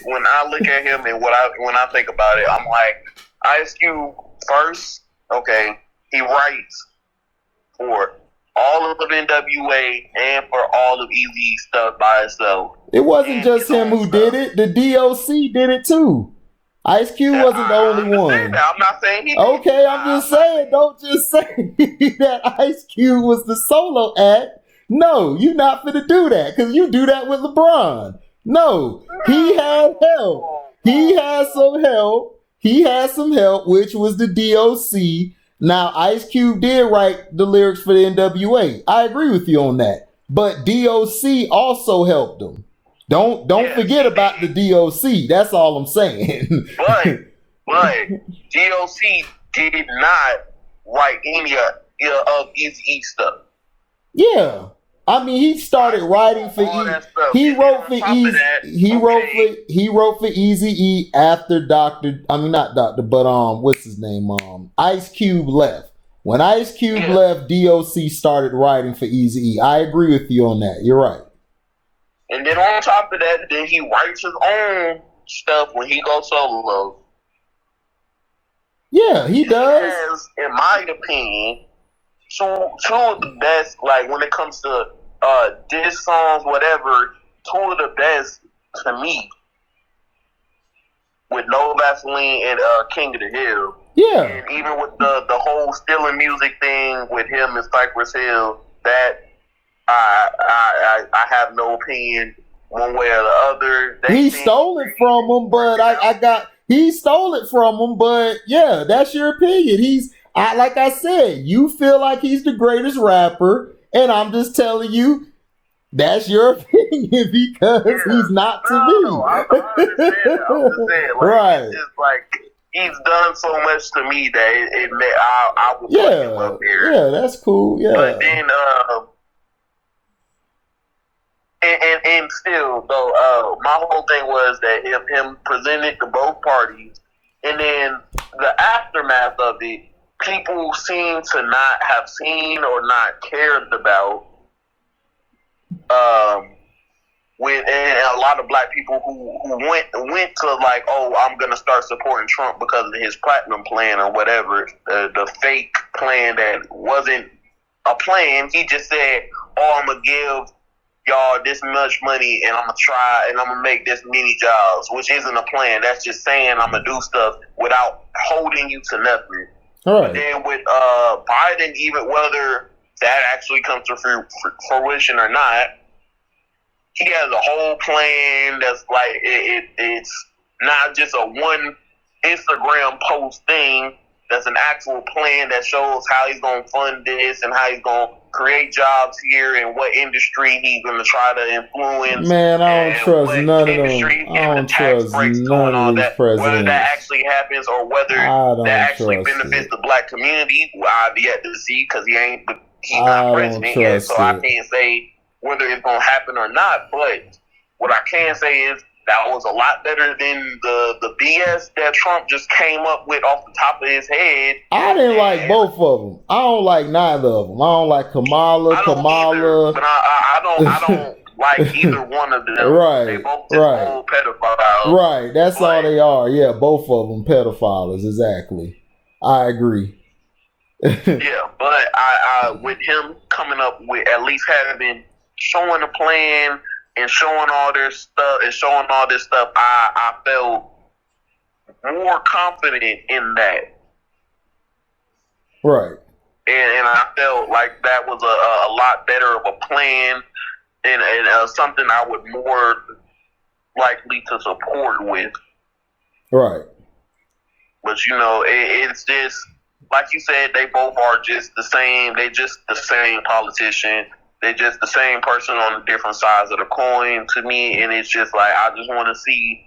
when I look at him and when I think about it, I'm like, Ice Cube first, okay, he writes for all of NWA and for all of Eazy stuff by itself. It wasn't just him who did it. The DOC did it too. Ice Cube wasn't the only one. That. I'm not saying he did. Okay, I'm just saying, don't just say that Ice Cube was the solo act. No, you're not finna do that, because you do that with LeBron. No, he had help. He had some help, which was the DOC. Now, Ice Cube did write the lyrics for the NWA. I agree with you on that. But DOC also helped him. Don't forget about the DOC. That's all I'm saying. But DOC did not write any of Eazy stuff. Yeah. I mean, he started writing for He wrote for Eazy-E after what's his name? Ice Cube left. When Ice Cube left, DOC started writing for Eazy-E. I agree with you on that. You're right. And then on top of that, then he writes his own stuff when he goes solo. Yeah, he does. He has, in my opinion, two of the best, like when it comes to diss songs, whatever, two of the best to me, with No Vaseline and King of the Hill. Yeah. And even with the whole stealing music thing with him and Cypress Hill, that I have no opinion one way or the other. He stole it from him, but he stole it from him, but yeah, that's your opinion. Like I said, you feel like he's the greatest rapper, and I'm just telling you, That's your opinion because he's not to me. No, I understand that. I'm just saying, like, Right. it's just like he's done so much to me that I would put him up here. Yeah, that's cool. Yeah. But then, and still though, my whole thing was that him presented to both parties, and then the aftermath of it, people seem to not have seen or not cared about. With and a lot of black people who went to like, oh, I'm gonna start supporting Trump because of his platinum plan or whatever, the fake plan that wasn't a plan. He just said, oh, I'm gonna give y'all this much money and I'm gonna try and I'm gonna make this many jobs, which isn't a plan. That's just saying I'm gonna do stuff without holding you to nothing. All right. But then with Biden, even whether that actually comes to fruition or not, he has a whole plan that's like it's not just a one Instagram post thing. That's an actual plan that shows how he's going to fund this and how he's going to create jobs here and what industry he's going to try to influence. Man, I don't trust none of them. I don't trust none of these presidents. Whether that actually happens or whether that actually benefits the black community, I've yet to see because he's not president yet, so I can't say whether it's going to happen or not. But what I can say is that was a lot better than the BS that Trump just came up with off the top of his head. I didn't like both of them. I don't like neither of them. I don't like Kamala. Either, but I don't like either one of them. Right. They both just old pedophiles. Right. That's all they are. Yeah, both of them pedophiles. Exactly. I agree. Yeah, but I with him coming up with at least showing a plan and showing all this stuff, I felt more confident in that. Right. And I felt like that was a lot better of a plan and something I would more likely to support with. Right. But it's just like you said, they both are just the same. They just the same politician. They're just the same person on the different sides of the coin to me, and it's just like I just want to see: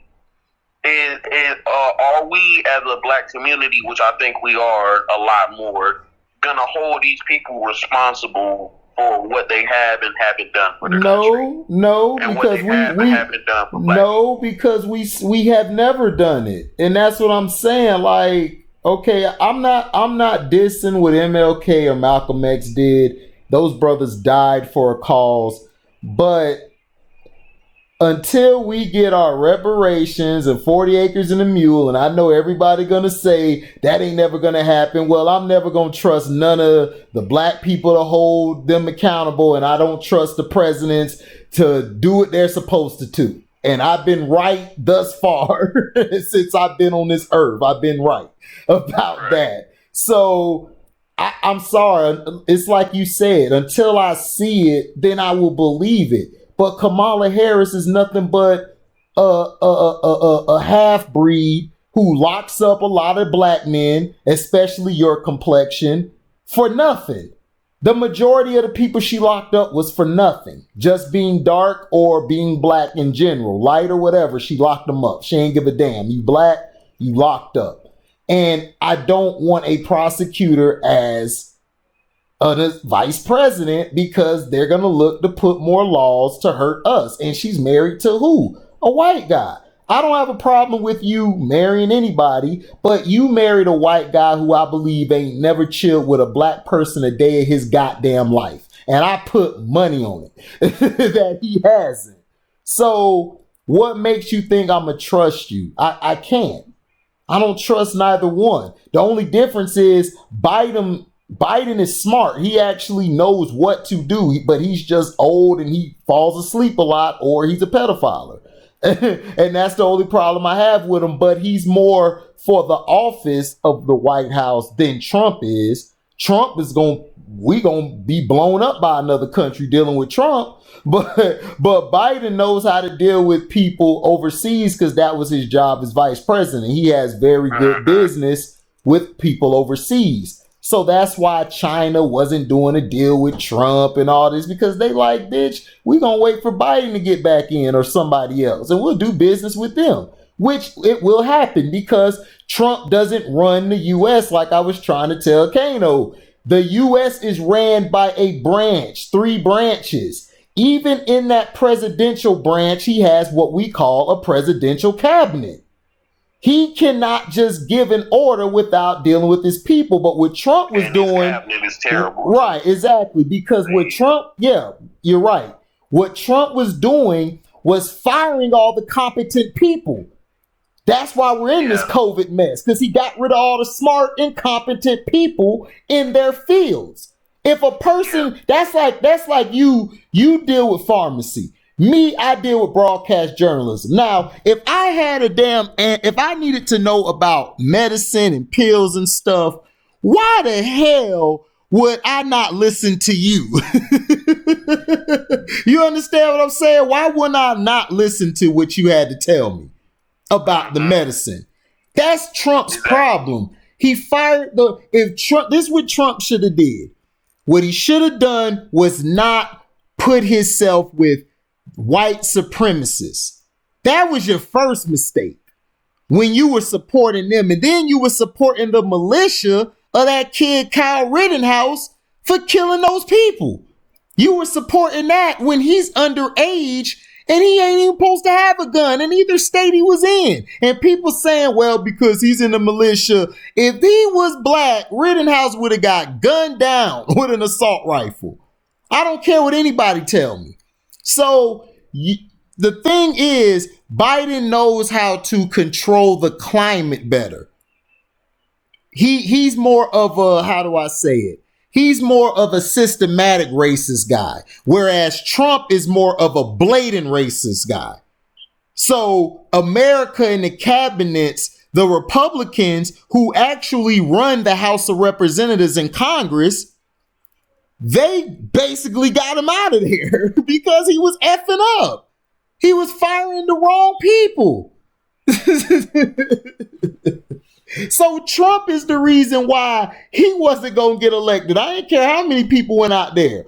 are we as a black community, which I think we are a lot more, gonna hold these people responsible for what they have and haven't done for the country? No, because we have never done it, and that's what I'm saying. Like, okay, I'm not dissing what MLK or Malcolm X did. Those brothers died for a cause, but until we get our reparations and 40 acres and a mule, and I know everybody gonna say that ain't never gonna happen. Well, I'm never gonna trust none of the black people to hold them accountable, and I don't trust the presidents to do what they're supposed to do. And I've been right thus far since I've been on this earth. I've been right about that. So I'm sorry. It's like you said, until I see it, then I will believe it. But Kamala Harris is nothing but a half-breed who locks up a lot of black men, especially your complexion, for nothing. The majority of the people she locked up was for nothing. Just being dark or being black in general, light or whatever, she locked them up. She ain't give a damn. You black, you locked up. And I don't want a prosecutor as a vice president because they're going to look to put more laws to hurt us. And she's married to who? A white guy. I don't have a problem with you marrying anybody, but you married a white guy who I believe ain't never chilled with a black person a day of his goddamn life. And I put money on it that he hasn't. So what makes you think I'm going to trust you? I can't. I don't trust neither one. The only difference is Biden is smart. He actually knows what to do, but he's just old and he falls asleep a lot, or he's a pedophile. And that's the only problem I have with him. But he's more for the office of the White House than Trump is. Trump is we gonna be blown up by another country dealing with Trump. But Biden knows how to deal with people overseas because that was his job as vice president. He has very good business with people overseas. So that's why China wasn't doing a deal with Trump and all this, because they like, bitch, we gonna wait for Biden to get back in or somebody else, and we'll do business with them, which it will happen because Trump doesn't run the U.S. like I was trying to tell Kano. The U.S. is ran by a branch, 3 branches. Even in that presidential branch, he has what we call a presidential cabinet. He cannot just give an order without dealing with his people. But what Trump was doing, his cabinet is terrible. Right, exactly. Because what Trump, yeah, you're right. What Trump was doing was firing all the competent people. That's why we're in this COVID mess, because he got rid of all the smart, incompetent people in their fields. If a person, that's like you deal with pharmacy. Me, I deal with broadcast journalism. Now, if I needed to know about medicine and pills and stuff, why the hell would I not listen to you? You understand what I'm saying? Why wouldn't I not listen to what you had to tell me about the medicine? That's Trump's problem. He fired this is what Trump should have did. What he should have done was not put himself with white supremacists. That was your first mistake when you were supporting them. And then you were supporting the militia of that kid Kyle Rittenhouse for killing those people. You were supporting that when he's underage and he ain't even supposed to have a gun in either state he was in. And people saying, well, because he's in the militia, if he was black, Rittenhouse would have got gunned down with an assault rifle. I don't care what anybody tell me. So the thing is, Biden knows how to control the climate better. He's more of a, how do I say it? He's more of a systematic racist guy, whereas Trump is more of a blatant racist guy. So America and the cabinets, the Republicans who actually run the House of Representatives and Congress, they basically got him out of there because he was effing up. He was firing the wrong people. So Trump is the reason why he wasn't going to get elected. I didn't care how many people went out there.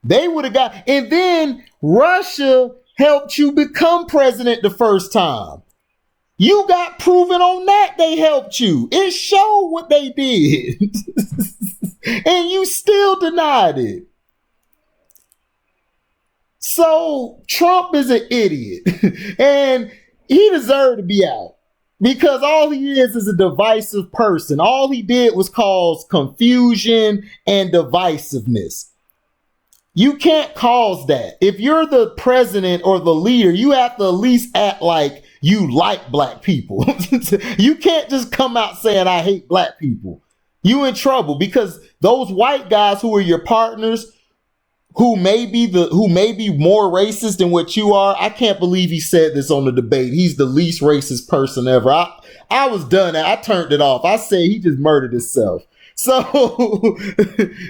They would have got, and then Russia helped you become president the first time. You got proven on that they helped you. It showed what they did. And you still denied it. So Trump is an idiot. And he deserved to be out. Because all he is a divisive person. All he did was cause confusion and divisiveness. You can't cause that. If you're the president or the leader, you have to at least act like you like black people. You can't just come out saying, I hate black people. You in trouble, because those white guys who are your partners, who may be more racist than what you are. I can't believe he said this on the debate. He's the least racist person ever. I was done. I turned it off. I said he just murdered himself. So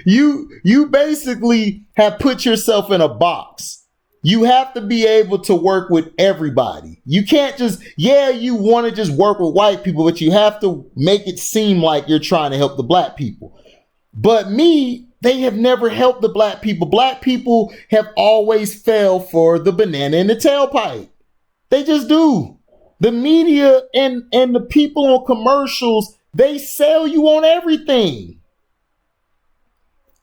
you basically have put yourself in a box. You have to be able to work with everybody. You can't just, you want to just work with white people, but you have to make it seem like you're trying to help the black people. But they have never helped the black people. Black people have always fell for the banana in the tailpipe. They just do. The media and the people on commercials, they sell you on everything.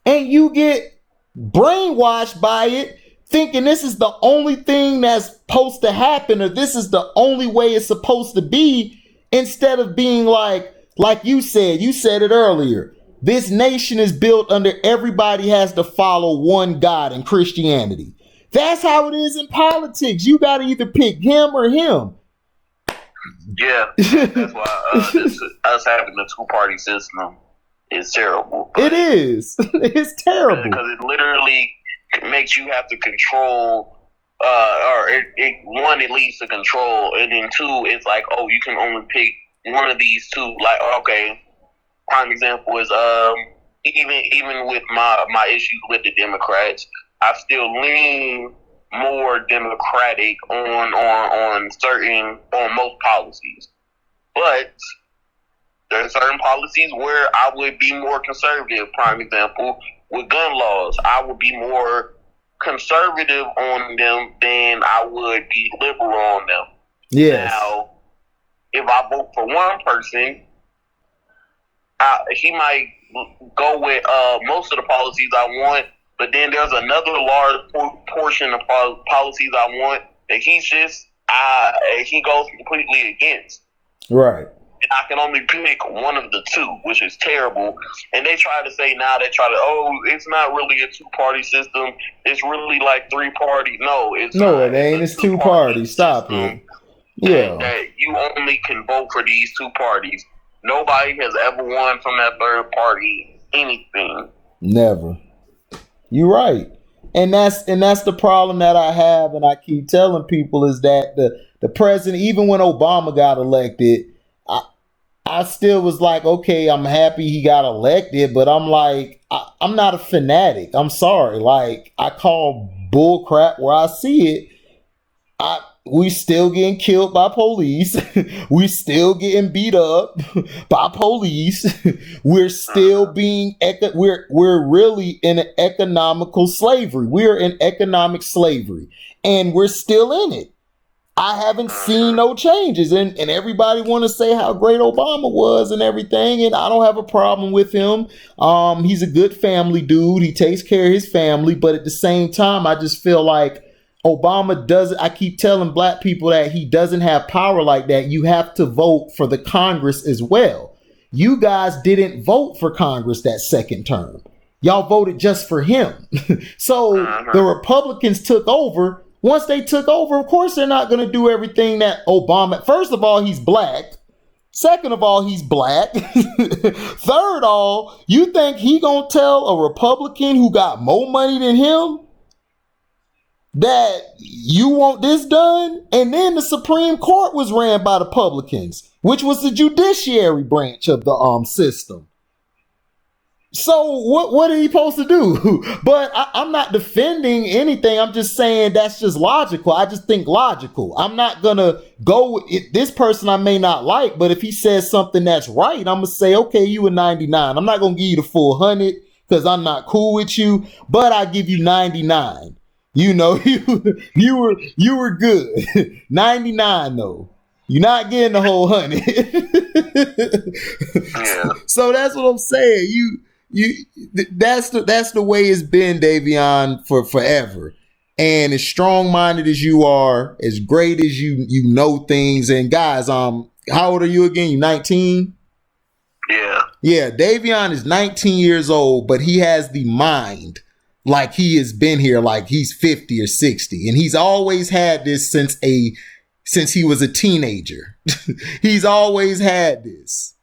And you get brainwashed by it, thinking this is the only thing that's supposed to happen, or this is the only way it's supposed to be, instead of being like you said it earlier. This nation is built under everybody has to follow one God in Christianity. That's how it is in politics. You got to either pick him or him. Yeah, that's why us having the two-party system is terrible. It is. It's terrible. Because it literally makes you have to control, one, it leads to control, and then two, it's like, oh, you can only pick one of these two. Like, okay, prime example is even with my issues with the Democrats, I still lean more Democratic on most policies. But There are certain policies where I would be more conservative. Prime example, with gun laws, I would be more conservative on them than I would be liberal on them. Yes. Now, if I vote for one person, he might go with most of the policies I want, but then there's another large portion of policies I want that he goes completely against. Right. And I can only pick one of the two, which is terrible. And they try to say now, it's not really a two-party system. It's really like three-party. No, it's no, not. It ain't. It's two-party. Stop it. Yeah. That you only can vote for these two parties. Nobody has ever won from that third party anything. Never. You're right. And that's the problem that I have, and I keep telling people, is that the president, even when Obama got elected, I still was like, okay, I'm happy he got elected, but I'm like, I'm not a fanatic. I'm sorry. Like, I call bull crap where I see it. We still getting killed by police. We still getting beat up by police. We're still we're really in an economical slavery. We're in economic slavery, and we're still in it. I haven't seen no changes, and everybody want to say how great Obama was and everything, and I don't have a problem with him. He's a good family dude. He takes care of his family, but at the same time, I just feel like Obama doesn't. I keep telling black people that he doesn't have power like that. You have to vote for the Congress as well. You guys didn't vote for Congress that second term. Y'all voted just for him. So the Republicans took over. Once they took over, of course, they're not going to do everything that Obama. First of all, he's black. Second of all, he's black. Third all, you think he going to tell a Republican who got more money than him that you want this done? And then the Supreme Court was ran by the Republicans, which was the judiciary branch of the system. So what are you supposed to do? But I'm not defending anything. I'm just saying that's just logical. I just think logical. I'm not going to go with it. This person I may not like, but if he says something that's right, I'm going to say, okay, you a 99. I'm not going to give you the full 100 because I'm not cool with you, but I give you 99. You know, you were good. 99 though. You're not getting the whole 100. Yeah. So that's what I'm saying. That's the way it's been, Davion, for forever. And as strong-minded as you are, as great as you know things. And guys, how old are you again? You 19? Yeah. Yeah, Davion is 19 years old, but he has the mind like he has been here like he's 50 or 60. And he's always had this since he was a teenager. He's always had this.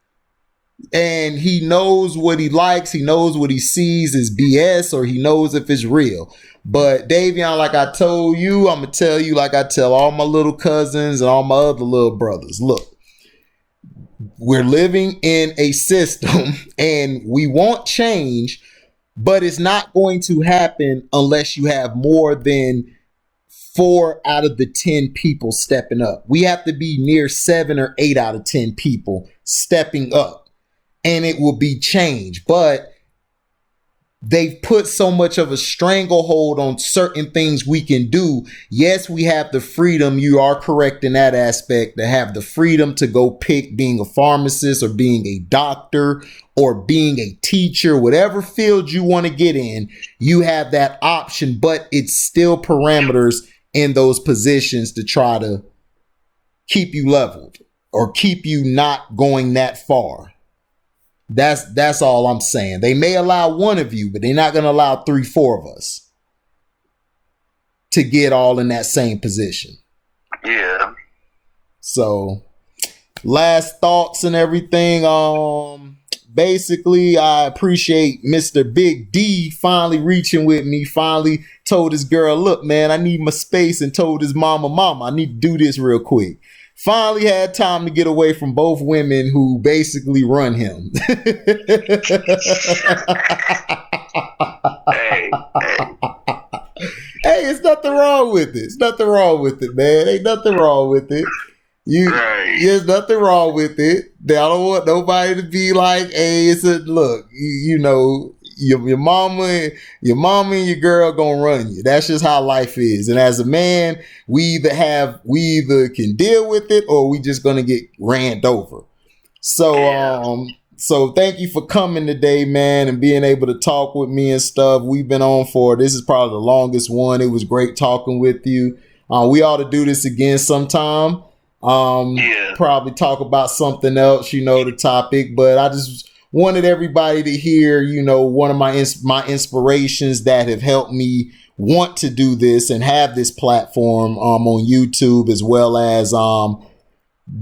And he knows what he likes. He knows what he sees is BS, or he knows if it's real. But Davion, like I told you, I'm going to tell you like I tell all my little cousins and all my other little brothers. Look, we're living in a system and we want change, but it's not going to happen unless you have more than 4 out of the 10 people stepping up. We have to be near 7 or 8 out of 10 people stepping up. And it will be change. But they've put so much of a stranglehold on certain things we can do. Yes, we have the freedom. You are correct in that aspect, to have the freedom to go pick being a pharmacist or being a doctor or being a teacher, whatever field you want to get in, you have that option, but it's still parameters in those positions to try to keep you leveled or keep you not going that far. That's all I'm saying. They may allow one of you, but they're not going to allow 3-4 of us to get all in that same position. Yeah. So, last thoughts and everything. Basically, I appreciate Mr. Big D finally reaching with me. Finally told his girl, look, man, I need my space, and told his mama, I need to do this real quick. Finally had time to get away from both women who basically run him. Hey, it's nothing wrong with it. It's nothing wrong with it, man. Ain't nothing wrong with it. There's nothing wrong with it. don't want nobody to be like, hey, look, you know, your mama and your girl gonna run you. That's just how life is. And as a man, we either can deal with it or we just gonna get ran over. So so thank you for coming today, man, and being able to talk with me and stuff. We've been on this is probably the longest one. It was great talking with you. We ought to do this again sometime. Probably talk about something else, you know, the topic, but I just wanted everybody to hear, you know, one of my inspirations that have helped me want to do this and have this platform on YouTube, as well as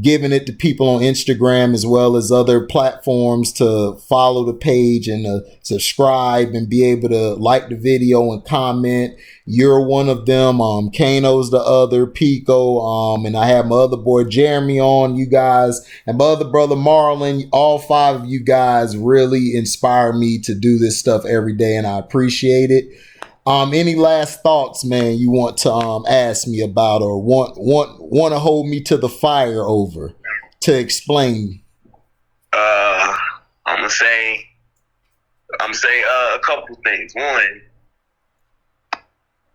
giving it to people on Instagram as well as other platforms to follow the page and subscribe and be able to like the video and comment. You're one of them. Kano's the other, Pico, and I have my other boy Jeremy on, you guys, and my other brother Marlon. All 5 of you guys really inspire me to do this stuff every day, and I appreciate it. Any last thoughts, man, you want to ask me about, or want to hold me to the fire over to explain? I'm gonna say a couple things. One,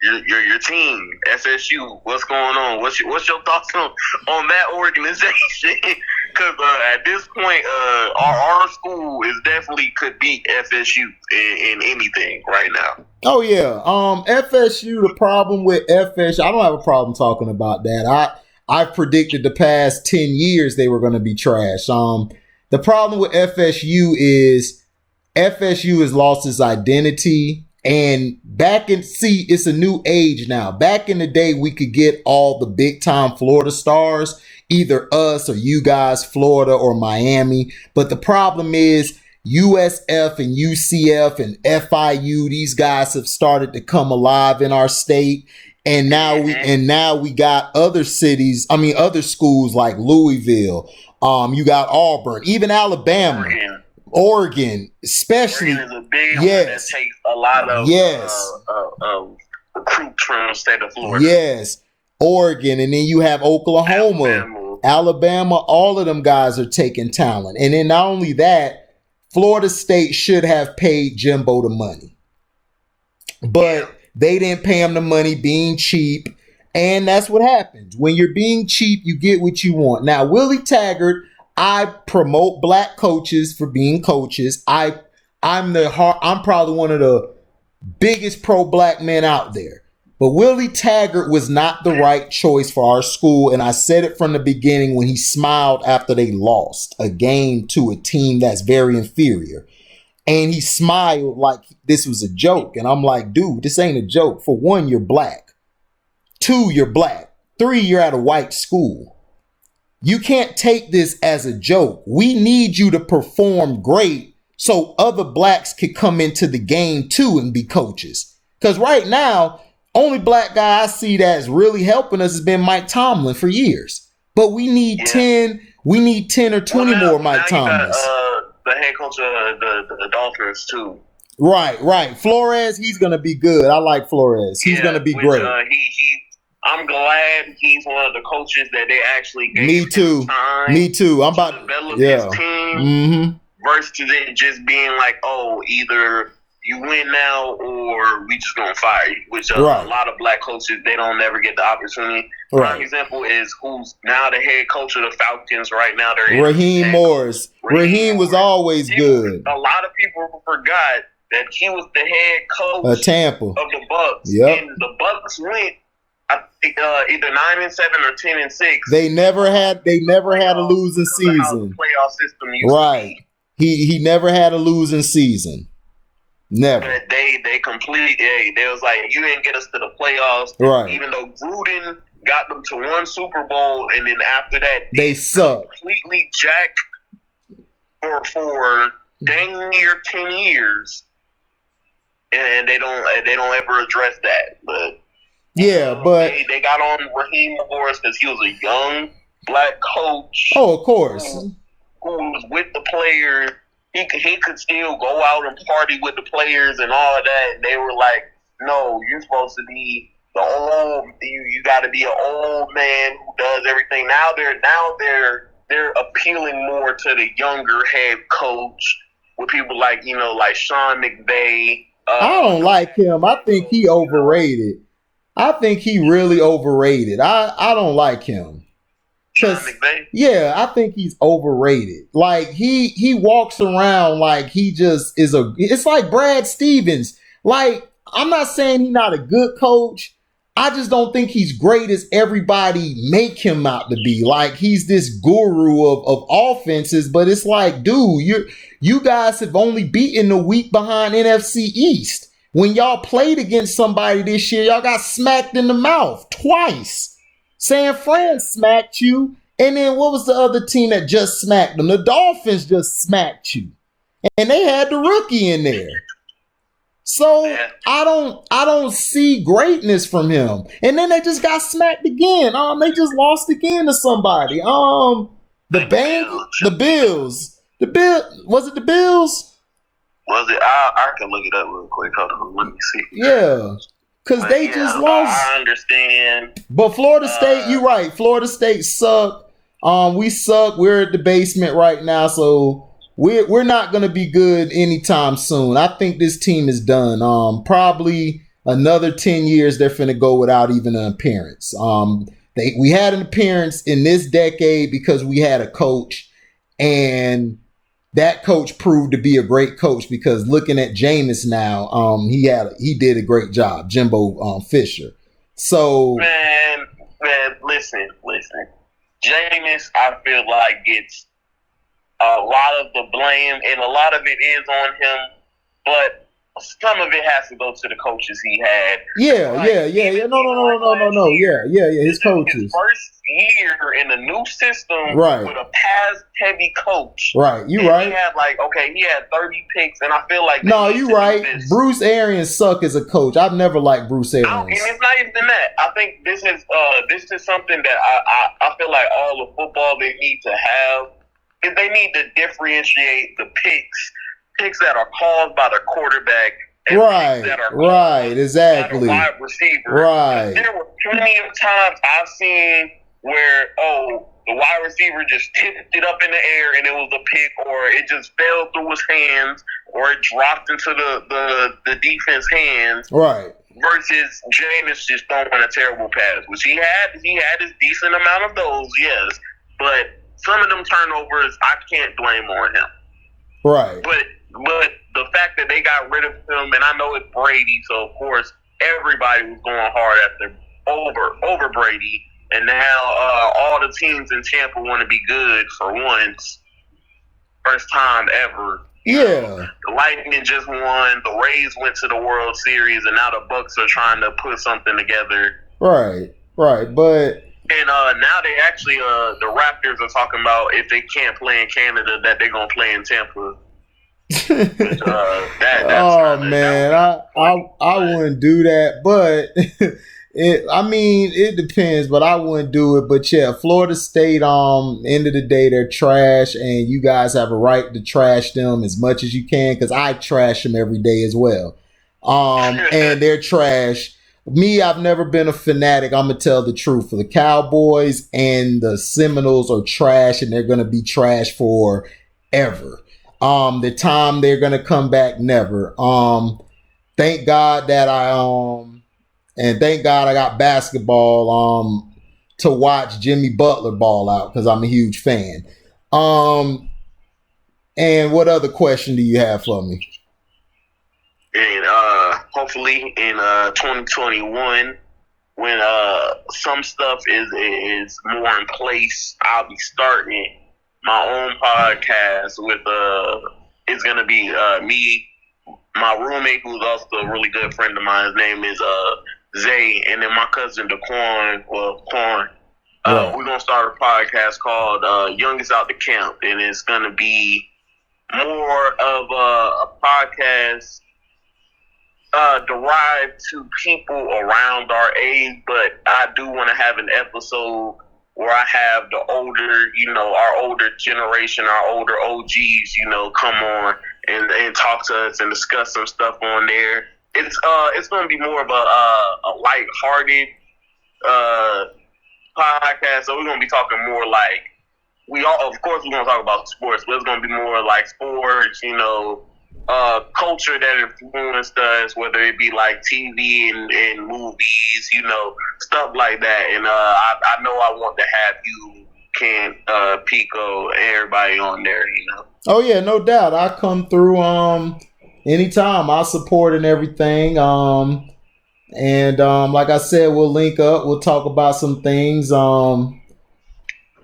your team, FSU. What's going on? What's your thoughts on that organization? Because at this point, our school is definitely could beat FSU in anything right now. Oh yeah, FSU. The problem with FSU, I don't have a problem talking about that. I predicted the past 10 years they were going to be trash. The problem with FSU is FSU has lost its identity. And it's a new age now. Back in the day, we could get all the big time Florida stars, either us or you guys, Florida or Miami. But the problem is USF and UCF and FIU, these guys have started to come alive in our state. And now we got other schools like Louisville. You got Auburn, even Alabama. Oregon, especially. Oregon is a big one that takes a lot of recruits from the state of Florida. Yes, Oregon, and then you have Oklahoma, Alabama. All of them guys are taking talent, and then not only that, Florida State should have paid Jimbo the money, but they didn't pay him the money, being cheap, and that's what happens when you're being cheap. You get what you want. Now, Willie Taggart. I promote black coaches for being coaches. I'm probably one of the biggest pro-black men out there. But Willie Taggart was not the right choice for our school. And I said it from the beginning when he smiled after they lost a game to a team that's very inferior. And he smiled like this was a joke. And I'm like, dude, this ain't a joke. For one, you're black. 2, you're black. 3, you're at a white school. You can't take this as a joke. We need you to perform great so other blacks could come into the game too and be coaches. Because right now, only black guy I see that's really helping us has been Mike Tomlin for years. But we need 10 or 20 more Mike Tomlins. The head coach of the Dolphins too. Right. Flores, he's going to be good. I like Flores. He's going to be great. I'm glad he's one of the coaches that they actually gave Me too. I'm about to develop his team versus it just being like, oh, either you win now or we just gonna fire you. Which a lot of black coaches, they don't never get the opportunity. Prime example is who's now the head coach of the Falcons right now. Raheem Morris. Raheem was always good. A lot of people forgot that he was the head coach Tampa of the Bucks. Yep. And the Bucks went, I think, either 9-7 or 10-6. They never had a losing season. Playoff system right. He never had a losing season. Never. But they completely. They was like, you didn't get us to the playoffs. Right. Even though Gruden got them to 1 Super Bowl, and then after that they suck. Completely jacked for dang near 10 years, and they don't ever address that. But but they got on Raheem Morris because he was a young black coach. Oh, of course. Who was with the players. He could still go out and party with the players and all of that. And they were like, no, you're supposed to be the old. You got to be an old man who does everything. Now they're they're appealing more to the younger head coach with people like like Sean McVay. I don't like him. I think he overrated. I think he really overrated. I don't like him. Sean McVay? Yeah, I think he's overrated. Like he walks around like he just is it's like Brad Stevens. Like, I'm not saying he's not a good coach. I just don't think he's great as everybody make him out to be. Like, he's this guru of offenses, but it's like, dude, you guys have only beaten the weak behind NFC East. When y'all played against somebody this year, y'all got smacked in the mouth twice. San Fran smacked you, and then what was the other team that just smacked them? The Dolphins just smacked you, and they had the rookie in there. So I don't see greatness from him. And then they just got smacked again. They just lost again to somebody. The Bills. Was it the Bills? Was it? I can look it up real quick. Hold on, let me see. Yeah. Because they just lost. I understand. But Florida State, you're right. Florida State suck. We suck. We're at the basement right now, so we're not going to be good anytime soon. I think this team is done. Probably another 10 years they're finna go without even an appearance. We had an appearance in this decade because we had a coach, and that coach proved to be a great coach because looking at Jameis now, he did a great job, Jimbo Fisher. So man, listen. Jameis, I feel like gets a lot of the blame, and a lot of it is on him, but some of it has to go to the coaches he had. Yeah. No. Yeah. His coaches. His first year in a new system, right, with a pass-heavy coach. Right, you right. He had 30 picks, and I feel like you right. Bruce Arians suck as a coach. I've never liked Bruce Arians. And it's not even that. I think this is something that I feel like all of football they need to have. Is they need to differentiate the picks that are caused by the quarterback, and right, picks that are right, exactly, by the wide receiver. Right. There were plenty of times I've seen where the wide receiver just tipped it up in the air and it was a pick, or it just fell through his hands, or it dropped into the defense hands. Right. Versus Jameis just throwing a terrible pass, which he had his decent amount of those, yes, but some of them turnovers I can't blame on him. Right. But the fact that they got rid of him, and I know it's Brady, so of course everybody was going hard after over Brady, and now all the teams in Tampa want to be good for once, first time ever. Yeah. The Lightning just won. The Rays went to the World Series, and now the Bucks are trying to put something together. Right. But. And now they actually, the Raptors are talking about if they can't play in Canada, that they're gonna play in Tampa. Which, I wouldn't do that, but it depends. But I wouldn't do it. But yeah, Florida State. End of the day, they're trash, and you guys have a right to trash them as much as you can because I trash them every day as well. And they're trash. Me, I've never been a fanatic. I'm going to tell the truth. For the Cowboys and the Seminoles are trash, and they're going to be trash forever. The time they're going to come back, never. Thank God that thank God I got basketball to watch Jimmy Butler ball out because I'm a huge fan. And what other question do you have for me? And hopefully in 2021, when some stuff is more in place, I'll be starting my own podcast with it's gonna be me, my roommate, who's also a really good friend of mine. His name is Zay, and then my cousin Daquan. Quan. We're gonna start a podcast called Youngest Out the Camp, and it's gonna be more of a podcast derived to people around our age, but I do want to have an episode where I have the older, our older generation, our older OGs, come on and talk to us and discuss some stuff on there. It's going to be more of a lighthearted podcast, so we're going to be talking more like of course, we're gonna talk about sports, but it's gonna be more like sports, culture that influenced us, whether it be like TV and movies, stuff like that. And I know I want to have you, Kent, Pico, everybody on there, Oh yeah, no doubt. I come through anytime. I support and everything. And like I said, we'll link up. We'll talk about some things. I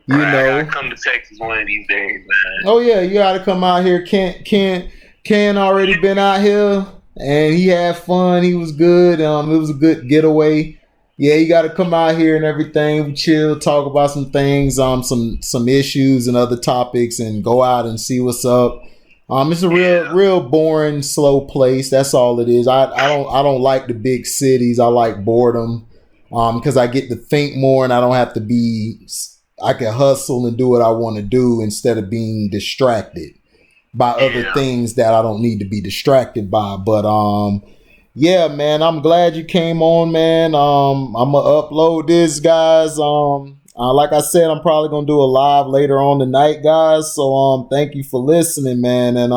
gotta come to Texas one of these days, man. Oh yeah, you gotta come out here. Ken already been out here and he had fun. He was good. It was a good getaway. Yeah, you gotta come out here and everything. We chill, talk about some things, some issues and other topics, and go out and see what's up. It's a real boring, slow place. That's all it is. I don't like the big cities. I like boredom. Because I get to think more and I don't have to be. I can hustle and do what I want to do instead of being distracted by other things that I don't need to be distracted by. But yeah, man, I'm glad you came on, man. I'm gonna upload this, guys. Like I said, I'm probably gonna do a live later on tonight, guys. So thank you for listening, man. And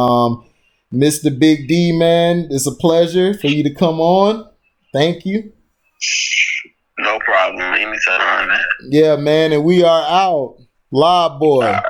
Mr. Big D, man, it's a pleasure for you to come on. Thank you. No problem. Anytime, man. Yeah, man, and we are out. Live boy.